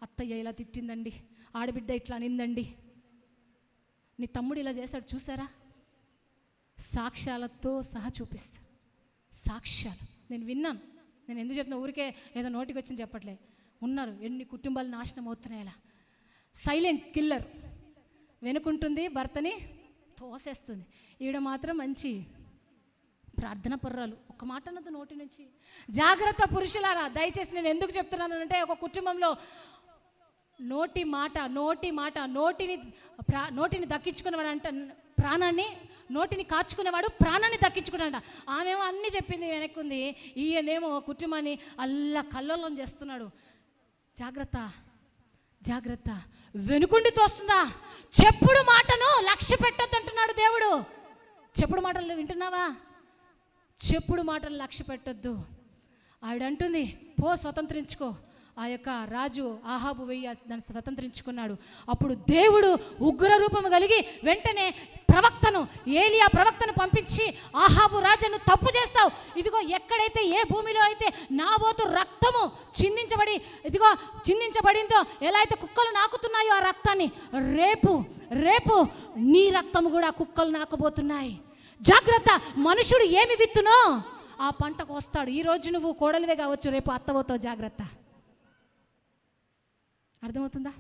అత్తయ్య ఇలా తిట్టిందండి, ఆడబిడ్డ ఇట్లా అనిందండి, నీ తమ్ముడు ఇలా చేశాడు చూసారా? సాక్ష్యాలతో సహా చూపిస్తా. సాక్ష్యాలు నేను విన్నాను. నేను ఎందుకు చెప్తున్నా, ఊరికే ఏదో నోటికి వచ్చింది చెప్పట్లే. ఉన్నారు ఎన్ని కుటుంబాలు నాశనం అవుతున్నాయి. అలా సైలెంట్ కిల్లర్, వెనుకుంటుంది, భర్తని తోసేస్తుంది. ఈవిడ మాత్రం మంచి ప్రార్థన పర్రాలు, ఒక్క మాట అన్నది నోటి నుంచి. జాగ్రత్త పురుషులారా, దయచేసి నేను ఎందుకు చెప్తున్నానంటే, ఒక కుటుంబంలో నోటి మాట నోటిని దక్కించుకున్నవాడంట ప్రాణాన్ని, నోటిని కాచుకునేవాడు ప్రాణాన్ని దక్కించుకున్నాడు. ఆమెమో అన్నీ చెప్పింది, వెనక్కుంది. ఈయనేమో కుటుంబాన్ని అల్లా కల్లోలం చేస్తున్నాడు. జాగ్రత్త, జాగ్రత్త, వెనుకుండి తోస్తుందా, చెప్పుడు మాటను లక్ష్య పెట్టొద్దు అంటున్నాడు దేవుడు. చెప్పుడు మాటలు వింటున్నావా? చెప్పుడు మాటలు లక్ష్య పెట్టొద్దు. ఆవిడ అంటుంది, పో స్వతంత్రించుకో. ఆ యొక్క రాజు ఆహాబు వెయ్యి దాన్ని స్వతంత్రించుకున్నాడు. అప్పుడు దేవుడు ఉగ్ర రూపము కలిగి వెంటనే ప్రవక్తను, ఏలియా ప్రవక్తను పంపించి, ఆహాబు రాజును తప్పు చేస్తావు, ఇదిగో ఎక్కడైతే ఏ భూమిలో అయితే నాబోతు రక్తము చిందించబడిందో, ఎలా అయితే కుక్కలు నాకుతున్నాయో ఆ రక్తాన్ని, రేపు నీ రక్తము కూడా కుక్కలు నాకబోతున్నాయి. జాగ్రత్త, మనుషుడు ఏమి విత్తునో ఆ పంటకు వస్తాడు. ఈరోజు నువ్వు కోడలివే కావచ్చు, రేపు అత్తబోతావు. జాగ్రత్త. అర్థమవుతుందా?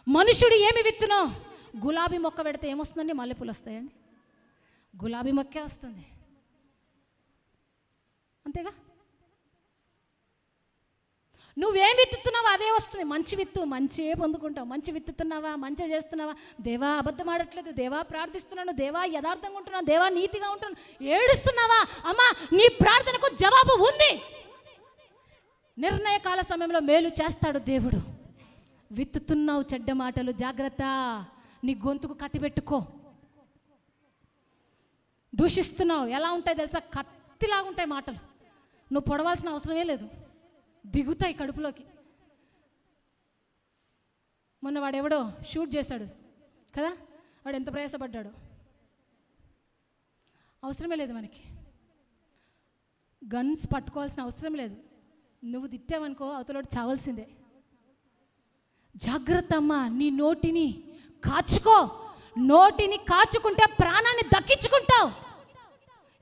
మనుషుడు ఏమి విత్తునో, గులాబీ మొక్క పెడితే ఏమొస్తుందండి? మల్లెపూలు వస్తాయండి. గులాబీ మొక్కే వస్తుంది, అంతేగా. నువ్వేం విత్తుతున్నావో అదే వస్తుంది. మంచి విత్తు, మంచిగా పొందుకుంటావు. మంచి విత్తుతున్నావా, మంచిగా చేస్తున్నావా, దేవా అబద్ధం ఆడట్లేదు, దేవా ప్రార్థిస్తున్నాను, దేవా యథార్థంగా ఉంటున్నాను, దేవా నీతిగా ఉంటున్నాను, ఏడుస్తున్నావా, అమ్మా నీ ప్రార్థనకు జవాబు ఉంది. నిర్ణయకాల సమయంలో మేలు చేస్తాడు దేవుడు. విత్తుతున్నావు చెడ్డ మాటలు, జాగ్రత్త. నీ గొంతుకు కత్తి పెట్టుకో. దూషిస్తున్నావు, ఎలా ఉంటాయి తెలుసా? కత్తిలాగా ఉంటాయి మాటలు. నువ్వు పొడవాల్సిన అవసరమే లేదు, దిగుతాయి కడుపులోకి. మొన్న వాడెవడో షూట్ చేశాడు కదా, వాడు ఎంత ప్రయాసపడ్డాడు. అవసరమే లేదు మనకి, గన్స్ పట్టుకోవాల్సిన అవసరం లేదు. నువ్వు తిట్టావనుకో అవతలోడు చావాల్సిందే. జాగ్రత్త అమ్మా, నీ నోటిని కాచుకో. నోటిని కాచుకుంటే ప్రాణాన్ని దక్కించుకుంటావు.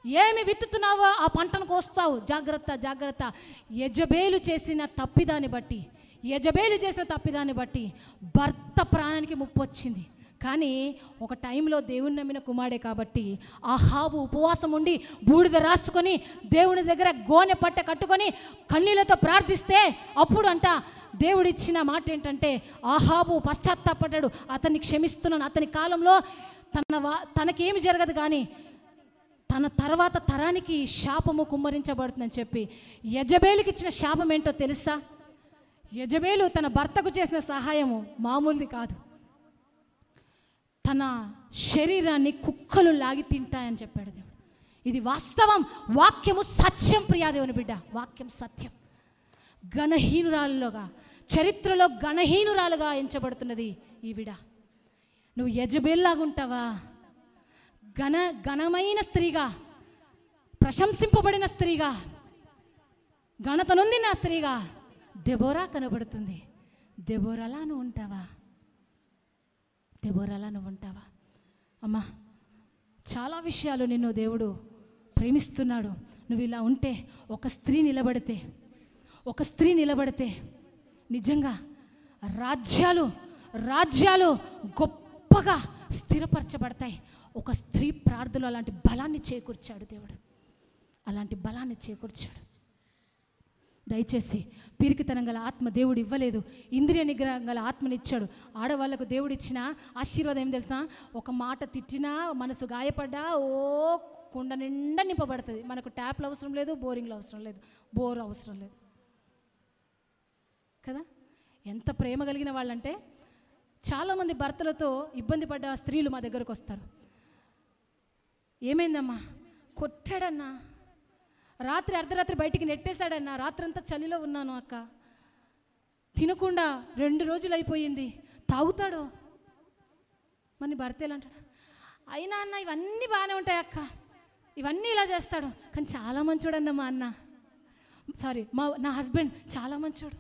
ఏమి విత్తుతున్నావో ఆ పంటను కోస్తావు. జాగ్రత్త, జాగ్రత్త. యెజబేలు చేసిన తప్పిదాన్ని బట్టి భర్త ప్రాణానికి ముప్పు వచ్చింది. కానీ ఒక టైంలో దేవుని నమ్మిన కుమారుడే కాబట్టి ఆహాబు ఉపవాసం ఉండి బూడిద రాసుకొని దేవుని దగ్గర గోనె పట్ట కట్టుకొని కన్నీళ్లతో ప్రార్థిస్తే అప్పుడు అంట దేవుడిచ్చిన మాట ఏంటంటే, ఆహాబు పశ్చాత్తాపడ్డాడు, అతన్ని క్షమిస్తున్నాను, అతని కాలంలో తనకేమి జరగదు కానీ తన తర్వాత తరానికి శాపము కుమ్మరించబడుతుందని చెప్పి. యెజబేలుకి ఇచ్చిన శాపం ఏంటో తెలుసా? యెజబేలు తన భర్తకు చేసిన సహాయము మామూలుది కాదు. తన శరీరాన్ని కుక్కలు లాగి తింటాయని చెప్పాడు దేవుడు. ఇది వాస్తవం. వాక్యము సత్యం. ప్రియాదేవుని బిడ్డ, వాక్యం సత్యం. గణహీనురాలుగా, చరిత్రలో గణహీనురాలుగా ఎంచబడుతున్నది ఈవిడ. నువ్వు యెజబేల్లాగుంటావా? ఘనమైన స్త్రీగా, ప్రశంసింపబడిన స్త్రీగా, ఘనత నొందిన స్త్రీగా దెబోరా కనబడుతుంది. దెబోరాలా నువ్వు ఉంటావా? దెబోరాలా నువ్వు ఉంటావా? అమ్మా, చాలా విషయాలు నిన్ను దేవుడు ప్రేమిస్తున్నాడు. నువ్వు ఇలా ఉంటే, ఒక స్త్రీ నిలబడితే నిజంగా రాజ్యాలు గొప్పగా స్థిరపరచబడతాయి. ఒక స్త్రీ ప్రార్థనలో అలాంటి బలాన్ని చేకూర్చాడు దేవుడు, అలాంటి బలాన్ని చేకూర్చాడు. దయచేసి పిరికితనం గల ఆత్మ దేవుడు ఇవ్వలేదు, ఇంద్రియ నిగ్రహం గల ఆత్మనిచ్చాడు. ఆడవాళ్ళకు దేవుడు ఇచ్చిన ఆశీర్వాదం ఏం తెలుసా? ఒక మాట తిట్టినా, మనసు గాయపడ్డా కుండ నిండా నింపబడుతుంది. మనకు ట్యాప్లు అవసరం లేదు, బోరింగ్లు అవసరం లేదు, బోర్ అవసరం లేదు కదా. ఎంత ప్రేమ కలిగిన వాళ్ళంటే, చాలామంది భర్తలతో ఇబ్బంది పడ్డ స్త్రీలు మా దగ్గరకు వస్తారు. ఏమైందమ్మా? కొట్టాడన్నా, రాత్రి అర్ధరాత్రి బయటికి నెట్టేశాడన్నా, రాత్రంతా చలిలో ఉన్నాను అక్క, తినకుండా 2 రోజులు అయిపోయింది, తాగుతాడు. మరి భర్త ఎలా అంటాడు? అయినా అన్న ఇవన్నీ బాగానే ఉంటాయి అక్క, ఇవన్నీ ఇలా చేస్తాడు, కానీ చాలా మంచోడన్న మా అన్న, నా హస్బెండ్ చాలా మంచోడు.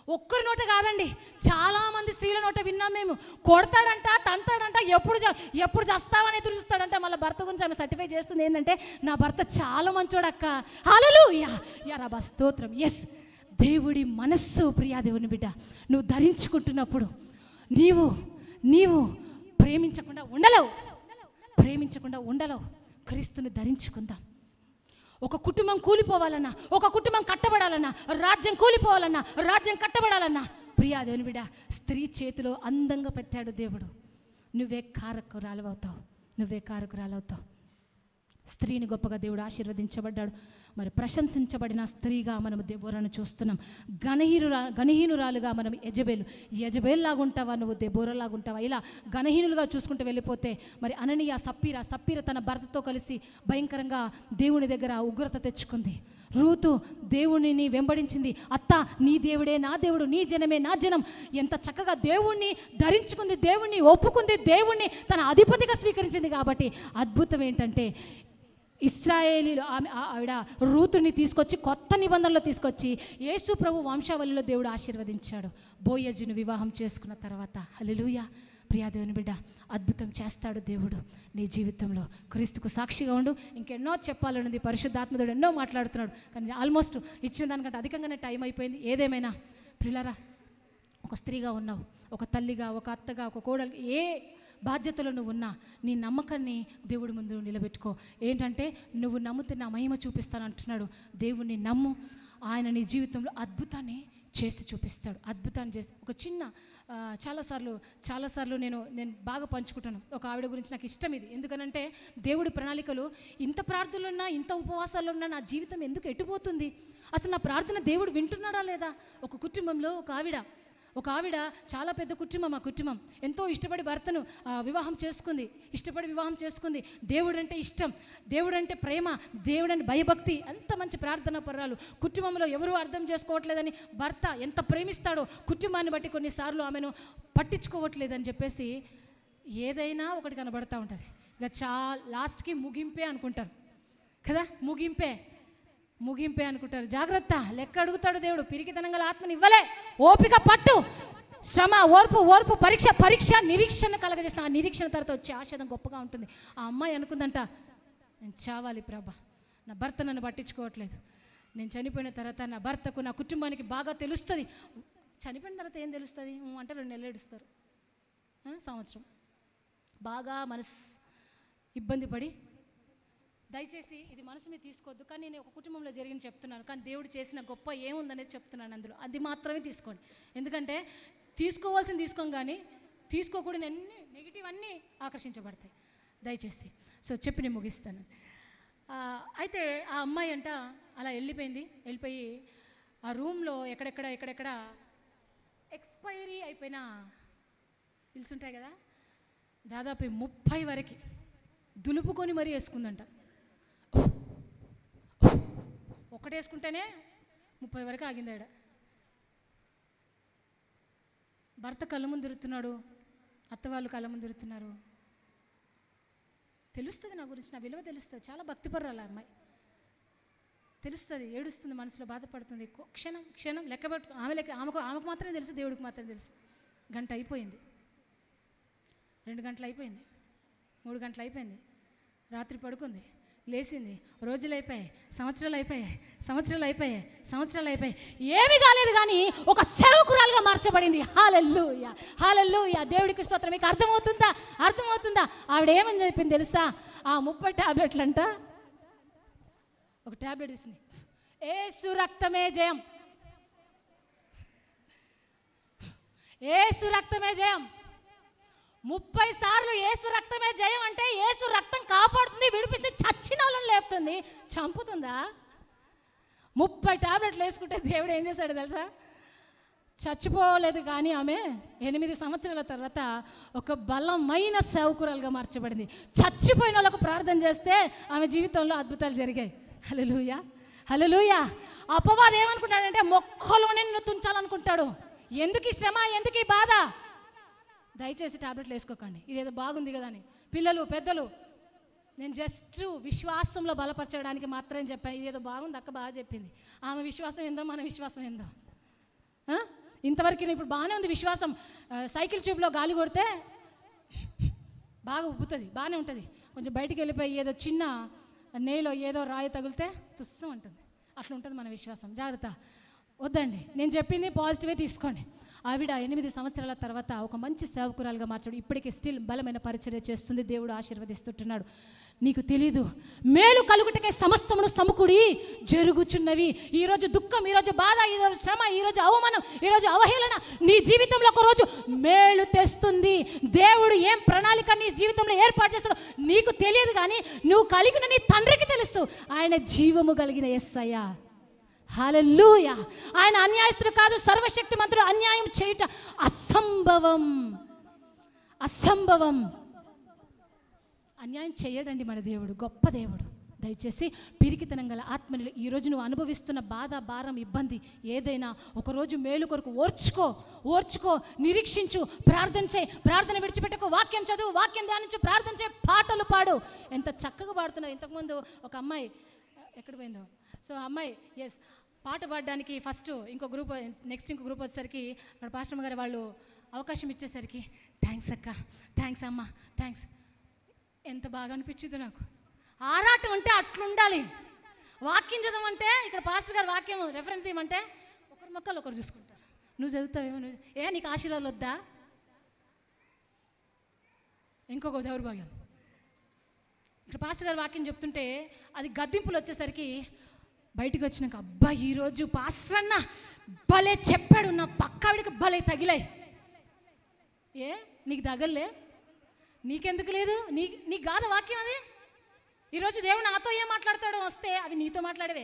ఒక్కరి నోట కాదండి, చాలామంది స్త్రీల నోట విన్నాం మేము. కొడతాడంట, తంతాడంట, ఎప్పుడు చేస్తావని ఎదురు చూస్తాడంట. మళ్ళీ భర్త గురించి ఆమె సర్టిఫై చేస్తుంది ఏంటంటే, నా భర్త చాలా మంచోడక్క. హల్లెలూయా, యా స్తోత్రం. ఎస్, దేవుడి మనస్సు. ప్రియా దేవుని బిడ్డ, నువ్వు ధరించుకుంటున్నప్పుడు నీవు ప్రేమించకుండా ఉండలేవు. క్రీస్తుని ధరించుకుందాం. ఒక కుటుంబం కూలిపోవాలన్నా, ఒక కుటుంబం కట్టబడాలన్నా, రాజ్యం కూలిపోవాలన్నా, రాజ్యం కట్టబడాలన్నా, ప్రియా దేవుని బిడ్డ, స్త్రీ చేతిలో అందంగా పెట్టాడు దేవుడు. నువ్వే కారకురాలు అవుతావు, నువ్వే కారకురాలవుతావు. స్త్రీని గొప్పగా దేవుడు ఆశీర్వదించబడ్డాడు. మరి ప్రశంసించబడిన స్త్రీగా మనం దెబోరాను చూస్తున్నాం. గణహీనురాలుగా మనం యజబేల్లాగా ఉంటావా, నువ్వు దెబోరాలాగా ఉంటావా? ఇలా గణహీనులుగా చూసుకుంటూ వెళ్ళిపోతే మరి అననీయ సప్పీర తన భర్తతో కలిసి భయంకరంగా దేవుని దగ్గర ఉగ్రత తెచ్చుకుంది. రూతు దేవునిని వెంబడించింది. అత్త, నీ దేవుడే నా దేవుడు, నీ జనమే నా జనం. ఎంత చక్కగా దేవుణ్ణి ధరించుకుంది, దేవుణ్ణి ఒప్పుకుంది, దేవుణ్ణి తన అధిపతిగా స్వీకరించింది. కాబట్టి అద్భుతం ఏంటంటే ఇశ్రాయేలీలు ఆవిడ రూతుని తీసుకొచ్చి కొత్త నిబంధనలో తీసుకొచ్చి యేసు ప్రభు వంశావళిలో దేవుడు ఆశీర్వదించాడు. బోయజును వివాహం చేసుకున్న తర్వాత. హల్లెలూయా. ప్రియా దేవుని బిడ్డ, అద్భుతం చేస్తాడు దేవుడు నీ జీవితంలో. క్రీస్తుకు సాక్షిగా ఉండు. ఇంకెన్నో చెప్పాలన్నది, పరిశుద్ధాత్మదుడు ఎన్నో మాట్లాడుతున్నాడు. కానీ ఆల్మోస్ట్ ఇచ్చిన దానికంటే అధికంగానే టైం అయిపోయింది. ఏదేమైనా ప్రియులారా, ఒక స్త్రీగా ఉన్నావు, ఒక తల్లిగా, ఒక అత్తగా, ఒక కోడలిగా, ఏ బాధ్యతలో నువ్వు ఉన్నా నీ నమ్మకాన్ని దేవుడి ముందు నిలబెట్టుకో. ఏంటంటే నువ్వు నమ్మితే నా మహిమ చూపిస్తాను అంటున్నాడు. దేవుణ్ణి నమ్ము, ఆయన నీ జీవితంలో అద్భుతాన్ని చేసి చూపిస్తాడు. అద్భుతాన్ని చేసి ఒక చిన్న చాలాసార్లు నేను బాగా పంచుకుంటాను. ఒక ఆవిడ గురించి నాకు ఇష్టం ఇది. ఎందుకనంటే దేవుడి ప్రణాళికలు ఇంత ప్రార్థనలున్నా, ఇంత ఉపవాసాలు ఉన్నా నా జీవితం ఎందుకు ఎటుపోతుంది? అసలు నా ప్రార్థన దేవుడు వింటున్నాడా లేదా? ఒక కుటుంబంలో ఒక ఆవిడ చాలా పెద్ద కుటుంబం. ఆ కుటుంబం ఎంతో ఇష్టపడి భర్తను వివాహం చేసుకుంది. దేవుడంటే ఇష్టం, దేవుడంటే ప్రేమ, దేవుడంటే భయభక్తి, అంత మంచి ప్రార్థన పర్రాలు. కుటుంబంలో ఎవరూ అర్థం చేసుకోవట్లేదని భర్త ఎంత ప్రేమిస్తాడో కుటుంబాన్ని బట్టి కొన్నిసార్లు ఆమెను పట్టించుకోవట్లేదని చెప్పేసి ఏదైనా ఒకటి కనబడుతూ ఉంటుంది. ఇక లాస్ట్కి ముగింపే అనుకుంటారు కదా, ముగింపే అనుకుంటారు. జాగ్రత్త, లెక్క అడుగుతాడు దేవుడు. పిరికితనం గల ఆత్మని ఇవ్వలే, ఓపిక పట్టు, శ్రమ, ఓర్పు, పరీక్ష నిరీక్షణ కలగజేసిన ఆ నిరీక్షణ తర్వాత వచ్చే ఆశీర్వాదం గొప్పగా ఉంటుంది. ఆ అమ్మాయి అనుకుందంట, నేను చావాలి ప్రభా, నా భర్త నన్ను పట్టించుకోవట్లేదు, నేను చనిపోయిన తర్వాత నా భర్తకు, నా కుటుంబానికి బాగా తెలుస్తుంది. చనిపోయిన తర్వాత ఏం తెలుస్తుంది అంటే 2 నెలలు ఏడుస్తారు, సంవత్సరం. బాగా మనసు ఇబ్బంది పడి, దయచేసి ఇది మనసు మీద తీసుకోవద్దు, కానీ నేను ఒక కుటుంబంలో జరిగిన చెప్తున్నాను. కానీ దేవుడు చేసిన గొప్ప ఏముందనేది చెప్తున్నాను అందులో. అది మాత్రమే తీసుకోండి. ఎందుకంటే తీసుకోవాల్సింది తీసుకోం, కానీ తీసుకోకూడని అన్ని నెగిటివ్ అన్నీ ఆకర్షించబడతాయి. దయచేసి చెప్పి నేను ముగిస్తాను. అయితే ఆ అమ్మాయి అంట అలా వెళ్ళిపోయి ఆ రూమ్లో ఎక్కడెక్కడ ఎక్స్పైరీ అయిపోయిన పిల్స్ ఉంటాయి కదా, దాదాపు 30 వరకు దులుపుకొని మరీ వేసుకుందంట. ఒకటి వేసుకుంటేనే 30 వరకు ఆగింది ఆడ. భర్త కళ్ళ ముందు తిరుగుతున్నాడు, అత్తవాళ్ళు కళ్ళ ముందు తిరుగుతున్నారు. తెలుస్తుంది నా గురించి, నా విలువ తెలుస్తుంది. చాలా భక్తిపర్రాలు ఆ అమ్మాయి, తెలుస్తుంది. ఏడుస్తుంది, మనసులో బాధపడుతుంది. క్షణం లెక్కబెట్టు. ఆమెకు మాత్రమే తెలుసు, దేవుడికి మాత్రమే తెలుసు. గంట అయిపోయింది, 2 గంటలు అయిపోయింది, 3 గంటలు అయిపోయింది. రాత్రి పడుకుంది, లేచింది. రోజులు అయిపోయాయి, సంవత్సరాలు అయిపోయాయి. ఏమీ కాలేదు, కానీ ఒక సేవకురాలుగా మార్చబడింది. హల్లెలూయా. దేవుడికి స్తోత్రం. మీకు అర్థమవుతుందా? ఆవిడ ఏమని చెప్పింది తెలుసా? ఆ 30 టాబ్లెట్లు అంట, ఒక టాబ్లెట్ ఇస్తుంది. యేసు రక్తమే జయం, యేసు రక్తమే జయం. 30 సార్లు యేసు రక్తమే జయం అంటే యేసు రక్తం కాపాడుతుంది, విడిపిస్తుంది, చచ్చిన వాళ్ళని లేపుతుంది, చంపుతుందా? 30 టాబ్లెట్లు వేసుకుంటే దేవుడు ఏం చేశాడు తెలుసా? చచ్చిపోలేదు, కానీ ఆమె 8 సంవత్సరాల తర్వాత ఒక బలమైన సేవకురాలుగా మార్చబడింది. చచ్చిపోయిన వాళ్ళకు ప్రార్థన చేస్తే ఆమె జీవితంలో అద్భుతాలు జరిగాయి. హల్లెలూయా. అపవాది ఏమనుకుంటాడంటే మొక్కలోనే నిన్ను తుంచాలనుకుంటాడు. ఎందుకు ఈ శ్రమ, ఎందుకు ఈ బాధ? దయచేసి టాబ్లెట్లు వేసుకోకండి, ఇదేదో బాగుంది కదా అని. పిల్లలు, పెద్దలు, నేను జస్ట్ విశ్వాసంలో బలపరచడానికి మాత్రమే చెప్పాను. ఇదేదో బాగుంది, అక్క బాగా చెప్పింది. ఆమె విశ్వాసం ఏందో, మన విశ్వాసం ఏందో. ఇంతవరకు ఇప్పుడు బాగానే ఉంది విశ్వాసం. సైకిల్ ట్యూబ్లో గాలి కొడితే బాగా ఉబ్బుతుంది, బాగానే ఉంటుంది. కొంచెం బయటికి వెళ్ళిపోయి ఏదో చిన్న నేలో ఏదో రాయి తగిలితే తుస్సం ఉంటుంది. అట్లా ఉంటుంది మన విశ్వాసం. జాగ్రత్త, వద్దండి. నేను చెప్పింది పాజిటివే తీసుకోండి. ఆవిడ 8 సంవత్సరాల తర్వాత ఒక మంచి సేవకురాలుగా మార్చాడు. ఇప్పటికీ స్టిల్ బలమైన పరిచర్య చేస్తుంది. దేవుడు ఆశీర్వదిస్తుంటున్నాడు. నీకు తెలీదు. మేలు కలుగుటకే సమస్తమును సమకూడి జరుగుచున్నవి. ఈరోజు దుఃఖం, ఈరోజు బాధ, ఈరోజు శ్రమ, ఈరోజు అవమానం, ఈరోజు అవహేళన నీ జీవితంలో ఒకరోజు మేలు తెస్తుంది. దేవుడు ఏం ప్రణాళిక నీ జీవితంలో ఏర్పాటు చేస్తాడో నీకు తెలియదు, కానీ నువ్వు కలిగిన నీ తండ్రికి తెలుసు. ఆయన జీవము కలిగిన యేసయ్య. హల్లెలూయా. ఆయన అన్యాయస్తుడు కాదు, సర్వశక్తిమంతుడు. అన్యాయం చేయుట అసంభవం. అసంభవం. అన్యాయం చేయడండి మన దేవుడు, గొప్ప దేవుడు. దయచేసి పిరికితనం గల ఆత్మని ఈరోజు నువ్వు అనుభవిస్తున్న బాధ, భారం, ఇబ్బంది ఏదైనా ఒకరోజు మేలు కొరకు ఓర్చుకో, నిరీక్షించు, ప్రార్థన చేయి. ప్రార్థన విడిచిపెట్టకు. వాక్యం చదువు, వాక్యం ధ్యానించు, ప్రార్థన చేయి, పాటలు పాడు. ఎంత చక్కగా పాడుతున్నారు. ఇంతకుముందు ఒక అమ్మాయి ఎక్కడ పోయిందో, సో అమ్మాయి పాట పాడడానికి ఫస్ట్ ఇంకో గ్రూప్ వచ్చేసరికి అక్కడ పాస్టర్ గారు వాళ్ళు అవకాశం ఇచ్చేసరికి థ్యాంక్స్ అక్క, థ్యాంక్స్ అమ్మ, థ్యాంక్స్. ఎంత బాగా అనిపించింది నాకు. ఆరాటం అంటే అట్లుండాలి. వాక్యం చదవమంటే ఇక్కడ పాస్టర్ గారు వాక్యం రెఫరెన్స్ ఇవ్వమంటే ఒకరి మొక్కలు ఒకరు చూసుకుంటారు. నువ్వు చదువుతావేమో, నీకు ఆశీర్వాదాలు వద్దా? ఇంకొక దౌర్భాగ్యం, ఇక్కడ పాస్టర్ గారు వాక్యం చెప్తుంటే అది గద్దింపులు వచ్చేసరికి బయటకు వచ్చినాక, అబ్బా ఈరోజు పాస్టర్ అన్న భలే చెప్పాడు, నా పక్కావిడికి భలే తగిలాయి. నీకు తగలే? నీకెందుకు లేదు? నీకు కాదు వాక్యం అది. ఈరోజు దేవుడు నాతో ఏం మాట్లాడతాడో వస్తే అవి నీతో మాట్లాడవే.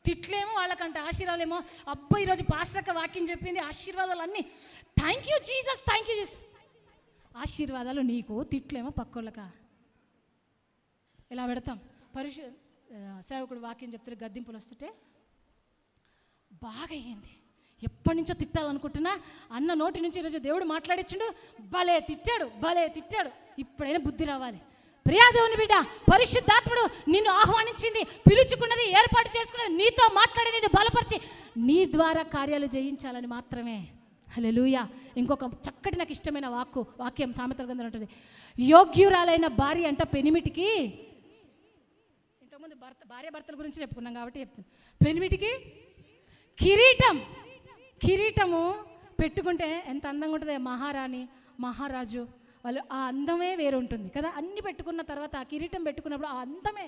తిట్లేమో వాళ్ళకంటే ఆశీర్వాదాలేమో, అబ్బా ఈరోజు పాస్టర్ అక్క వాక్యం చెప్పింది, ఆశీర్వాదాలు అన్నీ thank you Jesus, thank you Jesus. ఆశీర్వాదాలు నీకు, తిట్లేమో పక్కోళ్ళక. ఇలా పెడతాం. సేవకుడు వాక్యం చెప్తారు, గద్దింపులు వస్తుంటే బాగా అయ్యింది. ఎప్పటి నుంచో తిట్టాలనుకుంటున్నా అన్న నోటి నుంచి ఈరోజు దేవుడు మాట్లాడిచ్చిండు. భలే తిట్టాడు. ఇప్పుడైనా బుద్ధి రావాలి. ప్రియా దేవుని బిడ్డ, పరిశుద్ధాత్ముడు నిన్ను ఆహ్వానించింది, పిలుచుకున్నది, ఏర్పాటు చేసుకున్నది, నీతో మాట్లాడి నిన్ను బలపరిచి నీ ద్వారా కార్యాలు చేయించాలని మాత్రమే. హల్లెలూయా. ఇంకొక చక్కటి నాకు ఇష్టమైన వాక్యం సామెతల గ్రంథంలో ఉంటుంది. యోగ్యురాలైన భార్య అంట పెనిమిటికి, ఇంతకుముందు భార్యాభర్తల గురించి చెప్పుకున్నాం కాబట్టి చెప్తాను, పెనిమిటికి కిరీటము పెట్టుకుంటే ఎంత అందంగా ఉంటుంది. మహారాణి, మహారాజు వాళ్ళు ఆ అందమే వేరు ఉంటుంది కదా. అన్ని పెట్టుకున్న తర్వాత ఆ కిరీటం పెట్టుకున్నప్పుడు ఆ అందమే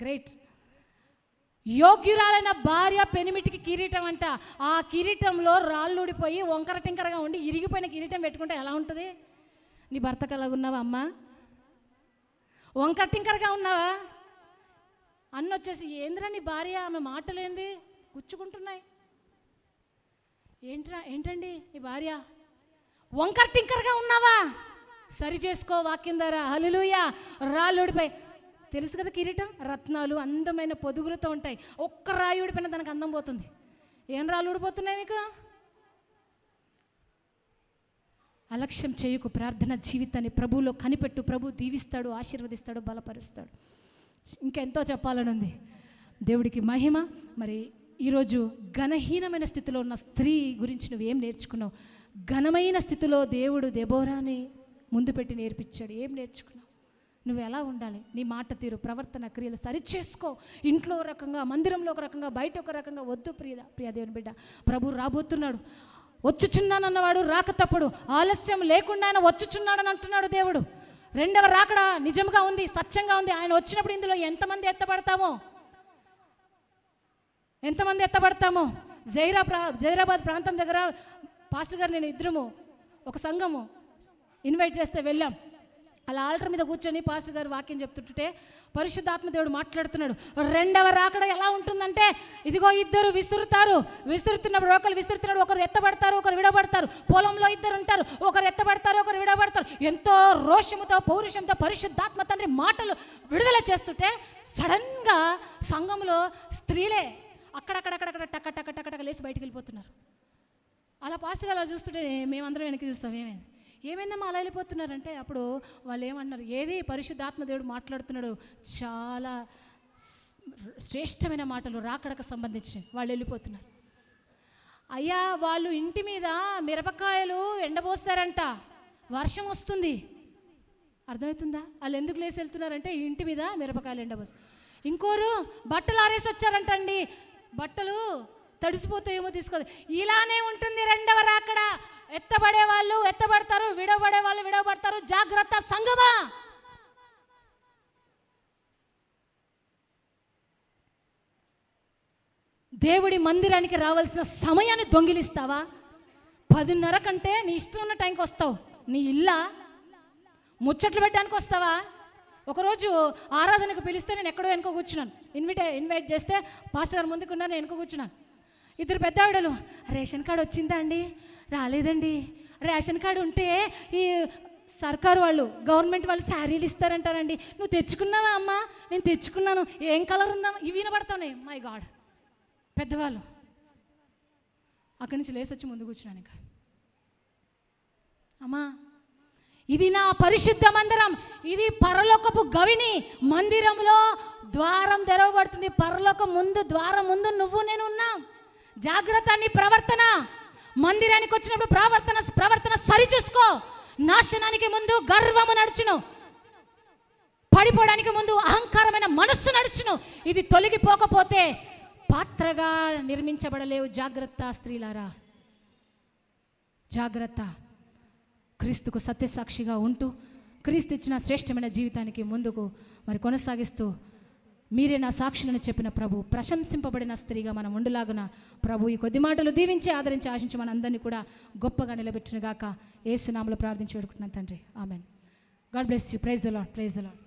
గ్రేట్. యోగ్యురాలైన భార్య పెనిమిటికి కిరీటం అంట. ఆ కిరీటంలో రాళ్ళు ఊడిపోయి వంకర టింకరగా ఉండి ఇరిగిపోయిన కిరీటం పెట్టుకుంటే ఎలా ఉంటుంది? నీ భర్తకు అలాగున్నావా అమ్మా? వంకర టింకరగా ఉన్నావా? అన్నొచ్చేసి ఏంద్రా నీ భార్య, ఆమె మాటలేంది గుచ్చుకుంటున్నాయి, ఏంటండి నీ భార్య? వంకర టింకరగా ఉన్నావా? సరి చేసుకో వాక్యం ద్వారా. హల్లెలూయా. రాళ్ళు ఊడిపోయి, తెలుసు కదా కిరీటం రత్నాలు అందమైన పొదుగులతో ఉంటాయి. ఒక్క రాయి ఊడిపోయినా దానికి అందం పోతుంది. ఏం రాళ్ళు ఊడిపోతున్నాయి మీకు? అలక్ష్యం చేయకు. ప్రార్థన జీవితాన్ని ప్రభువులో కనిపెట్టు. ప్రభు దీవిస్తాడు, ఆశీర్వదిస్తాడు, బలపరుస్తాడు. ఇంకెంతో చెప్పాలని ఉంది. దేవుడికి మహిమ. మరి ఈరోజు ఘనహీనమైన స్థితిలో ఉన్న స్త్రీ గురించి నువ్వేం నేర్చుకున్నావు? ఘనమైన స్థితిలో దేవుడు దెబోరాని ముందు పెట్టి నేర్పించాడు. ఏం నేర్చుకున్నావు? నువ్వు ఎలా ఉండాలి? నీ మాట తీరు, ప్రవర్తన, క్రియలు సరిచేసుకో. ఇంట్లో ఒక రకంగా, మందిరంలో ఒక రకంగా, బయట ఒక రకంగా వద్దు. ప్రియ దేవుని బిడ్డ, ప్రభు రాబోతున్నాడు. వచ్చుచున్నానన్నవాడు రాక తప్పుడు. ఆలస్యం లేకుండా ఆయన వచ్చుచున్నాడని అంటున్నాడు దేవుడు. రెండవ రాకడ నిజంగా ఉంది, సత్యంగా ఉంది. ఆయన వచ్చినప్పుడు ఇందులో ఎంతమంది ఎత్తబడతామో. జైరాబాద్ ప్రాంతం దగ్గర పాస్టర్ గారు నేను ఇద్దరము ఒక సంఘము ఇన్వైట్ చేస్తే వెళ్ళాం. అలా ఆల్టర్ మీద కూర్చొని పాస్టర్ గారు వాక్యం చెప్తుంటే పరిశుద్ధాత్మ దేవుడు మాట్లాడుతున్నాడు. రెండవ రాకడ ఎలా ఉంటుందంటే, ఇదిగో ఇద్దరు విసురుతున్నప్పుడు ఒకరు విసురుతున్నాడు, ఒకరు ఎత్తబడతారు, ఒకరు విడబడతారు. పొలంలో ఇద్దరు ఉంటారు, ఒకరు ఎత్తబడతారు, ఒకరు విడబడతారు. ఎంతో రోషముతో, పౌరుషంతో పరిశుద్ధాత్మ తండ్రి మాటలు విడుదల చేస్తుంటే సడన్గా సంఘంలో స్త్రీలే అక్కడక్కడక్కడక్కడ టక్క టక్క టక్క టక్క లేచి బయటికి వెళ్ళిపోతున్నారు. అలా పాస్టర్ గారు అలా చూస్తుంటే మేమందరం వెనక్కి చూస్తాం. ఏమైందమ్మా అలా వెళ్ళిపోతున్నారంటే, అప్పుడు వాళ్ళు ఏమన్నారు, ఏది పరిశుద్ధాత్మ దేవుడు మాట్లాడుతున్నాడు, చాలా శ్రేష్టమైన మాటలు రాకడకు సంబంధించి. వాళ్ళు వెళ్ళిపోతున్నారు. అయ్యా వాళ్ళు ఇంటి మీద మిరపకాయలు ఎండబోస్తారంట, వర్షం వస్తుంది. అర్థమవుతుందా? వాళ్ళు ఎందుకు లేసి వెళ్తున్నారంటే ఇంటి మీద మిరపకాయలు ఎండబోస్తారు. ఇంకోరు బట్టలు ఆరేసి వచ్చారంటండి, బట్టలు తడిసిపోతాయేమో తీసుకోదు. ఇలానే ఉంటుంది రెండవ రాకడ. ఎత్తబడే వాళ్ళు ఎత్తబడతారు, విడవబడే వాళ్ళు విడవబడతారు. జాగ్రత్త సంగమా. దేవుడి మందిరానికి రావాల్సిన సమయాన్ని దొంగిలిస్తావా? 10:30 కంటే నీ ఇష్టం ఉన్న టైంకి వస్తావు. నీ ఇల్లా ముచ్చట్లు పెట్టడానికి వస్తావా? ఒకరోజు ఆరాధనకు పిలిస్తే నేను ఎక్కడో వెనుక కూర్చున్నాను. ఇన్వైట్ చేస్తే పాస్టర్ గారు ముందుకున్నారు, నేను వెనుక కూర్చున్నాను. 2 పెద్ద ఆవిడలు, రేషన్ కార్డు వచ్చిందా అండి? రాలేదండి. రేషన్ కార్డు ఉంటే ఈ సర్కారు వాళ్ళు, గవర్నమెంట్ వాళ్ళు శారీలు ఇస్తారంటారండి. నువ్వు తెచ్చుకున్నావా అమ్మా? నేను తెచ్చుకున్నాను. ఏం కలర్ ఉందా? ఇవి వినబడతానే. మై గాడ్, పెద్దవాళ్ళు. అక్కడి నుంచి లేచి వచ్చి ముందు కూర్చున్నాను. ఇంకా అమ్మా, ఇది నా పరిశుద్ధ మందిరం, ఇది పరలోకపు గవిని. మందిరంలో ద్వారం తెరవబడుతుంది. పరలోకం ముందు, ద్వారం ముందు నువ్వు నేను ఉన్నాం. జాగ్రత్త నీ ప్రవర్తన. మందిరానికి వచ్చినప్పుడు ప్రవర్తన సరిచూసుకో. నాశనానికి ముందు గర్వము నడుచును, పడిపోవడానికి ముందు అహంకారమైన మనస్సు నడుచును. ఇది తొలగిపోకపోతే పాత్రగా నిర్మించబడలేవు. జాగ్రత్త స్త్రీలారా, జాగ్రత్త. క్రీస్తుకు సత్యసాక్షిగా ఉంటూ క్రీస్తు ఇచ్చిన శ్రేష్టమైన జీవితానికి ముందుకు మరి కొనసాగిస్తూ మీరే నా సాక్షులను చెప్పిన ప్రభు, ప్రశంసింపబడిన స్త్రీగా మనం ఉండులాగున ప్రభు ఈ కొద్ది మాటలు దీవించి ఆదరించి ఆశించి మన అందరినీ కూడా గొప్పగా నిలబెట్టునుగాక. యేసు నామములో ప్రార్థించి వేడుకుంటున్నాను తండ్రి. Amen. God bless you. Praise the Lord. Praise the lord.